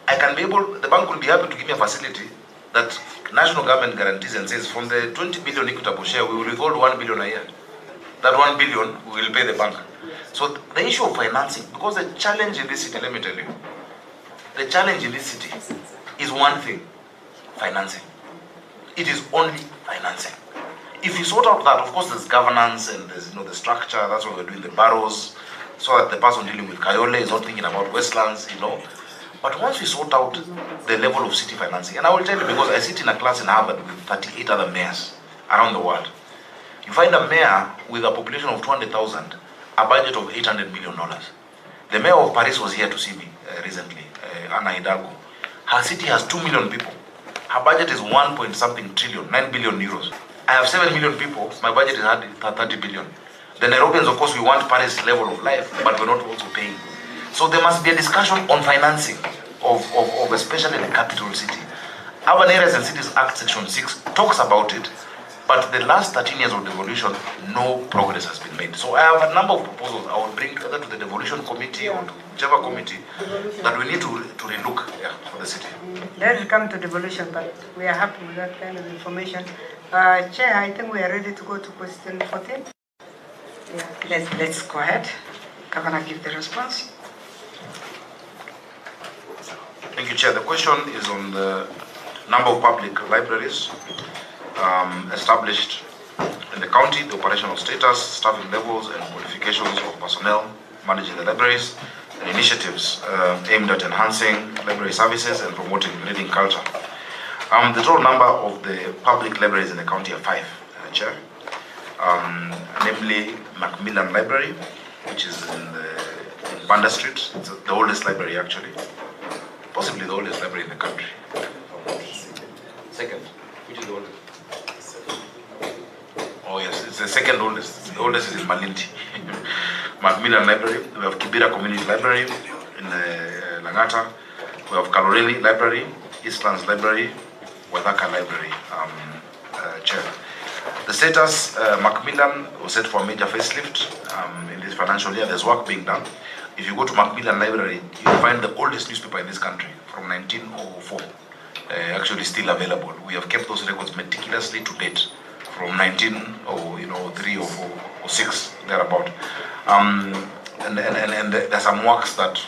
I can be able, the bank will be happy to give me a facility that national government guarantees and says from the 20 billion equitable share, we will withhold 1 billion a year. That 1 billion we will pay the bank. So the issue of financing, because the challenge in this city, let me tell you, the challenge in this city is one thing, financing. It is only financing. If you sort out that, of course there's governance and there's the structure, that's why we're doing the barrows, so that the person dealing with Kayole is not thinking about Westlands, But once we sort out the level of city financing, and I will tell you, because I sit in a class in Harvard with 38 other mayors around the world. You find a mayor with a population of 200,000, a budget of $800 million. The mayor of Paris was here to see me recently, Ana Hidalgo. Her city has 2 million people. Her budget is 1 point something trillion, 9 billion euros. I have 7 million people, my budget is 30 billion. The Nairobians, of course, we want Paris level of life, but we're not also paying. So there must be a discussion on financing of especially the capital city. Urban Areas and Cities Act Section 6 talks about it, but the last 13 years of devolution, no progress has been made. So I have a number of proposals I will bring either to the devolution committee or to whichever committee that we need to relook for the city. Let's come to devolution, but we are happy with that kind of information. Chair, I think we are ready to go to question 14. Yeah, let's go ahead. Governor, give the response. Thank you, Chair. The question is on the number of public libraries established in the county, the operational status, staffing levels, and qualifications of personnel managing the libraries, and initiatives aimed at enhancing library services and promoting reading culture. The total number of the public libraries in the county are 5, Chair. Namely Macmillan Library, which is in Banda Street. It's the oldest library, actually. Possibly the oldest library in the country. Second. Which is the oldest? Oh yes, it's the second oldest. The oldest is in Malindi. Macmillan Library. We have Kibera Community Library in Langata. We have Kaloreni Library, Eastlands Library, Wadaka Library, Chair. The status, Macmillan was set for a major facelift in this financial year. There's work being done. If you go to Macmillan Library, you'll find the oldest newspaper in this country from 1904, actually still available. We have kept those records meticulously to date from 1903 or 4 or 6, thereabout. And there's some works that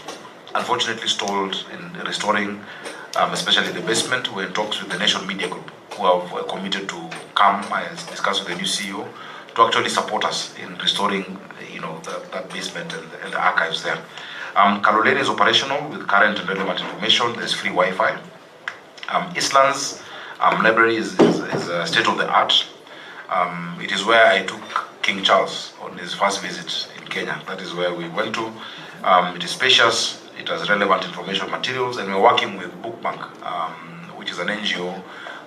unfortunately stalled in restoring, especially the basement. We're in talks with the Nation Media Group, who have committed to come and discuss with the new CEO to actually support us in restoring, that basement and the archives there. Kaloleni is operational with current and relevant information. There's free Wi-Fi. Eastlands Library is state of the art. It is where I took King Charles on his first visit in Kenya. That is where we went to. It is spacious. It has relevant information materials, and we're working with Bookbank, which is an NGO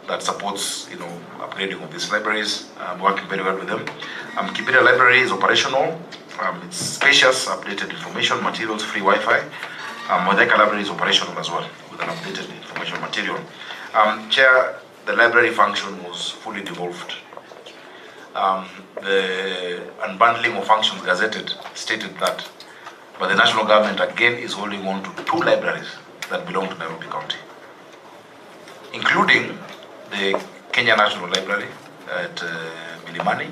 that supports, upgrading of these libraries. Working very well with them. Kibera Library is operational. It's spacious, updated information materials, free Wi-Fi. Wadaka Library is operational as well with an updated information material. Chair, the library function was fully devolved. The unbundling of functions gazetted stated that, but the national government again is holding on to 2 libraries that belong to Nairobi County, including the Kenya National Library at Milimani.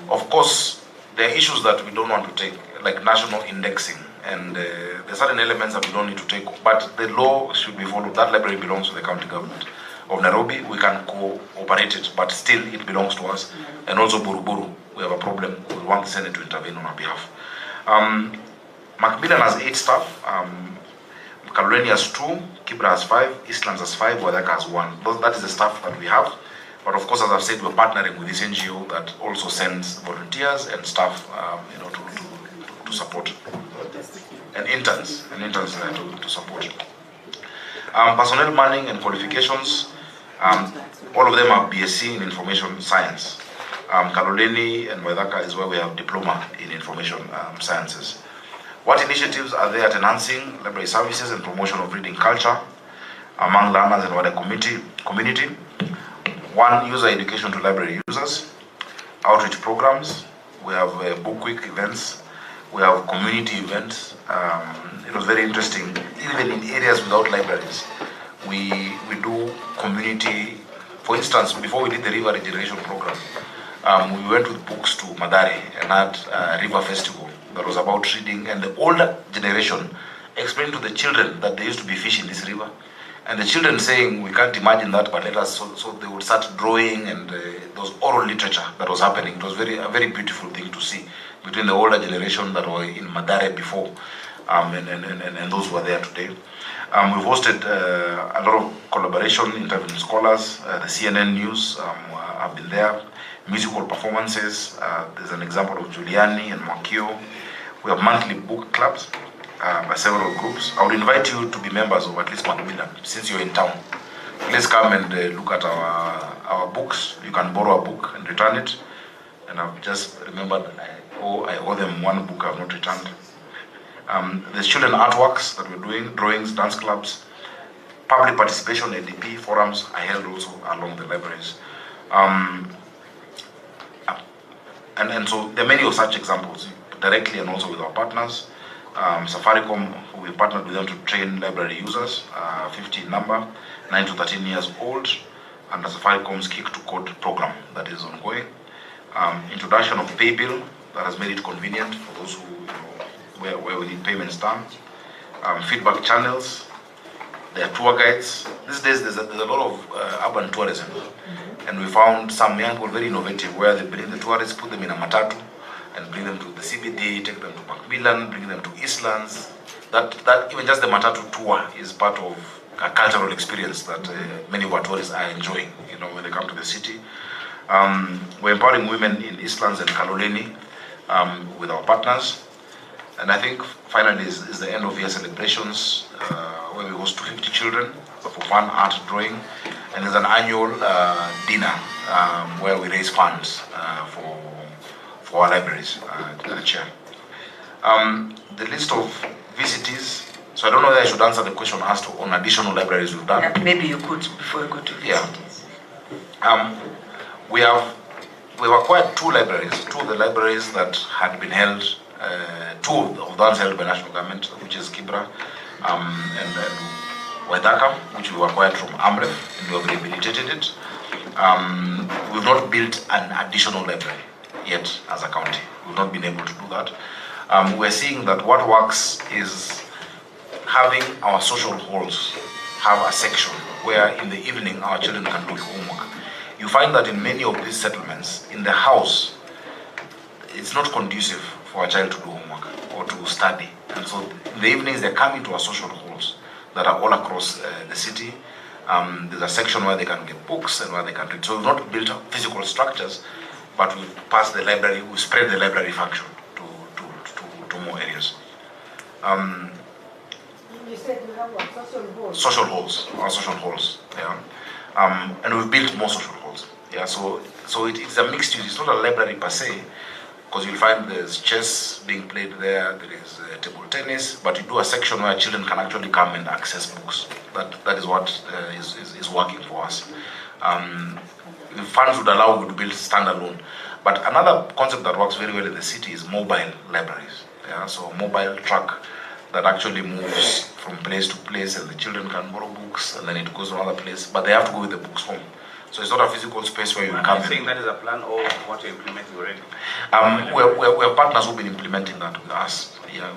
Of course, there are issues that we don't want to take, like national indexing, and there are certain elements that we don't need to take, but the law should be followed. That library belongs to the county government of Nairobi. We can cooperate it, but still it belongs to us. And also Buruburu, we have a problem. We want the Senate to intervene on our behalf. Macmillan has 8 staff. Kaloleni has 2, Kibra has 5, Eastlands has 5, Wadaka has 1. That is the staff that we have. But of course, as I've said, we're partnering with this NGO that also sends volunteers and staff, to support, and interns to support. Personnel manning and qualifications, all of them have BSc in information science. Kaloleni and Wadaka is where we have diploma in information sciences. What initiatives are there at enhancing library services and promotion of reading culture among learners and wider community? 1, user education to library users, outreach programs. We have book week events. We have community events. It was very interesting. Even in areas without libraries, we do community. For instance, before we did the river regeneration program, we went with books to Madare and had a river festival that was about reading, and the older generation explained to the children that there used to be fish in this river. And the children saying, we can't imagine that, but let us, so they would start drawing, and those oral literature that was happening. It was a very beautiful thing to see between the older generation that were in Madare before and those who are there today. We've hosted a lot of collaboration, interviewing scholars. The CNN News have been there. Musical performances. There's an example of Giuliani and Makio. We have monthly book clubs. by several groups. I would invite you to be members of at least Macmillan, since you're in town. Please come and look at our books. You can borrow a book and return it. And I've just remembered I owe them one book I've not returned. There's children artworks that we're doing, drawings, dance clubs, public participation, LDP forums are held also along the libraries. And so there are many of such examples, directly and also with our partners. Safaricom, we partnered with them to train library users, 50 in number, 9 to 13 years old, under Safaricom's Kick to Code program that is ongoing. Introduction of pay bill that has made it convenient for those who, where we need payments done. Feedback channels. There are tour guides. These days there's a lot of urban tourism, and we found some young people very innovative where they bring the tourists, put them in a matatu, and bring them to the CBD, take them to Macmillan, bring them to Eastlands. That even just the matatu tour is part of a cultural experience that many of our tourists are enjoying, when they come to the city. We're empowering women in Eastlands and Kaloleni with our partners. And I think finally is the end of year celebrations where we host 250 children for fun, art, drawing. And there's an annual dinner where we raise funds for our libraries, Chair. The list of VCTs, so I don't know whether I should answer the question asked on additional libraries we've done. Yeah, maybe you could before you go to VCTs. Yeah. We have acquired two of the libraries that had been held, two of those held by national government, which is Kibra and Waidaka, which we acquired from AMREF, and we have rehabilitated it. We've not built an additional library yet as a county. We've not been able to do that. We're seeing that what works is having our social halls have a section where in the evening our children can do homework. You find that in many of these settlements, in the house, it's not conducive for a child to do homework or to study. And so in the evenings, they come into our social halls that are all across the city. There's a section where they can get books and where they can read. So we've not built physical structures, but we've passed the library, we spread the library function to more areas. You said you have what, social halls? Social halls, our social halls, yeah. And we've built more social halls. Yeah, so it's a mixed use. It's not a library per se, because you'll find there's chess being played there, there is table tennis, but you do a section where children can actually come and access books. That is what is working for us. The funds would allow you to build standalone. But another concept that works very well in the city is mobile libraries. Yeah, so a mobile truck that actually moves from place to place, and the children can borrow books, and then it goes to another place, but they have to go with the books home. So it's not a physical space where you come in. Are you saying that is a plan or what you're implementing already? We have partners who've been implementing that with us. Yeah,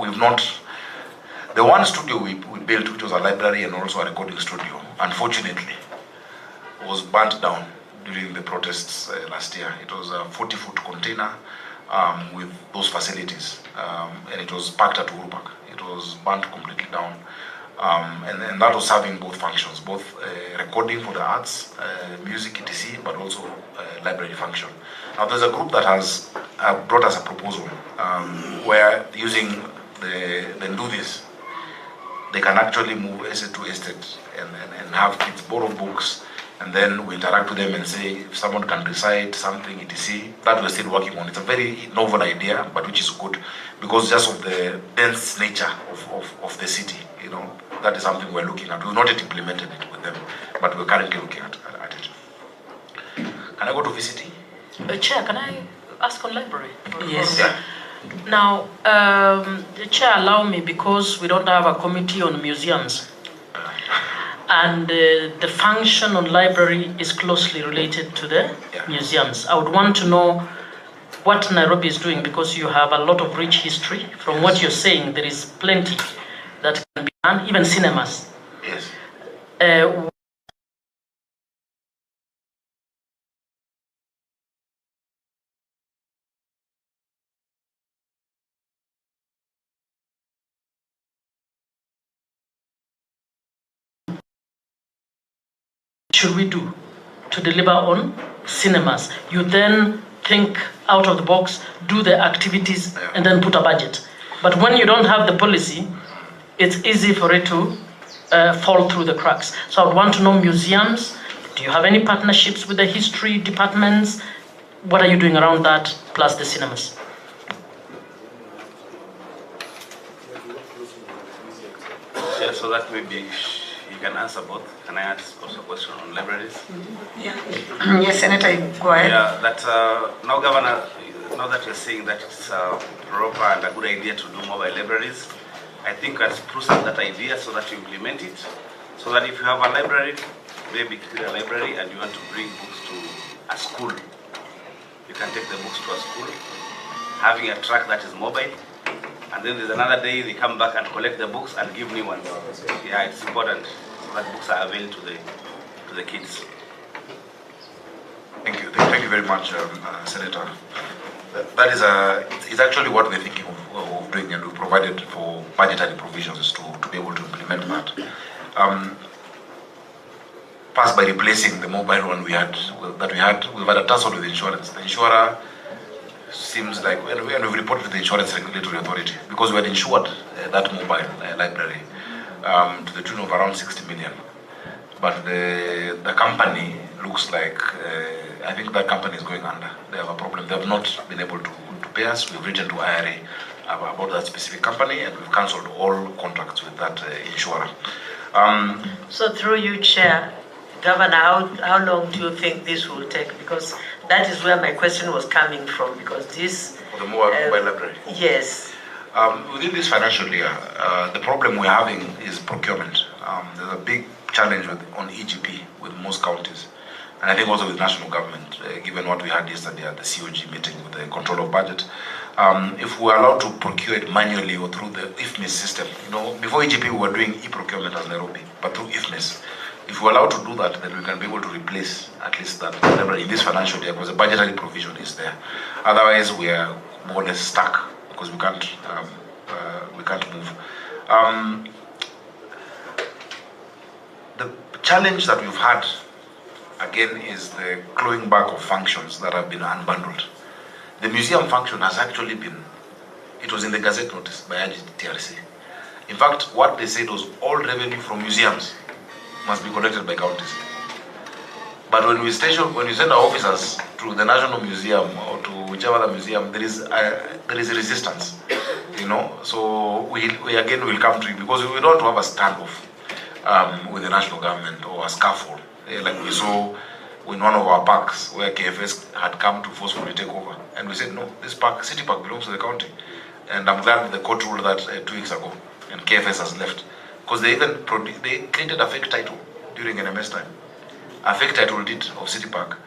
we've not. The one studio we built, which was a library and also a recording studio, unfortunately, was burnt down during the protests last year. It was a 40-foot container with those facilities, and it was parked at Uhuru. It was burnt completely down. And that was serving both functions, both recording for the arts, music, etc., but also library function. Now there's a group that has brought us a proposal where using the Ndudis, they can actually move estate to estate and have kids borrow books, and then we interact with them and say if someone can recite something, etc. That we're still working on. It's a very novel idea, but which is good because just of the dense nature of the city, that is something we're looking at. We've not yet implemented it with them, but we're currently looking at it. Can I go to VCT? Chair, can I ask on library? Yes. Yeah. Now, the Chair, allow me, because we don't have a committee on museums, and the function on library is closely related to the museums. I would want to know what Nairobi is doing, because you have a lot of rich history. From what you're saying, there is plenty that can be done, even cinemas. Yes. Should we do to deliver on cinemas? You then think out of the box, do the activities, and then put a budget. But when you don't have the policy, it's easy for it to fall through the cracks. So I would want to know museums, do you have any partnerships with the history departments? What are you doing around that, plus the cinemas? Yeah, so that maybe you can answer both. Can I ask also a question on libraries? Yeah. Yes, Senator, go ahead. Yeah, that now, Governor, now that you're saying that it's proper and a good idea to do mobile libraries, I think let's spruce up that idea so that you implement it. So that if you have a library, maybe a library, and you want to bring books to a school, you can take the books to a school, having a track that is mobile, and then there's another day they come back and collect the books and give new ones. Yeah, it's important so that books are available to the kids. Thank you very much, Senator. That is it's actually what we're thinking of doing, and we provided for budgetary provisions to be able to implement that. First, by replacing the mobile one we've had a tussle with insurance. The insurer seems like, and we've reported to the Insurance Regulatory Authority, because we had insured that mobile library to the tune of around 60 million. But the company looks like, I think that company is going under. They have a problem. They have not been able to pay us. We've written to IRA about that specific company, and we've cancelled all contracts with that insurer. So through you, Chair, Governor, how long do you think this will take? Because that is where my question was coming from, because this... For the mobile library? Yes. Within this financial year, the problem we're having is procurement. There's a big challenge on EGP with most counties, and I think also with national government, given what we had yesterday at the COG meeting with the control of budget. If we're allowed to procure it manually or through the IFMIS system, before EGP we were doing e-procurement as Nairobi, but through IFMIS. If we're allowed to do that, then we can be able to replace at least that library in this financial year, because the budgetary provision is there. Otherwise, we are more or less stuck because we can't move. The challenge that we've had again is the clawing back of functions that have been unbundled. The museum function has actually been, it was in the Gazette notice by TRC. In fact, what they said was all revenue from museums must be collected by counties. But when we send our officers to the National Museum or to whichever other museum, there is resistance, So we again will come to you, because we don't have a standoff with the national government or a scaffold, like we saw in one of our parks where KFS had come to forcefully take over, and we said no, this park, City Park, belongs to the county. And I'm glad the court ruled that 2 weeks ago, and KFS has left. Because they even they created a fake title during NMS time, a fake title deed of City Park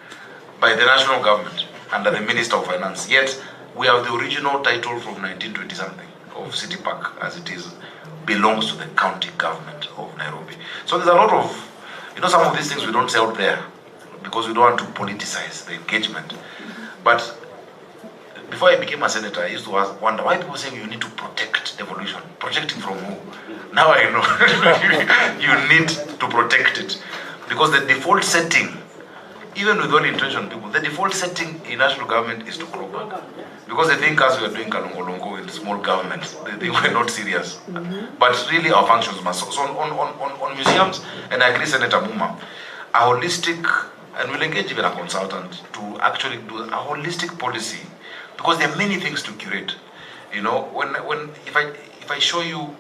by the national government under the Minister of Finance. Yet we have the original title from 1920 something of City Park, as it is, belongs to the county government of Nairobi. So there's a lot of, some of these things we don't say out there because we don't want to politicize the engagement. But before I became a senator, I used to wonder why people say you need to protect evolution. Protecting from who? Now I know you need to protect it, because the default setting, even with well-intentioned people, the default setting in national government is to grow back. Because they think as we are doing Kalongolongo in small governments, they were not serious. But really our functions must. So on museums, and I agree Senator Muma, a holistic, and we'll engage even a consultant to actually do a holistic policy, because there are many things to curate. If I show you,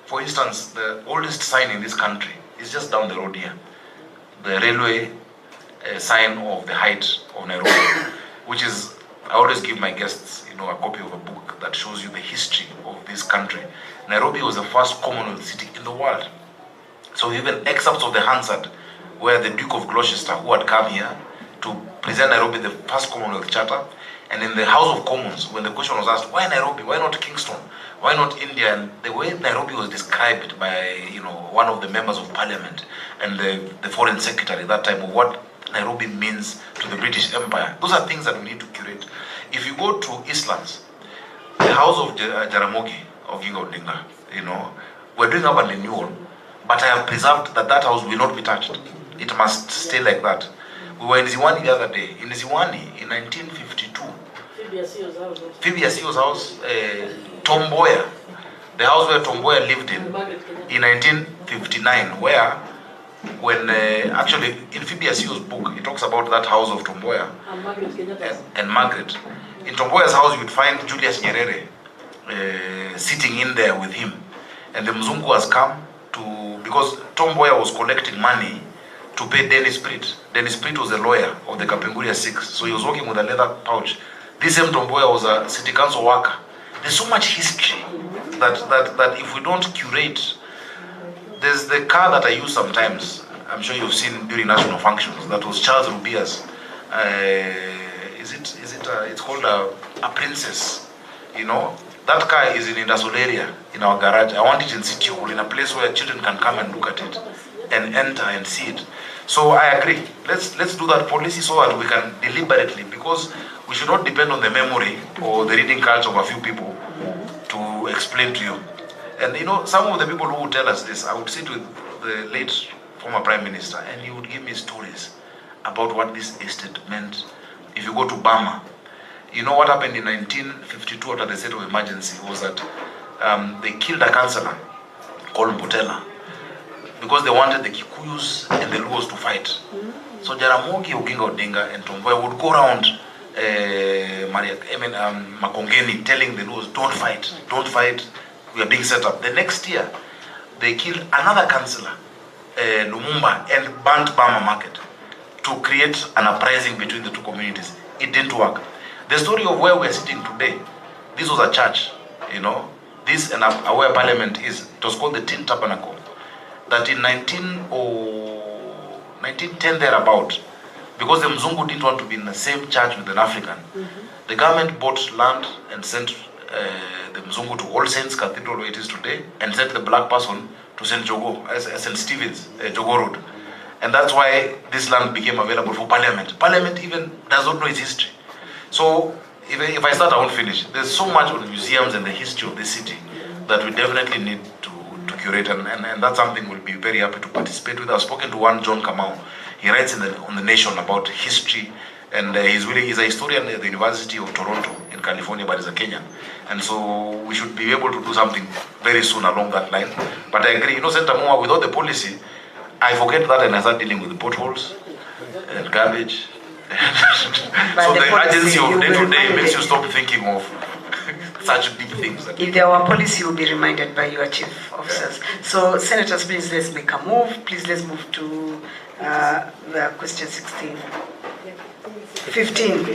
for instance, the oldest sign in this country is just down the road here, the railway sign of the height of Nairobi, which is, I always give my guests, a copy of a book that shows you the history of this country. Nairobi was the first Commonwealth city in the world. So even excerpts of the Hansard, where the Duke of Gloucester, who had come here to present Nairobi the first Commonwealth Charter, and in the House of Commons, when the question was asked, why Nairobi, why not Kingston, why not India, and the way Nairobi was described by one of the members of parliament and the foreign secretary at that time, of what Nairobi means to the British Empire. Those are things that we need to curate. If you go to Eastlands, the house of Jaramogi, of Ginga Odinga, we're doing up a renewal, but I have preserved that house will not be touched. It must stay like that. We were in Ziwani the other day. In Ziwani, in 1952, Phoebe Asio's house, Tom Mboya, the house where Tom Mboya lived in 1959, where when actually in Phoebe's book, he talks about that house of Tom Mboya and Margaret. In Tom Mboya's house, you would find Julius Nyerere sitting in there with him. And the Mzungu has come to, because Tom Mboya was collecting money to pay Dennis Pritt. Dennis Pritt was a lawyer of the Kapenguria 6, so he was working with a leather pouch. This same Tom Mboya was a city council worker. There's so much history that if we don't curate, there's the car that I use sometimes, I'm sure you've seen during national functions, that was Charles Rubia's. It's called a Princess, you know. That car is in industrial area in our garage. I want it in City Hall, in a place where children can come and look at it and enter and see it. So I agree. Let's do that policy so that we can deliberately, because we should not depend on the memory or the reading culture of a few people to explain to you. And you know, some of the people who would tell us this, I would sit with the late former Prime Minister and he would give me stories about what this estate meant. If you go to Burma, you know what happened in 1952 after the state of emergency was that they killed a councillor called Mbutela because they wanted the Kikuyus and the Luos to fight. So Jaramogi Oginga Odinga and Tom Mboya would go around Makongeni telling the Luos, don't fight, we are being set up. The next year, they killed another councillor, Lumumba, and burnt Burma Market to create an uprising between the two communities. It didn't work. The story of where we're sitting today, this was a church, you know, this and where Parliament is, it was called the Tin Tabernacle, that in 1910 thereabout, because the Mzungu didn't want to be in the same church with an African, the government bought land and sent the Mzungu to All Saints Cathedral where it is today, and sent the black person to St. Jogo, St. Stephen's, Jogo Road. And that's why this land became available for Parliament. Parliament even does not know its history. So if I start, I won't finish. There's so much on museums and the history of the city that we definitely need to curate, and that's something we'll be very happy to participate with. I've spoken to one, John Kamau. He writes on the Nation about history, and he's a historian at the University of Toronto in California, but he's a Kenyan. And so we should be able to do something very soon along that line. But I agree, you know, Senator Moa, without the policy, I forget that and I start dealing with the potholes and garbage. So the urgency of day-to-day makes you stop thinking of such big things. If there were policy, you will be reminded by your chief officers. So, senators, please let's make a move. Please let's move to the question 16. 15.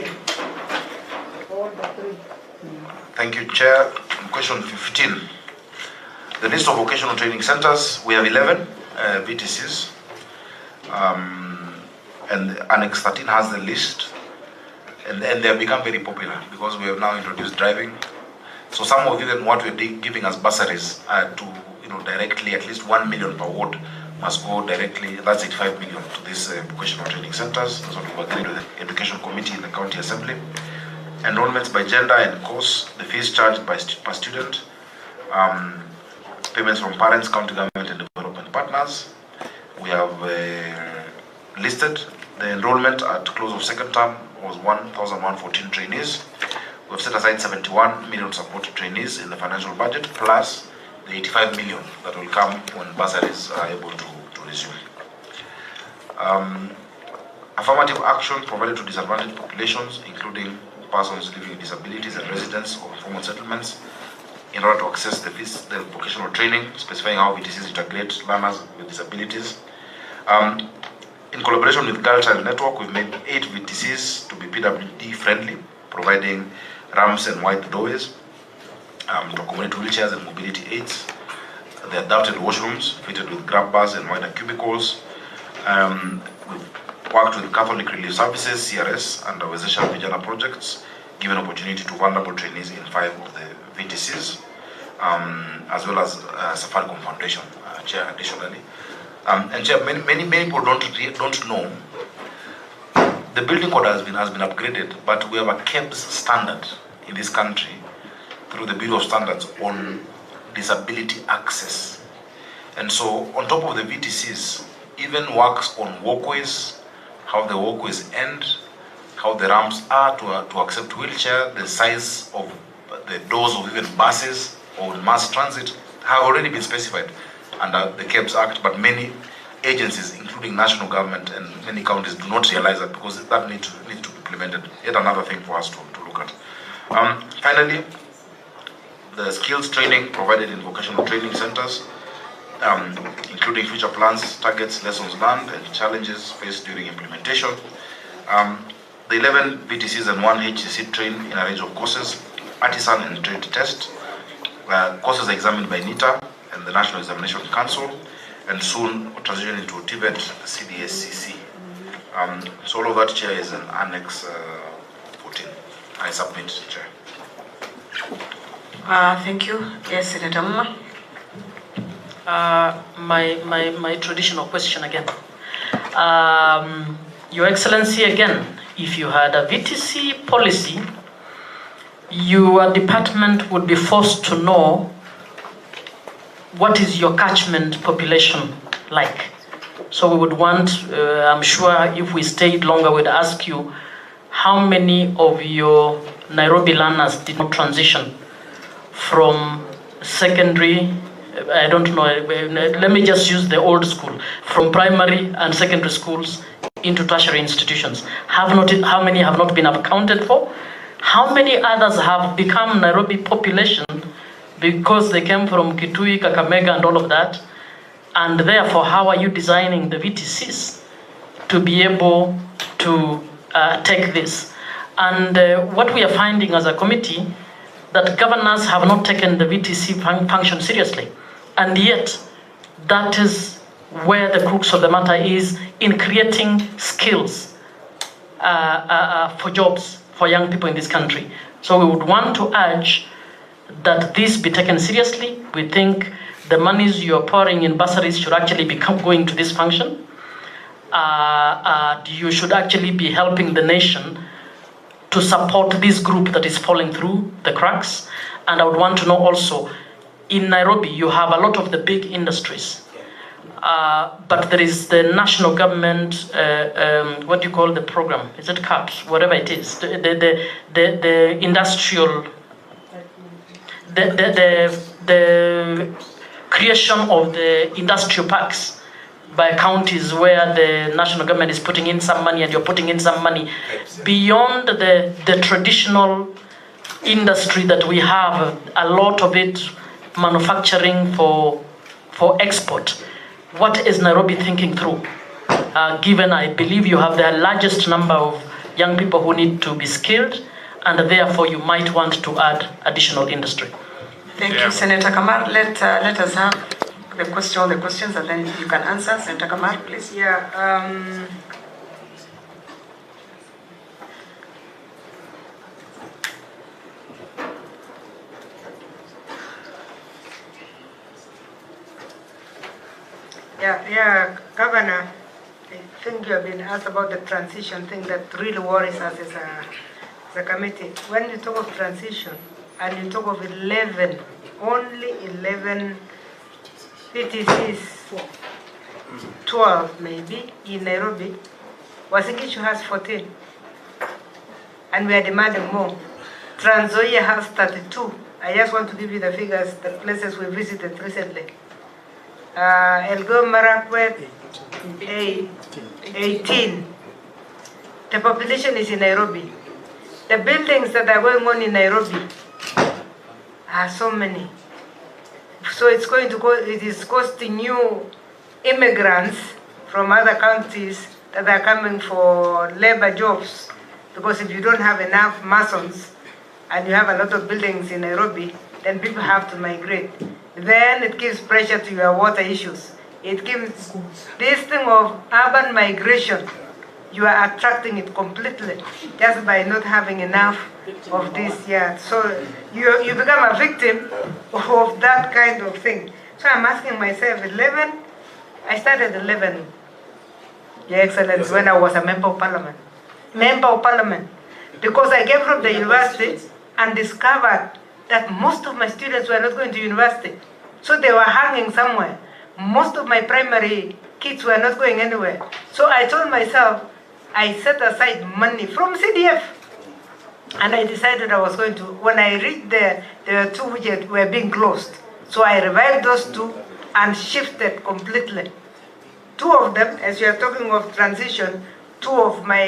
Thank you, Chair. Question 15. The list of vocational training centers, we have 11 VTCs. And Annex 13 has the list, and they have become very popular because we have now introduced driving. So some of even what we're giving as bursaries to, you know, directly, at least 1 million per ward must go directly, that's 85 million to these vocational training centers. That's what we've agreed with the Education Committee in the County Assembly. Enrollments by gender and course, the fees charged per student, payments from parents, county government and development partners. We have listed the enrollment at close of second term was 1,114 trainees. We have set aside 71 million support trainees in the financial budget, plus the 85 million that will come when bursaries are able to resume. Affirmative action provided to disadvantaged populations, including persons living with disabilities and residents of informal settlements, in order to access the vocational training, specifying how VTCs integrate learners with disabilities. In collaboration with Girl Child Network, we've made 8 VTCs to be PWD friendly, providing ramps and wide doorways to accommodate wheelchairs and mobility aids. The adapted washrooms fitted with grab bars and wider cubicles. We've worked with Catholic Relief Services, CRS, and our Wezesha Vijana projects, given opportunity to vulnerable trainees in 5 of the VTCs, as well as Safaricom Foundation, Chair, additionally. And Chair, many people don't know the building code has been upgraded, but we have a KEBS standard in this country through the Bureau of Standards on disability access. And so on top of the VTCs, even works on walkways, how the walkways end, how the ramps are to accept wheelchair, the size of the doors of even buses or mass transit have already been specified under the KEBS Act, but many agencies, including national government and many counties, do not realize that because that needs to be implemented. Yet another thing for us to look at. Finally, the skills training provided in vocational training centers, including future plans, targets, lessons learned, and challenges faced during implementation. The 11 VTCs and 1 HCC train in a range of courses, artisan and trade test. Courses are examined by NITA and the National Examination Council, and soon transition into TVET CDSCC. So all of that, Chair, is an Annex 14. I submit, Chair. Thank you. Yes, Senator Muma. My traditional question again. Your Excellency, again, if you had a VTC policy, your department would be forced to know what is your catchment population like. So we would want, I'm sure if we stayed longer, we'd ask you how many of your Nairobi learners did not transition from secondary, I don't know, let me just use the old school, from primary and secondary schools into tertiary institutions. How many have not been accounted for? How many others have become Nairobi population because they came from Kitui, Kakamega and all of that? And therefore, how are you designing the VTCs to be able to take this? And what we are finding as a committee, that governors have not taken the VTC function seriously. And yet, that is where the crux of the matter is in creating skills for jobs for young people in this country. So we would want to urge that this be taken seriously. We think the monies you are pouring in bursaries should actually be going to this function. You should actually be helping the nation to support this group that is falling through the cracks. And I would want to know also, in Nairobi, you have a lot of the big industries. But there is the national government, what do you call the program? Is it CAPS? Whatever it is. The industrial, the creation of the industrial parks by counties where the national government is putting in some money and you're putting in some money. Beyond the traditional industry that we have, a lot of it manufacturing for export. What is Nairobi thinking through? Given I believe you have the largest number of young people who need to be skilled, and therefore you might want to add additional industry. Thank you, Senator Kamar. Let us have the questions, and then you can answer. Senator Kamar, please. Yeah. Yeah, Governor, I think you have been asked about the transition thing that really worries us as a committee. When you talk of transition and you talk of 11, only 11 PTCs, 12 maybe, in Nairobi, Wasingishu has 14. And we are demanding more. Trans Nzoia has 32. I just want to give you the figures, the places we visited recently. Elgeyo Marakwet, 18. The population is in Nairobi. The buildings that are going on in Nairobi are so many. So it is costing you immigrants from other countries that are coming for labor jobs. Because if you don't have enough masons and you have a lot of buildings in Nairobi, then people have to migrate. Then it gives pressure to your water issues. It gives this thing of urban migration. You are attracting it completely just by not having enough of this. Yeah. So you become a victim of that kind of thing. So I'm asking myself, 11? I started 11, Your Excellency, when I was a member of parliament. Because I came from the university and discovered that most of my students were not going to university. So they were hanging somewhere. Most of my primary kids were not going anywhere. So I told myself, I set aside money from CDF And I decided I was going to, when I reached there were two which were being closed. So I revived those two and shifted completely. Two of them, as you are talking of transition, two of my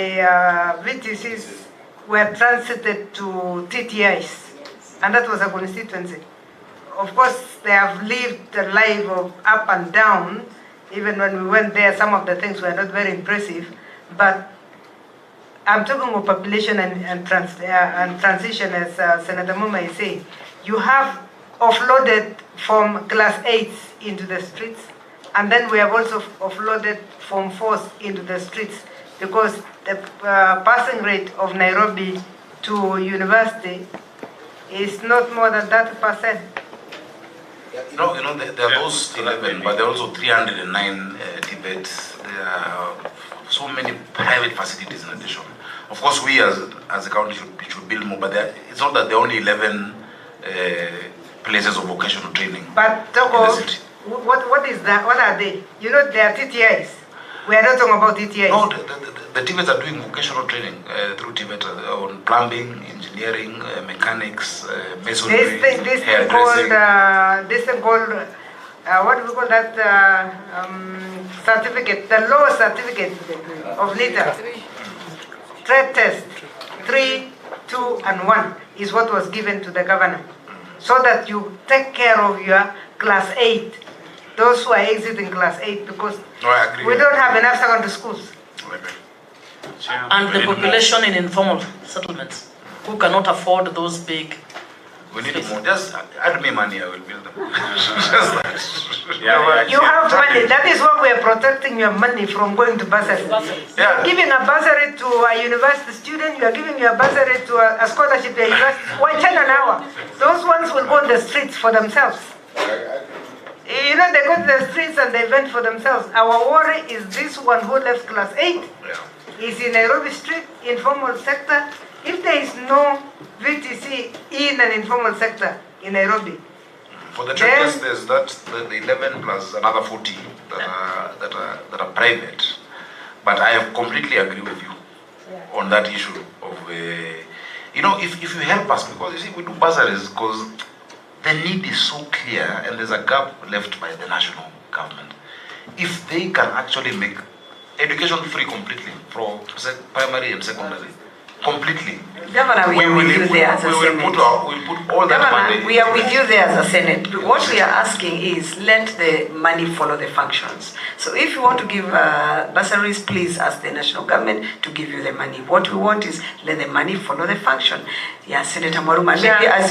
VTCs were transited to TTIs, and that was a constituency. Of course, they have lived a life of up and down. Even when we went there, some of the things were not very impressive, but I'm talking of population and transition, as Senator Muma is saying. You have offloaded from class 8s into the streets, and then we have also offloaded from 4s into the streets, because the passing rate of Nairobi to university is not more than 30%. You know, there are those 11, but there are also 309 debates. There are so many private facilities in addition. Of course, we as a county should build more, but it's not that there are only 11 places of vocational training. But talk about, what is that? What are they? You know, they are TTIs. We are not talking about TTIs. No, the TVETs are doing vocational training through TVET on plumbing, engineering, mechanics, masonry, this thing called, what do we call that certificate? The lowest certificate of LITA. Trade test 3, 2, and 1 is what was given to the governor, so that you take care of your class 8, those who are exiting class 8, because we don't have enough secondary schools. And the population in informal settlements who cannot afford those big. We need more. Just add me money, I will build them. You have money. That is why we are protecting your money from going to bursary. You are giving a bursary to a university student. You are giving your bursary to a scholarship to a university. 1 an hour. Those ones will go on the streets for themselves. You know, they go to the streets and they vent for themselves. Our worry is this one who left class 8 is in Nairobi street, informal sector. If there is no VTC in an informal sector in Nairobi, for the traders, there's the 11 plus another 40 that are private. But I completely agree with you on that issue of you know, if you help us, because you see, we do bursaries because the need is so clear and there's a gap left by the national government. If they can actually make education free completely from primary and secondary, completely. Governor, we are with you there as a Senate. We'll put all that money. We are with you there as a Senate. What we are asking is let the money follow the functions. So if you want to give bursaries, please ask the national government to give you the money. What we want is let the money follow the function. Yeah, Senator Maruma. Maybe as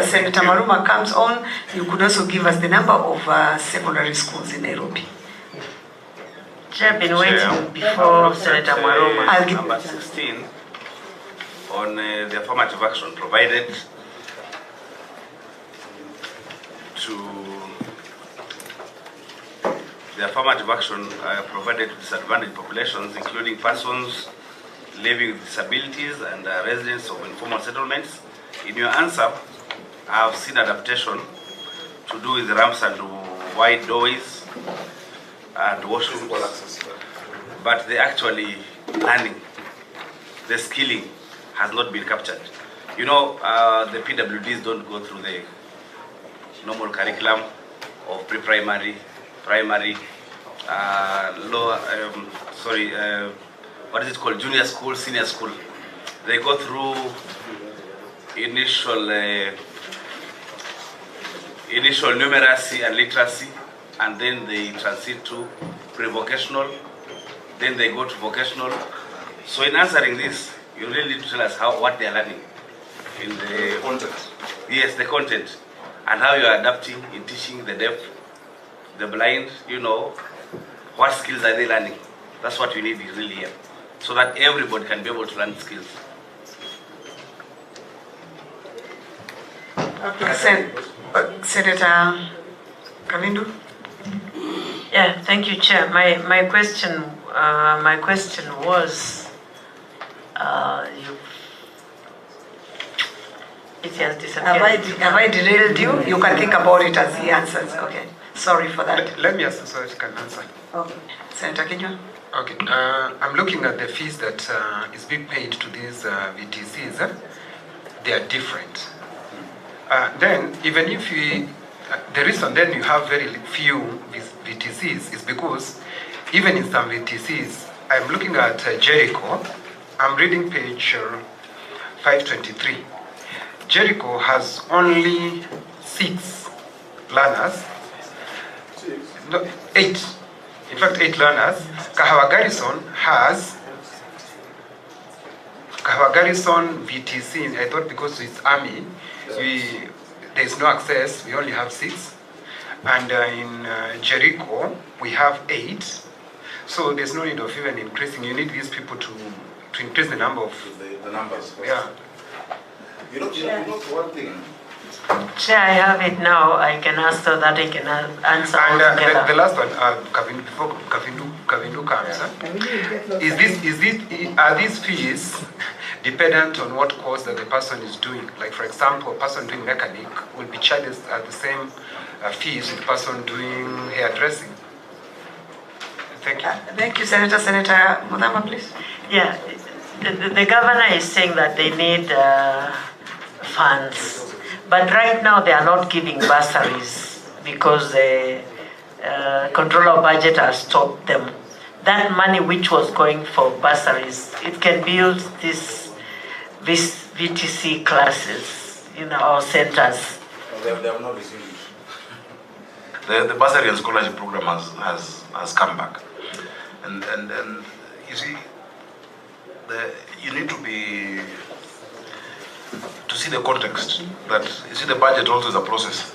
Senator Maruma comes on, you could also give us the number of secondary schools in Nairobi. I've been waiting before Senator Maruma. Number 16. On the affirmative action provided to the affirmative action provided to disadvantaged populations, including persons living with disabilities and residents of informal settlements. In your answer, I have seen adaptation to do with ramps and wide doorways and washrooms, but the actually learning, the skilling, has not been captured. You know, the PWDs don't go through the normal curriculum of pre-primary, primary, what is it called, junior school, senior school. They go through initial numeracy and literacy, and then they transit to pre-vocational, then they go to vocational. So in answering this, you really need to tell us what they are learning in the content. Yes, the content, and how you are adapting in teaching the deaf, the blind. You know, what skills are they learning? That's what we need really here, so that everybody can be able to learn skills. Okay, Senator Kavindu. Yeah, thank you, Chair. My question was. It has disappeared. Have I derailed you? You can think about it as he answers. Okay. Sorry for that. Let me answer so I can answer. Okay. Senator Kenya? Okay. I'm looking at the fees that is being paid to these VTCs. they are different. Then, even if the reason then you have very few VTCs is because even in some VTCs, I'm looking at Jericho, I'm reading page 523. Jericho has only 6 learners, no, 8. In fact, 8 learners. Kahawa Garrison VTC, I thought because it's army, there's no access, we only have 6. And in Jericho, we have 8. So there's no need of even increasing. You need these people to increase the number of... The numbers. Yeah. You know one thing. Chair, I have it now. I can ask so that I can answer And all together. the last one, before Kavindu comes, are these fees dependent on what course that the person is doing? Like, for example, a person doing mechanic will be charged at the same fees with the person doing hairdressing. Thank you. Thank you, Senator. Senator Mudama, please. Yeah, the governor is saying that they need funds. But right now they are not giving bursaries because the controller of budget has stopped them. That money which was going for bursaries, it can build these VTC classes in our centers. No, they have not received it. The bursary and scholarship program has come back. And you see, you need to see the context, that you see the budget also is a process.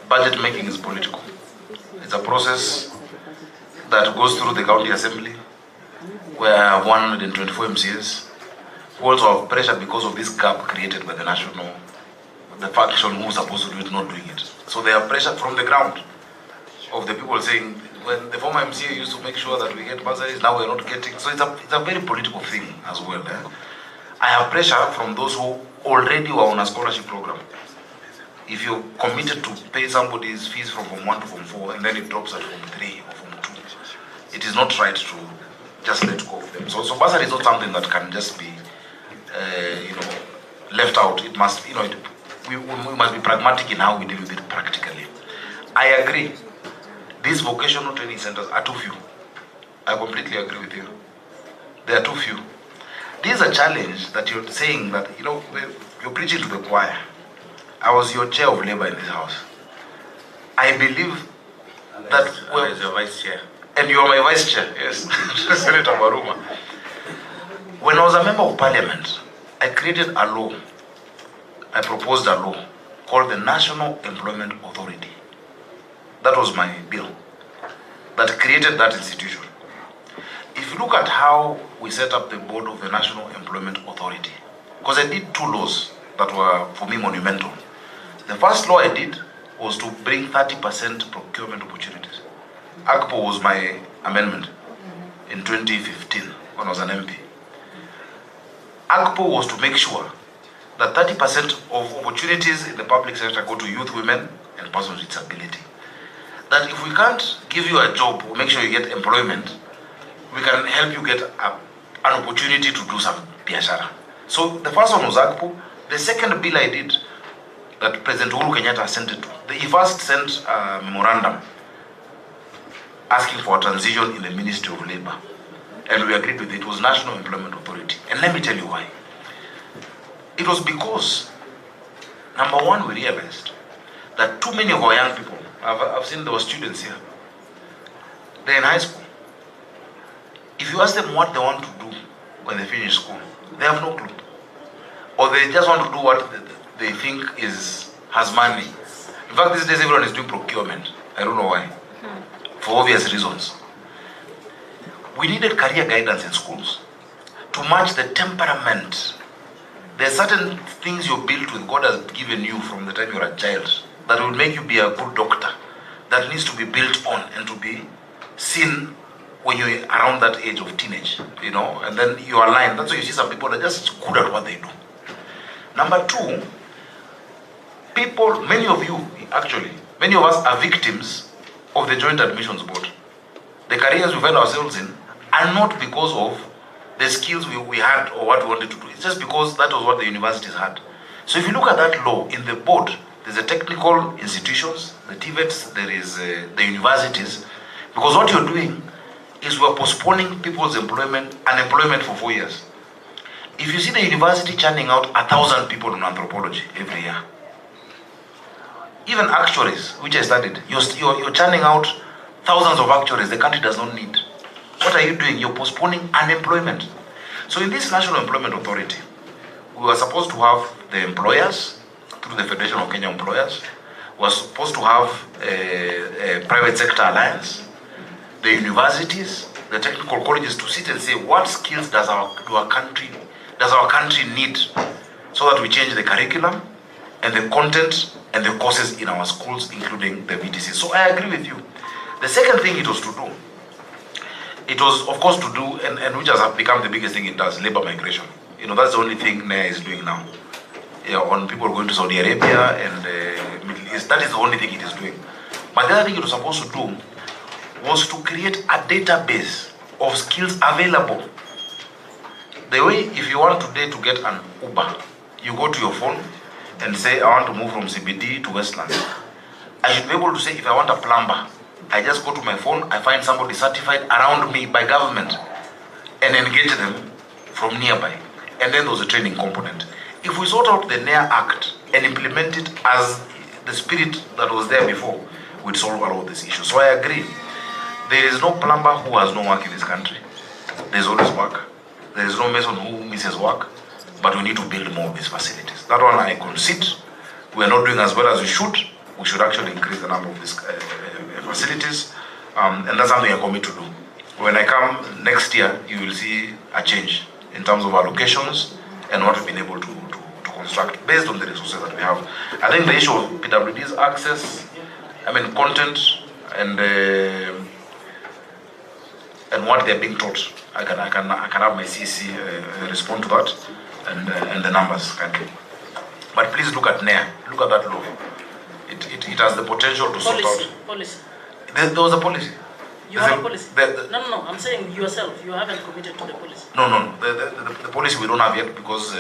Budget making is political. It's a process that goes through the county assembly, where I have 124 MCAs who also have pressure because of this gap created by the faction who's supposed to do it not doing it. So they have pressure from the ground of the people saying, when the former MCA used to make sure that we get bursaries, now we're not getting. So it's a very political thing as well. I have pressure from those who already were on a scholarship program. If you're committed to pay somebody's fees from Form 1 to Form 4 and then it drops at Form 3 or Form 2, it is not right to just let go of them. So bursary is not something that can just be, left out. It must, we must be pragmatic in how we deal with it practically. I agree. These vocational training centers are too few. I completely agree with you. They are too few. This is a challenge that you're saying that, you're preaching to the choir. I was your chair of labor in this house. I believe that... Well, is your vice chair. And you are my vice chair, yes. Senator Maruma. When I was a member of parliament, I created a law. I proposed a law called the National Employment Authority. That was my bill that created that institution. If you look at how we set up the board of the National Employment Authority, because I did 2 laws that were, for me, monumental. The first law I did was to bring 30% procurement opportunities. AGPO was my amendment in 2015 when I was an MP. AGPO was to make sure that 30% of opportunities in the public sector go to youth, women, and persons with disability. That if we can't give you a job or make sure you get employment, we can help you get an opportunity to do some biashara. So the first one was AGPO. The second bill I did, that President Uhuru Kenyatta sent it to, he first sent a memorandum asking for a transition in the Ministry of Labor. And we agreed with it. It was National Employment Authority. And let me tell you why. It was because, number one, we realized that too many of our young people, I've seen there were students here, they're in high school. If you ask them what they want to do when they finish school, they have no clue. Or they just want to do what they think has money. In fact, these days everyone is doing procurement. I don't know why. For obvious reasons. We needed career guidance in schools to match the temperament. There are certain things you're built with, God has given you from the time you're a child, that will make you be a good doctor, that needs to be built on and to be seen when you're around that age of teenage, and then you align. That's why you see some people that are just good at what they do. Number two, many of us are victims of the Joint Admissions Board. The careers we find ourselves in are not because of the skills we had or what we wanted to do. It's just because that was what the universities had. So if you look at that law in the board, there's the technical institutions, the TVETs, there is the universities, because what you're doing is we're postponing people's unemployment for 4 years. If you see the university churning out 1,000 people in anthropology every year, even actuaries, which I studied, you're churning out thousands of actuaries the country does not need. What are you doing? You're postponing unemployment. So in this National Employment Authority, we were supposed to have the employers through the Federation of Kenya Employers. We were supposed to have a private sector alliance, the universities, the technical colleges to sit and say what skills does our country need, so that we change the curriculum and the content and the courses in our schools, including the VTC. So I agree with you. The second thing it was to do, it was of course to do, and which has become the biggest thing it does, labor migration. You know, that's the only thing NEA is doing now. On people going to Saudi Arabia and Middle East, that is the only thing it is doing. But the other thing it was supposed to do was to create a database of skills available. The way, if you want today to get an Uber, you go to your phone and say, I want to move from CBD to Westlands. I should be able to say, if I want a plumber, I just go to my phone, I find somebody certified around me by government and engage them from nearby. And then there's a training component. If we sort out the NEA Act and implement it as the spirit that was there before, we'd solve all of these issues. So I agree. There is no plumber who has no work in this country. There's always work. There is no mason who misses work, but we need to build more of these facilities. That one I concede. We are not doing as well as we should. We should actually increase the number of these facilities, and that's something I commit to do. When I come next year, you will see a change in terms of allocations and what we've been able to construct based on the resources that we have. I think the issue of PWD's access, content and what they're being taught, I can have my CC respond to that and the numbers kindly. But please look at NEA, look at that law. It has the potential to sort out. Policy. There was a policy. You have a policy? No, I'm saying yourself, you haven't committed to the policy. No. The policy we don't have yet because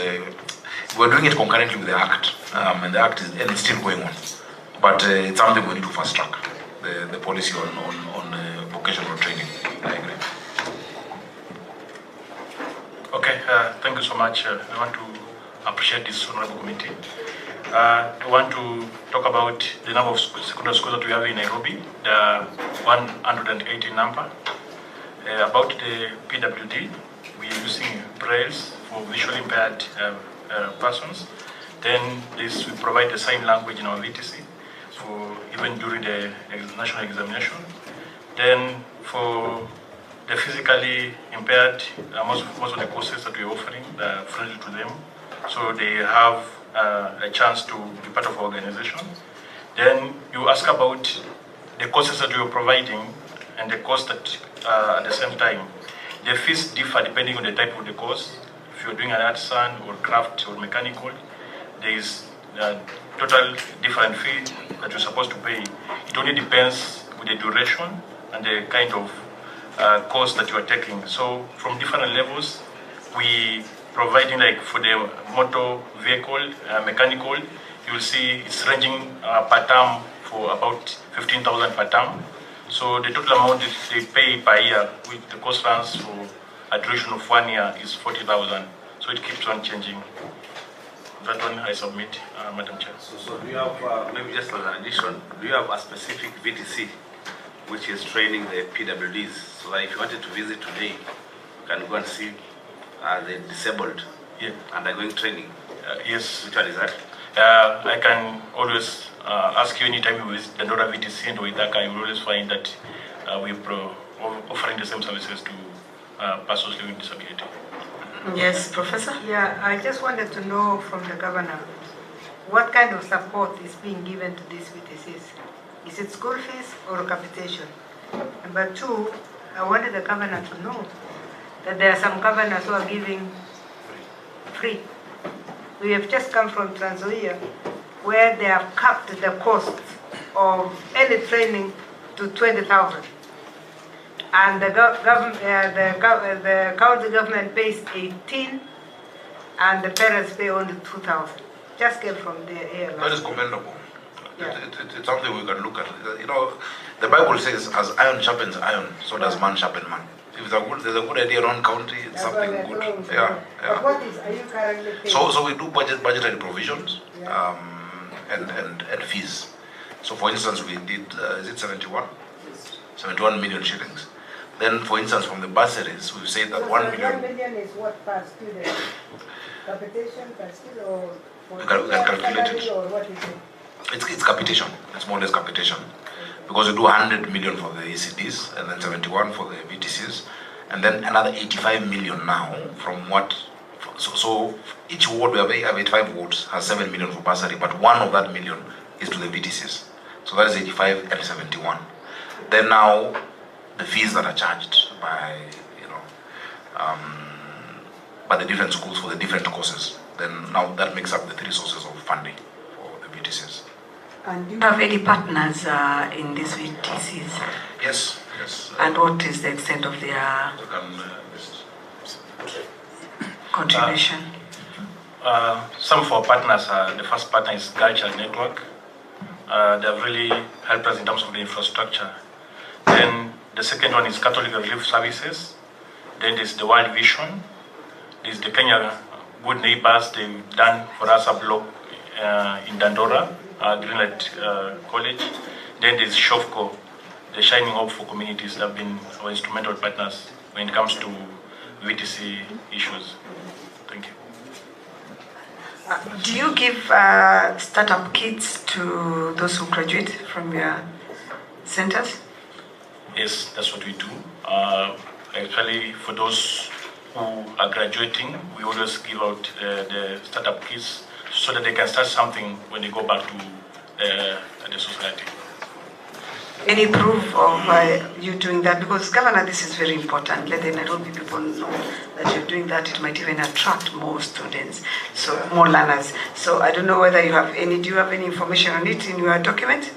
we're doing it concurrently with the Act. And the Act is still going on. But it's something we need to fast track, the policy on vocational training. I agree. Okay, thank you so much. I want to appreciate this honorable committee. We want to talk about the number of secondary schools that we have in Nairobi, the 180 number. About the PWD, we are using brailles for visually impaired persons. Then we provide the sign language in our VTC for even during the national examination. Then for the physically impaired, most of the courses that we're offering are friendly to them, so they have a chance to be part of our organization. Then you ask about the courses that we are providing and the cost that at the same time. The fees differ depending on the type of the course. If you're doing an artisan or craft or mechanical, there is a total different fee that you're supposed to pay. It only depends with the duration and the kind of course that you are taking. So from different levels, we providing, like for the motor vehicle, mechanical, you will see it's ranging per term for about 15,000 per term. So the total amount that they pay per year, with the course runs for a duration of 1 year, is 40,000. So it keeps on changing. That one I submit, Madam Chair. So do you have, maybe just as an addition, do you have a specific VTC which is training the PWDs? So that if you wanted to visit today, you can go and see the disabled undergoing training. Yes. Which one is that? I can always ask you anytime you visit the Nora VTC and Waithaka, you will always find that we offering the same services to persons living with disability. Yes, Professor? Yeah, I just wanted to know from the governor, what kind of support is being given to these VTCs? Is it school fees or capitation? Number two, I wanted the governor to know that there are some governors who are giving free. We have just come from Trans Nzoia, where they have capped the cost of any training to 20,000. and the county government pays 18, and the parents pay only 2,000. Just came from the air. That is commendable. Yeah. It's something we can look at. You know, the Bible says, as iron sharpens iron, so does man sharpen man. If there's a good idea around county, it's something good. Yeah, But what are you currently paying? So we do budgetary provisions, and fees. So for instance, we did, is it 71? 71 million shillings. Then for instance, from the bursaries, we've said that 1 million. 1 million is what per student? Capitation per student, or We can calculate it. or what is it? It's capitation. It's more or less capitation. Because we do 100 million for the ECDs, and then 71 for the VTCs, and then another 85 million now from what. So each ward, we have 85 wards, has 7 million for bursary, but one of that million is to the VTCs. So that is 85 and 71. Then now, the fees that are charged by, by the different schools for the different courses. Then now that makes up the 3 sources of funding for the VTCs. And do you have any partners in these VTCs? Yes. And what is the extent of their contribution? Some of our partners, the first partner is Girl Child Network. They have really helped us in terms of the infrastructure. Then the second one is Catholic Relief Services. Then there's the World Vision. There's the Kenya Good Neighbors. They've done for us a block in Dandora, Greenlight College. Then there's SHOFCO, the Shining Hope for Communities. That have been our instrumental partners when it comes to VTC issues. Thank you. Do you give startup kits to those who graduate from your centers? Yes, that's what we do. Actually, for those who are graduating, we always give out the startup kits so that they can start something when they go back to the society. Any proof of you doing that? Because, Governor, this is very important. Let the Nairobi people know that you're doing that. It might even attract more students, so more learners. So I don't know whether you have any, do you have any information on it in your document?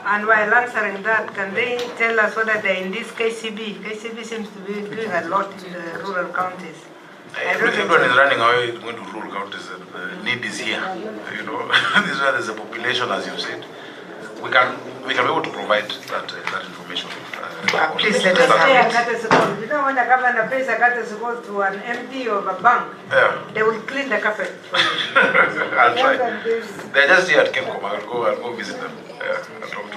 And while answering that, can they tell us whether they're in this KCB? KCB seems to be doing a lot in the rural counties. Everyone is running away, going to rural counties, and the need is here. This is where there's a population, as you said. We can be able to provide that information. Please let us have it. You know, when a governor pays a courtesy call to an MD of a bank, they will clean the carpet for you. I'll try. They're just here at Kemcom. I'll go visit them. I'll talk to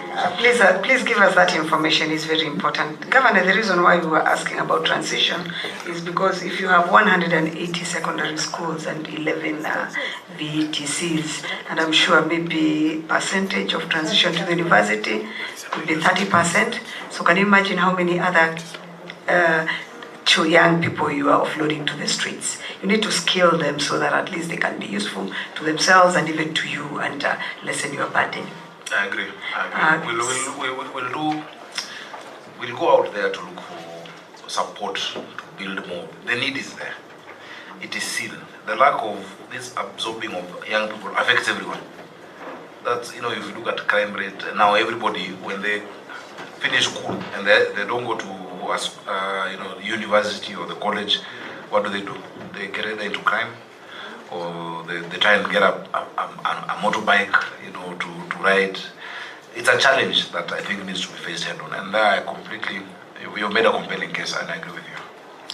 Please give us that information. It's very important. Governor, the reason why we were asking about transition is because if you have 180 secondary schools and 11 VTCs, and I'm sure maybe percentage of transition to the university will be 30%. So can you imagine how many other young people you are offloading to the streets? You need to skill them so that at least they can be useful to themselves and even to you and lessen your burden. I agree. We'll go out there to look for support to build more. The need is there. It is seen. The lack of this absorbing of young people affects everyone. That's, if you look at crime rate, now everybody, when they finish school and they don't go to university or the college, what do? They get either into crime, or they try and get a motorbike, to ride. It's a challenge that I think needs to be faced head on, and there you made a compelling case, and I agree with you.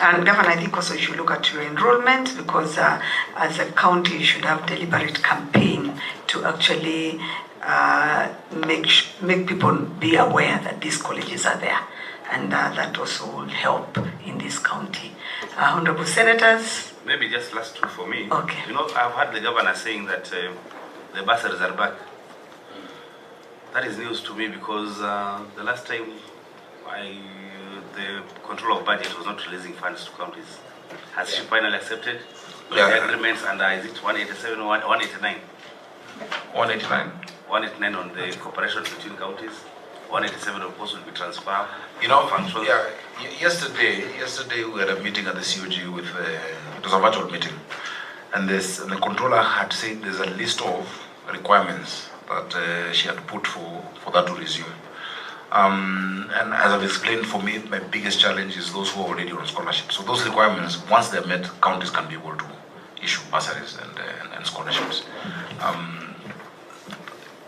And Governor, I think also you should look at your enrollment, because as a county you should have deliberate campaign to actually make people be aware that these colleges are there, and that also will help in this county. Honorable Senators. Maybe just last two for me. Okay. I've heard the governor saying that the bursaries are back. That is news to me, because the last time the control of budget was not releasing funds to counties. Has she finally accepted the agreements under, is it 187 or 189? 189. 189 on the cooperation between counties. 187 of course will be transferred. Functions. Yeah. Yesterday we had a meeting at the COG with it was a virtual meeting, and the controller had said there's a list of requirements that she had put for that to resume. And as I've explained, for me, my biggest challenge is those who are already on scholarship. So those requirements, once they're met, counties can be able to issue bursaries and scholarships.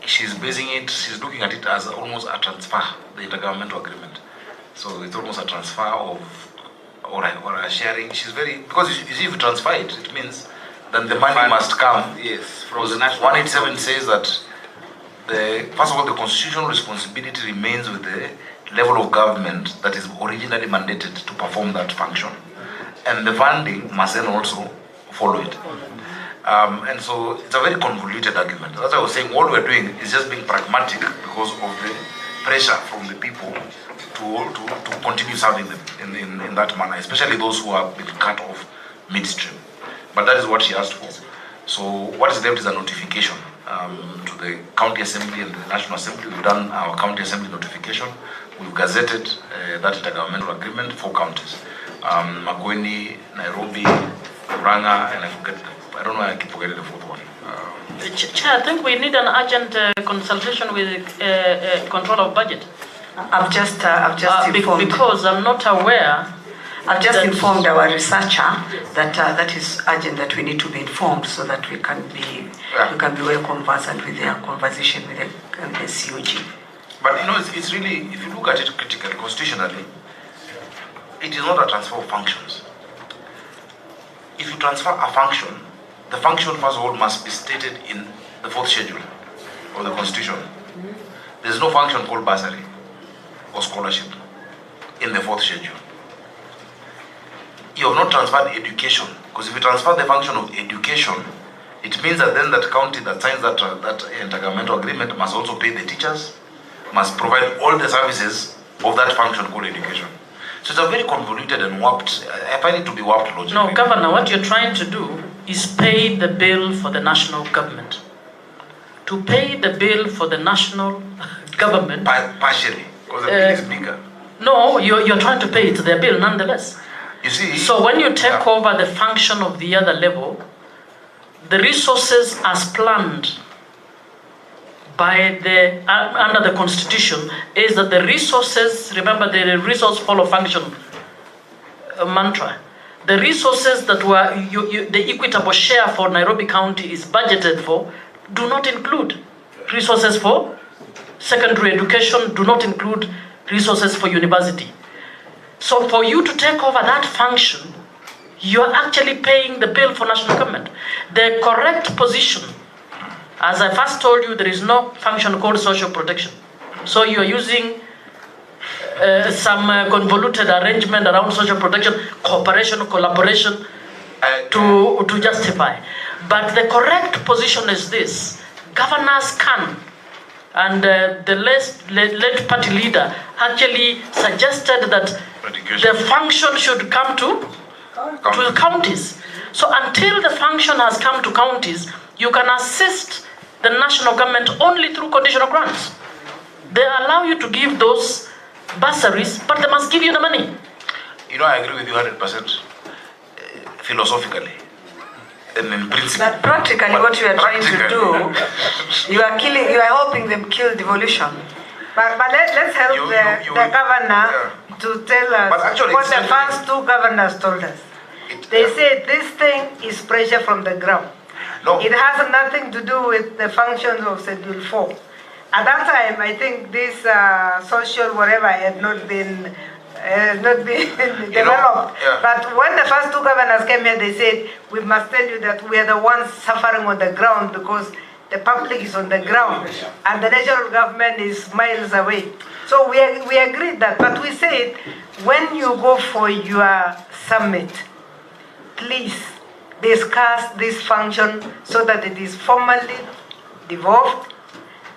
She's basing it, she's looking at it as almost a transfer, the intergovernmental agreement. So it's almost a transfer of, or a sharing. She's very, because you see, if you transfer it, it means then the money must come. Yes, from the national. 187 says that first of all, the constitutional responsibility remains with the level of government that is originally mandated to perform that function. And the funding must then also follow it. And so it's a very convoluted argument. That's why I was saying all we're doing is just being pragmatic because of the pressure from the people to continue serving them in that manner, especially those who have been cut off midstream. But that is what she asked for. So what is left is a notification to the county assembly and the national assembly. We've done our county assembly notification. We've gazetted that intergovernmental agreement for counties. Makueni, Nairobi, Ranga, and I don't know why I keep forgetting the fourth one. Chair, I think we need an urgent consultation with control of budget. I've just informed. Because I'm not aware. I've just informed our researcher that that is urgent, that we need to be informed so that we can be well conversant with their conversation with the COG. But you know, it's really, if you look at it critically, constitutionally, it is not a transfer of functions. If you transfer a function, the function first of all must be stated in the fourth schedule of the constitution. There's no function called bursary or scholarship in the fourth schedule. You have not transferred education, because if you transfer the function of education, it means that then that county that signs that intergovernmental agreement must also pay the teachers, must provide all the services of that function called education. So it's a very convoluted and warped, I find it to be warped logic. No, Governor, what you're trying to do is pay the bill for the national government. To pay the bill for the national government... Partially, because the bill is bigger. No, you're trying to pay it their bill nonetheless. You see, so when you take over the function of the other level, the resources as planned by under the constitution is that the resources, remember the resource follow function mantra, the resources that were the equitable share for Nairobi County is budgeted for do not include resources for secondary education, do not include resources for university. So for you to take over that function, you are actually paying the bill for national government. The correct position, as I first told you, there is no function called social protection. So you are using some convoluted arrangement around social protection, cooperation, collaboration to justify. But the correct position is this: governors can. And the late party leader actually suggested that the function should come to counties. So until the function has come to counties, you can assist the national government only through conditional grants. They allow you to give those bursaries, but they must give you the money. You know, I agree with you 100% philosophically. And in principle. But practically, what you are trying to do, you are helping them kill devolution. But let's help the governor to tell us what the first two governors told us. They said this thing is pressure from the ground. No. It has nothing to do with the functions of Schedule 4. At that time, I think this social whatever had not been developed. But when the first two governors came here, they said, we must tell you that we are the ones suffering on the ground because the public is on the ground and the national government is miles away. So we agreed that, but we said, when you go for your summit, please discuss this function so that it is formally devolved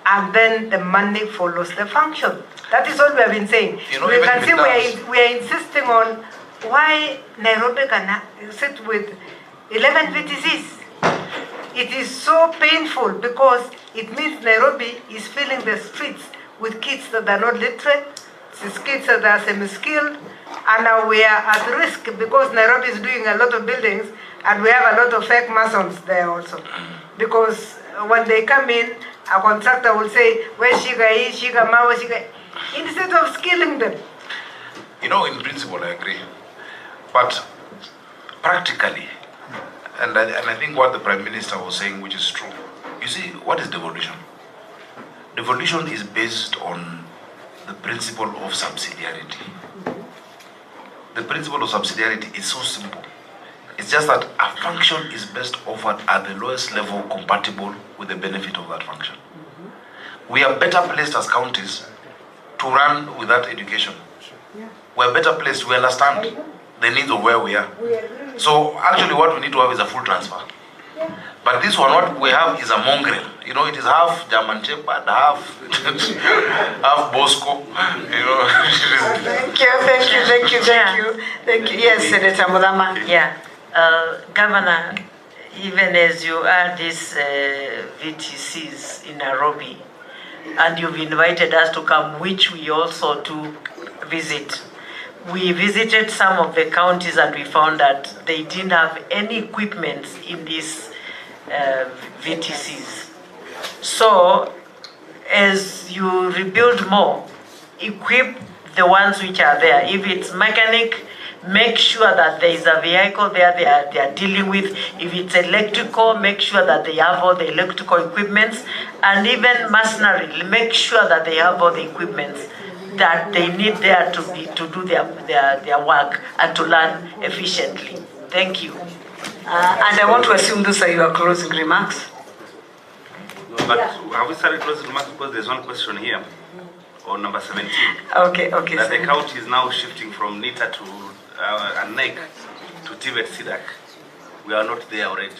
and then the money follows the function. That is what we have been saying. You know, we can see we are insisting on why Nairobi can sit with 11 VTCs. It is so painful because it means Nairobi is filling the streets with kids that are not literate, kids that are semi-skilled, and now we are at risk because Nairobi is doing a lot of buildings and we have a lot of fake masons there also. Because when they come in, a contractor will say, where's Shiga, Shiga, Mawa, Shiga. instead of skilling them. You know, in principle, I agree. But practically, and I think what the Prime Minister was saying, which is true, you see, what is devolution? Devolution is based on the principle of subsidiarity. The principle of subsidiarity is so simple. It's just that a function is best offered at the lowest level compatible with the benefit of that function. We are better placed as counties to run with that education. We're better placed, we understand the needs of where we are. So actually what we need to have is a full transfer. But this one, what we have is a mongrel. You know, it is half German Shepherd, half half Bosco. You know. Thank you. Yes, Senator Mudama. Yeah. Governor, even as you are these VTCs in Nairobi, and you've invited us to come, which we also to visit. We visited some of the counties and we found that they didn't have any equipment in these VTCs. So, as you rebuild more, equip the ones which are there. If it's mechanic, make sure that there is a vehicle there they are dealing with. If it's electrical, make sure that they have all the electrical equipments. And even machinery, make sure that they have all the equipments that they need there to do their work and to learn efficiently. Thank you. And I want to assume those are your closing remarks. But have we started closing remarks? Because there's one question here on number 17. Okay. That the county is now shifting from NITA to NEC to TVET CDAC. We are not there already.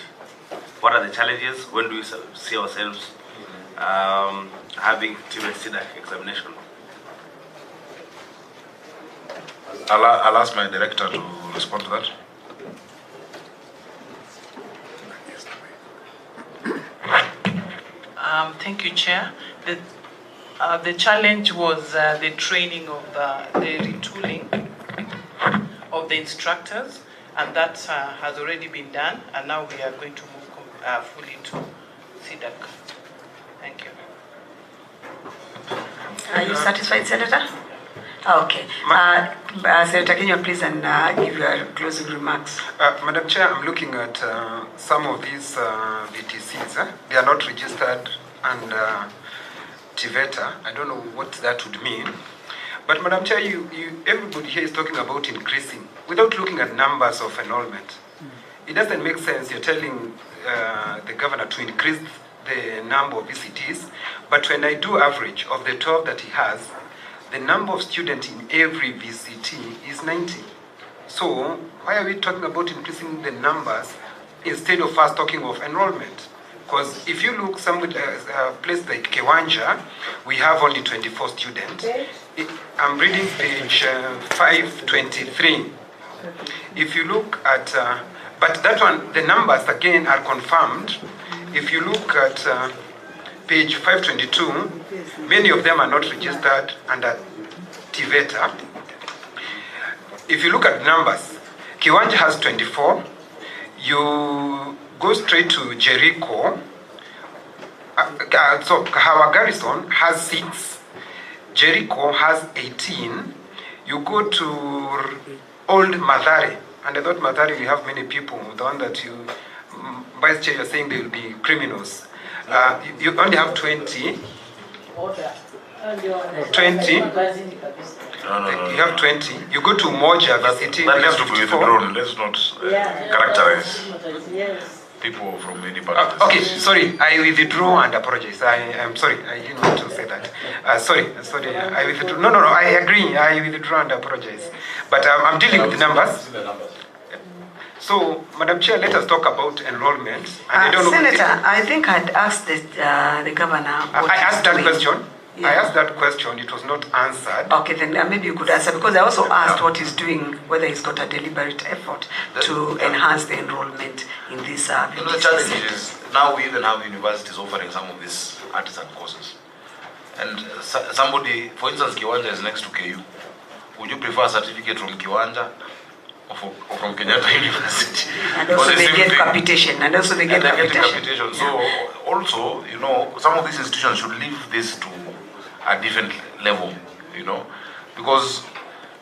What are the challenges? When do we see ourselves having TVET CDAC examination? I'll ask my director to respond to that. Thank you, Chair. The challenge was the training of the retooling of the instructors, and that has already been done, and now we are going to move fully to CDAC. Thank you. Are you satisfied, Senator? Okay. Senator Kenya, please, and give your closing remarks. Madam Chair, I'm looking at some of these VTCs. They are not registered under TVETA. I don't know what that would mean. But Madam Chair, everybody here is talking about increasing without looking at numbers of enrollment. It doesn't make sense. You're telling the governor to increase the number of VCTs, but when I do average of the 12 that he has, the number of students in every VCT is 90. So why are we talking about increasing the numbers instead of us talking of enrollment? Because if you look somewhere, a place like Kiwanja, we have only 24 students. I'm reading page 523. If you look at, but that one, the numbers again are confirmed. If you look at page 522, many of them are not registered under TVETA. If you look at numbers, Kiwanja has 24. You go straight to Jericho. So Kahawa Garrison has 6. Jericho has 18. You go to Old Mathare, and I thought Mathare we have many people. The one that you, Vice Chair, you're saying they will be criminals. You only have 20. 20. You have 20. You go to Moja VCT. That has to be withdrawn. Let's not characterize people from any part. Okay, sorry. I withdraw and apologize. I'm sorry. I didn't want to say that. Sorry. I withdraw. No. I agree. I withdraw and apologize. But I'm dealing with the numbers. So, Madam Chair, let us talk about enrollment. I don't know. Senator, I think I'd asked the governor. I asked that question. Yeah. I asked that question. It was not answered. Okay, then maybe you could answer, because I also asked what he's doing, whether he's got a deliberate effort to enhance the enrollment in this. The challenge is now we even have universities offering some of these artisan courses. And somebody, for instance, Kiwanja is next to KU. Would you prefer a certificate from Kiwanja or from Kenyatta University? And also they get capitation. Capitation. So also, some of these institutions should leave this to a different level you know, because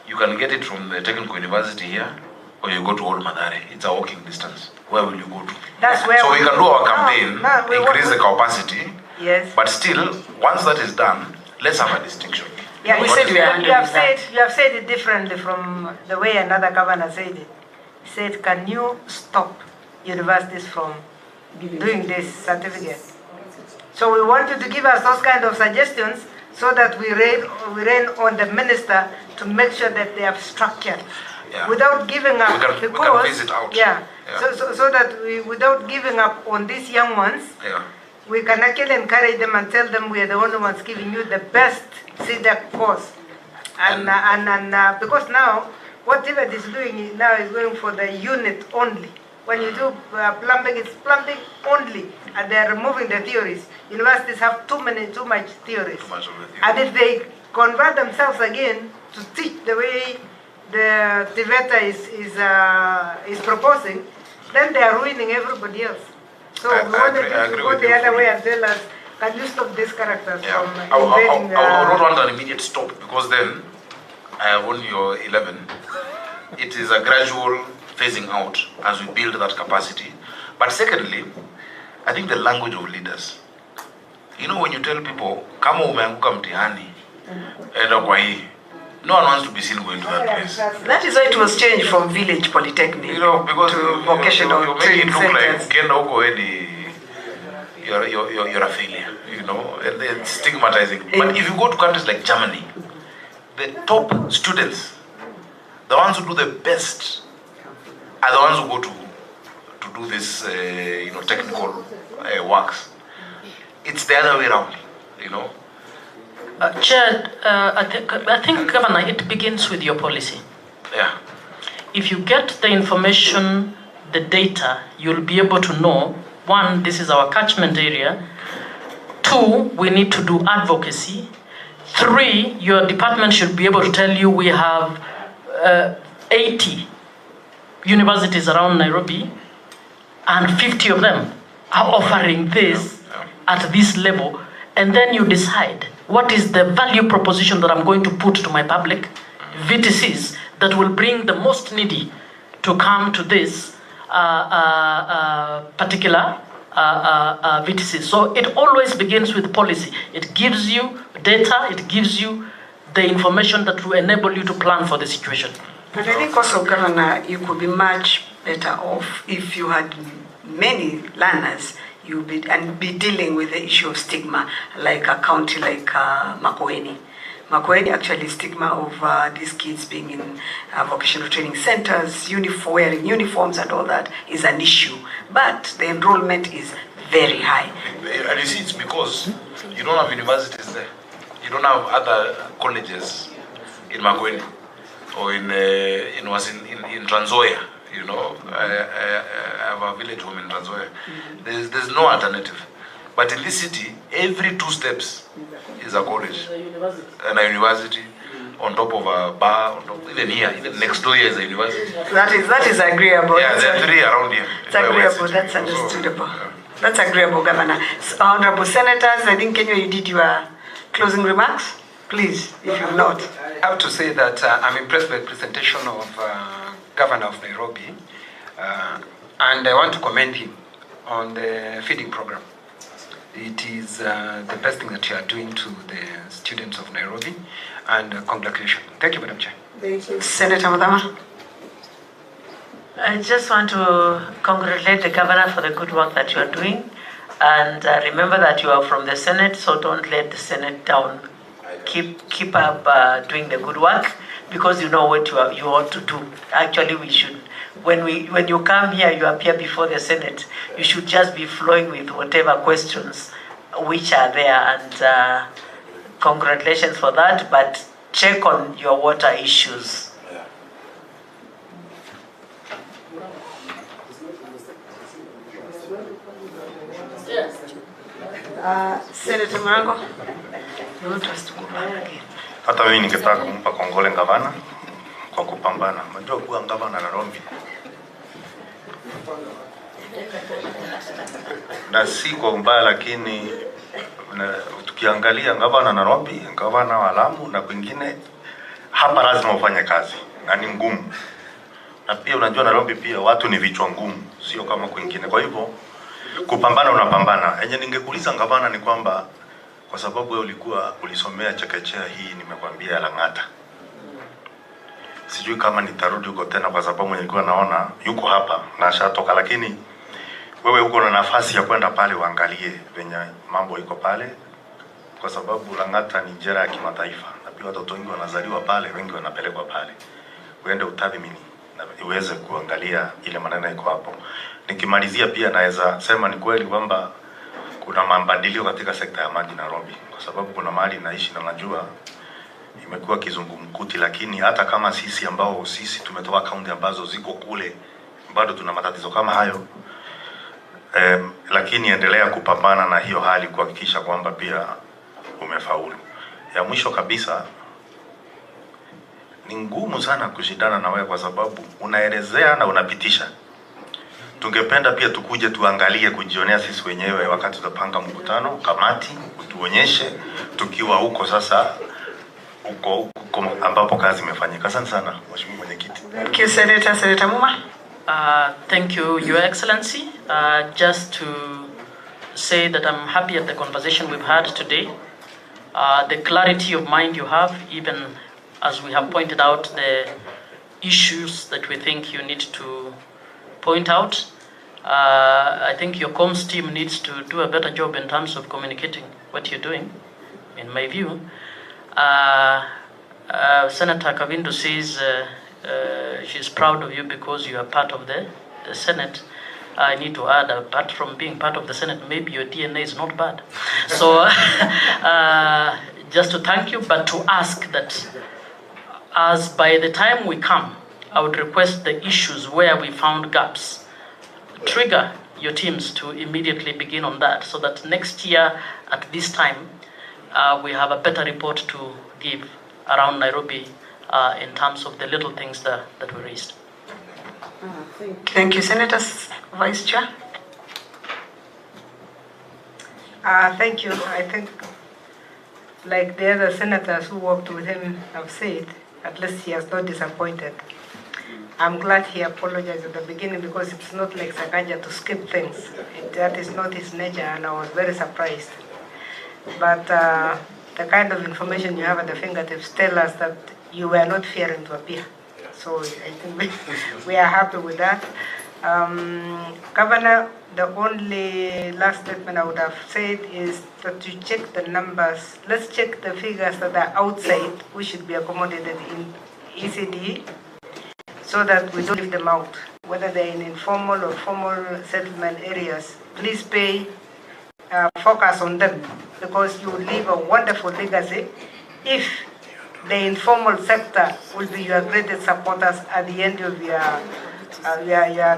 you can get it from the technical university here, or you go to Old Madare. It's a walking distance. Where will you go to? That's where so we can do our campaign, increase the capacity. Yes. But still, once that is done, let's have a distinction. Yeah, you have said it differently from the way another governor said it. He said, can you stop universities from doing this certificate? So we want you to give us those kind of suggestions so that we rain on the minister to make sure that they have structure. Yeah. Without giving up, we can phase it out. Yeah. So that without giving up on these young ones, we can actually encourage them and tell them we are the only ones giving you the best CDAC course. And because now, what TVET is doing now is going for the unit only. When you do plumbing, it's plumbing only, and they are removing the theories. Universities have too much theories. And if they convert themselves again to teach the way the TVET is proposing, then they are ruining everybody else. So we wanted to go the other way and tell us, can you stop these characters from invading? I don't want an immediate stop, because then I have only your 11. It is a gradual phasing out as we build that capacity. But secondly, I think the language of leaders. You know, when you tell people, kama umeanguka mtihani, enda kwa hii, no one wants to be seen going to that place. That is why it was changed from village polytechnic, you know, because to vocational training centers. You're a failure, you know, and it's stigmatizing. But if you go to countries like Germany, the top students, the ones who do the best, are the ones who go to do this, technical works. It's the other way around, you know. Chair, I think, Governor, it begins with your policy. Yeah. If you get the information, the data, you'll be able to know, one, this is our catchment area. Two, we need to do advocacy. Three, your department should be able to tell you we have 80 universities around Nairobi, and 50 of them are offering this at this level. And then you decide, what is the value proposition that I'm going to put to my public VTCs that will bring the most needy to come to this particular VTC. So it always begins with policy. It gives you data, it gives you the information that will enable you to plan for the situation. But I think also, Governor, you could be much better off if you had many learners and be dealing with the issue of stigma, like a county like Makueni. Makueni, actually, stigma of these kids being in vocational training centers, wearing uniforms and all that is an issue. But the enrollment is very high. And you see, it's because you don't have universities there. You don't have other colleges in Makueni or in Trans Nzoia. You know, I have a village home in Trans Nzoia. There's no alternative. But in this city, every 2 steps is a college and a university on top of a bar. Even here, even next door here is a university. That is agreeable. Yeah, there are 3 around here. It's agreeable. That's understandable. That's agreeable, Governor. Honorable Senators, I think Kenya, you did your closing remarks. Please, if you've not. I have to say that I'm impressed by the presentation of Governor of Nairobi, and I want to commend him on the feeding program. It is the best thing that you are doing to the students of Nairobi, and congratulations. Thank you, Madam Chair. Thank you. Senator Madama. I just want to congratulate the governor for the good work that you are doing, and remember that you are from the Senate, so don't let the Senate down. Keep up doing the good work, because you know what you ought to do. Actually, we should. When you come here, you appear before the Senate. You should just be flowing with whatever questions which are there, and congratulations for that. But check on your water issues. Senator Marango, you want us to go back again? Hata mimi ningetaka kumpa kongole gavana kwa kupambana. Unajua kuwa gavana Nairobi. Na si kwa mbaya, lakini tukiangalia gavana Nairobi, gavana wa Lamu na kwingine, hapa lazima ufanye kazi na ni ngumu. Na pia unajua Nairobi pia watu ni vichwa ngumu, sio kama kwingine. Kwa hivyo kupambana unapambana. Yenye ningekuuliza gavana ni kwamba kwa sababu wewe ulisomea chekechea hii, nimekwambia Lang'ata. Sijui kama nitarudi huko tena kwa sababu nilikuwa naona yuko hapa na ashatoka, lakini wewe uko na nafasi ya kwenda pale uangalie venye mambo iko pale, kwa sababu Lang'ata ni jela ya kimataifa na pia watoto wengi wanazaliwa pale, wengi wanapelekwa pale. Uende utathmini na uweze kuangalia ile maneno iko hapo. Nikimalizia pia naweza sema ni kweli kwamba kuna mabadiliko katika sekta ya maji Nairobi, kwa sababu kuna mahali naishi na najua imekuwa kizungumkuti, lakini hata kama sisi ambao sisi tumetoka kaunti ambazo ziko kule bado tuna matatizo kama hayo. Lakini endelea kupambana na hiyo hali kuhakikisha kwamba pia umefaulu. Ya mwisho kabisa, ni ngumu sana kushindana na wewe kwa sababu unaelezea na unapitisha. Tungependa pia tukuje tuangalie kujionea sisi wenyewe wakati tutapanga mkutano, kamati, utuonyeshe tukiwa huko sasa huko ambapo kazi imefanyika. Asante sana Mheshimiwa Mwenyekiti. Thank you, Senator Muma. Thank you, Your Excellency. Just to say that I'm happy at the conversation we've had today. The clarity of mind you have, even as we have pointed out the issues that we think you need to point out. I think your comms team needs to do a better job in terms of communicating what you're doing, in my view. Senator Kavindu says she's proud of you because you are part of the Senate. I need to add, apart from being part of the Senate, maybe your DNA is not bad. So just to thank you, but to ask that as by the time we come, I would request the issues where we found gaps, trigger your teams to immediately begin on that, so that next year at this time, we have a better report to give around Nairobi in terms of the little things that were raised. Thank you, Senators. Vice Chair. Thank you. I think, like the other senators who worked with him have said, at least he has not disappointed. I'm glad he apologized at the beginning because it's not like Sakaja to skip things. That is not his nature, and I was very surprised. But the kind of information you have at the fingertips tell us that you were not fearing to appear. So I think we are happy with that. Governor, the only last statement I would have said is that you check the numbers. Let's check the figures that are outside, which should be accommodated in ECDE, so that we don't leave them out. Whether they're in informal or formal settlement areas, please pay focus on them, because you will leave a wonderful legacy if the informal sector will be your greatest supporters at the end of your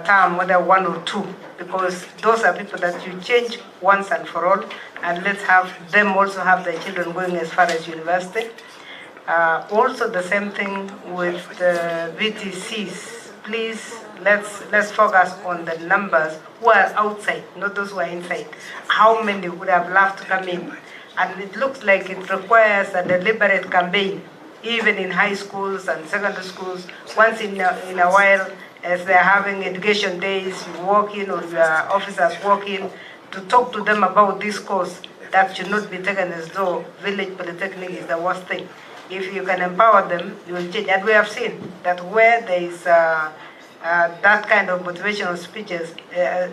term, whether 1 or 2, because those are people that you change once and for all, and let's have them also have their children going as far as university. Also the same thing with the VTCs. Please, let's focus on the numbers who are outside, not those who are inside. How many would have loved to come in? And it looks like it requires a deliberate campaign, even in high schools and secondary schools. Once in a while, as they're having education days, you walk in, or your officers walk in to talk to them about this course. That should not be taken as though village polytechnic is the worst thing. If you can empower them, you will change. And we have seen that where there is that kind of motivational speeches,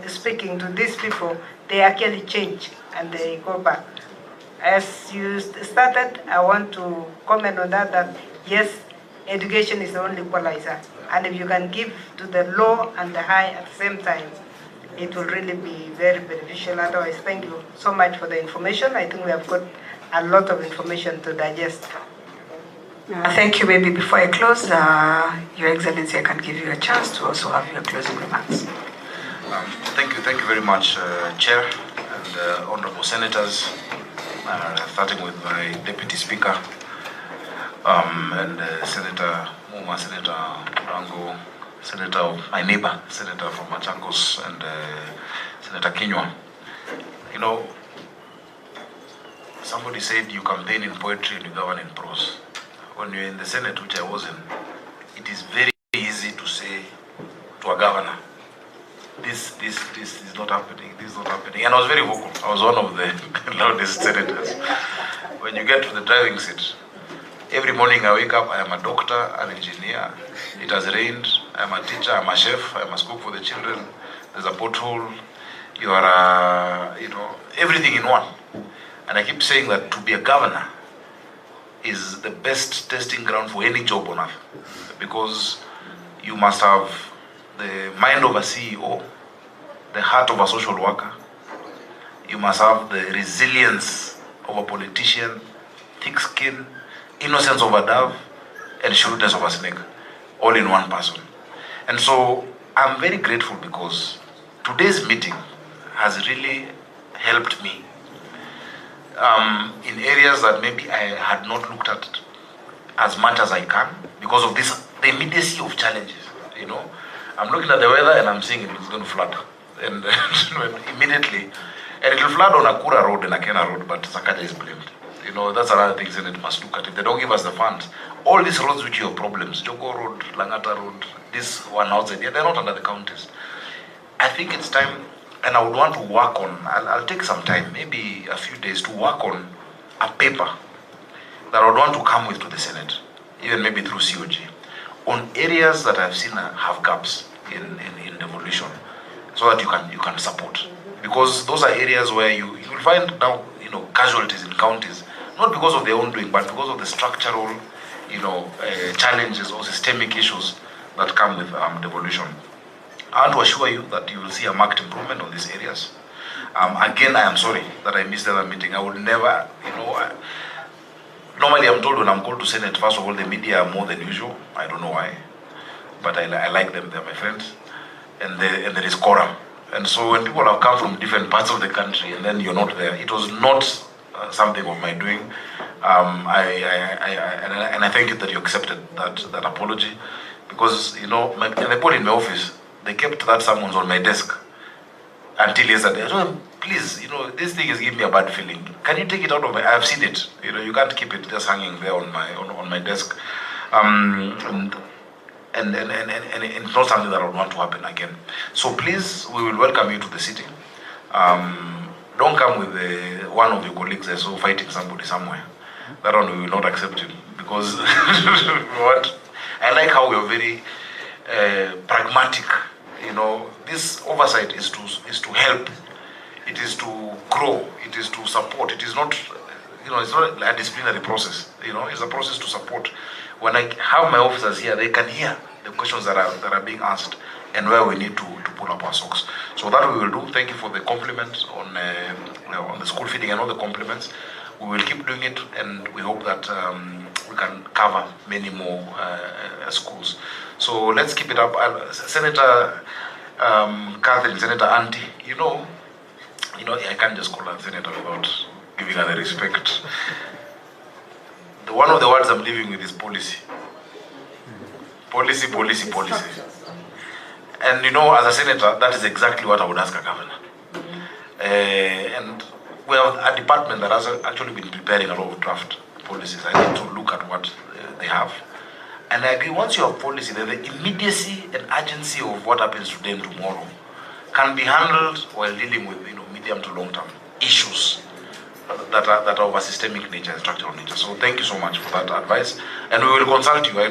speaking to these people, they actually change and they go back. As you started, I want to comment on that yes, education is the only equalizer. And if you can give to the low and the high at the same time, it will really be very beneficial. Otherwise, thank you so much for the information. I think we have got a lot of information to digest. Thank you. Maybe before I close, Your Excellency, I can give you a chance to also have your closing remarks. Thank you very much, Chair and honorable senators, starting with my Deputy Speaker, and Senator Muma, Senator Rango, Senator, my neighbor, Senator from Machakos, and Senator Kinyua. You know, somebody said you campaign in poetry and you govern in prose. When you're in the Senate, which I was in, it is very easy to say to a governor, this is not happening, this is not happening. And I was very vocal. I was one of the loudest senators. When you get to the driving seat, every morning I wake up, I am a doctor, an engineer, it has rained, I am a teacher, I am a chef, I must cook for the children, there's a pothole, you are, everything in one. And I keep saying that to be a governor is the best testing ground for any job on earth, because you must have the mind of a CEO, the heart of a social worker, you must have the resilience of a politician, thick skin, innocence of a dove, and shrewdness of a snake, all in one person. And so I'm very grateful because today's meeting has really helped me in areas that maybe I had not looked at as much as I can because of the immediacy of challenges. I'm looking at the weather and I'm seeing it's going to flood, and immediately, and it will flood on Akura Road and Akena Road, but Sakaja is blamed. That's another thing Senate must look at. If they don't give us the funds, all these roads which you have problems, Jogo Road, Langata Road, this one outside here, they're not under the counties. I think it's time, and I would want to work on, I'll take some time, maybe a few days, to work on a paper that I would want to come with to the Senate, even maybe through COG, on areas that I've seen have gaps in devolution, so that you can support. Because those are areas where you will find now, casualties in counties, not because of their own doing, but because of the structural, challenges or systemic issues that come with devolution. I want to assure you that you will see a marked improvement on these areas. Again, I am sorry that I missed the other meeting. I would never, normally I'm told when I'm called to Senate, first of all, the media are more than usual. I don't know why, but I like them, they're my friends. And there is quorum. And so when people have come from different parts of the country and then you're not there, it was not something of my doing. And I thank you that you accepted that apology, because and they put in my office, they kept that summons on my desk until yesterday. I told them, please, this thing is giving me a bad feeling. Can you take it out of my? I've seen it. You can't keep it just hanging there on my desk. And it's not something that I would want to happen again. So please, we will welcome you to the city. Don't come with one of your colleagues I saw fighting somebody somewhere. That one we will not accept him, because I like how we are very pragmatic. This oversight is to help. It is to grow. It is to support. It is not, it's not a disciplinary process. It's a process to support. When I have my officers here, they can hear the questions that are being asked and where we need to pull up our socks. So that we will do. Thank you for the compliments on the school feeding and all the compliments. We will keep doing it, and we hope that we can cover many more schools. So let's keep it up. Senator Catherine, Senator Auntie, I can't just call her Senator without giving her the respect. One of the words I'm living with is policy. Policy, policy, policy. And as a senator, that is exactly what I would ask a governor. And we have a department that has actually been preparing a lot of draft policies. I need to look at what they have. And I agree, once you have policy, then the immediacy and urgency of what happens today and tomorrow can be handled while dealing with medium to long-term issues that are of a systemic nature and structural nature. So thank you so much for that advice. And we will consult you. I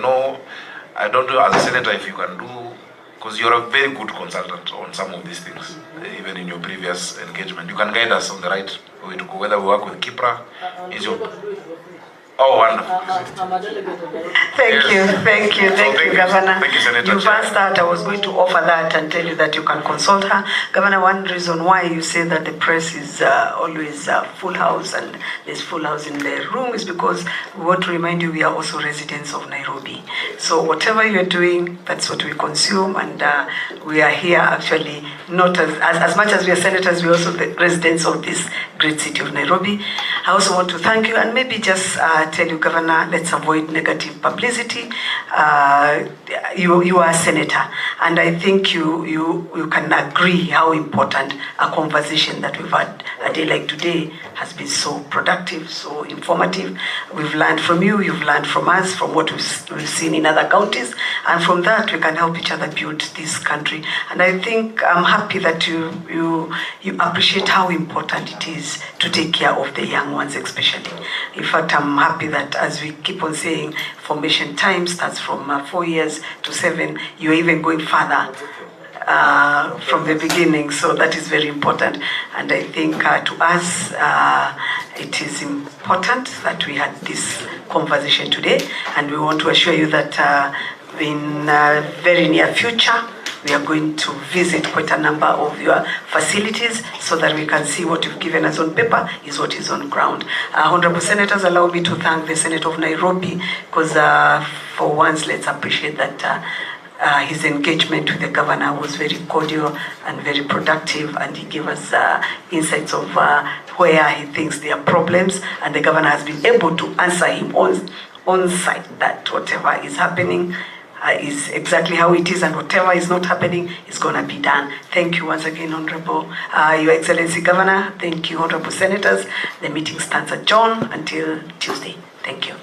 don't know as a senator if you can do, because you're a very good consultant on some of these things, even in your previous engagement. You can guide us on the right way to go, whether we work with Kipra. Oh, wonderful. Thank you, Governor. Thank you, Senator. You've asked that. I was going to offer that and tell you that you can consult her. Governor, one reason why you say that the press is always full house and there's full house in the room is because we want to remind you we are also residents of Nairobi. So whatever you're doing, that's what we consume, and we are here actually not as much as we are senators, we're also the residents of this great city of Nairobi. I also want to thank you and maybe just tell you, Governor, let's avoid negative publicity. You are a senator, and I think you can agree how important a conversation that we've had a day like today has been so productive, so informative. We've learned from you, you've learned from us, from what we've seen in other counties, and from that we can help each other build this country. And I think I'm happy that you appreciate how important it is to take care of the young ones especially. In fact, I'm happy that as we keep on saying, formation time starts from 4 years to 7, you're even going further from the beginning, so that is very important. And I think to us, it is important that we had this conversation today, and we want to assure you that in very near future, we are going to visit quite a number of your facilities so that we can see what you've given us on paper is what is on ground. Honorable Senators, allow me to thank the Senator of Nairobi, because for once, let's appreciate that his engagement with the governor was very cordial and very productive, and he gave us insights of where he thinks there are problems, and the governor has been able to answer him on site that whatever is happening is exactly how it is, and whatever is not happening is going to be done. Thank you once again, Honorable Your Excellency Governor. Thank you, Honorable Senators. The meeting stands adjourned until Tuesday. Thank you.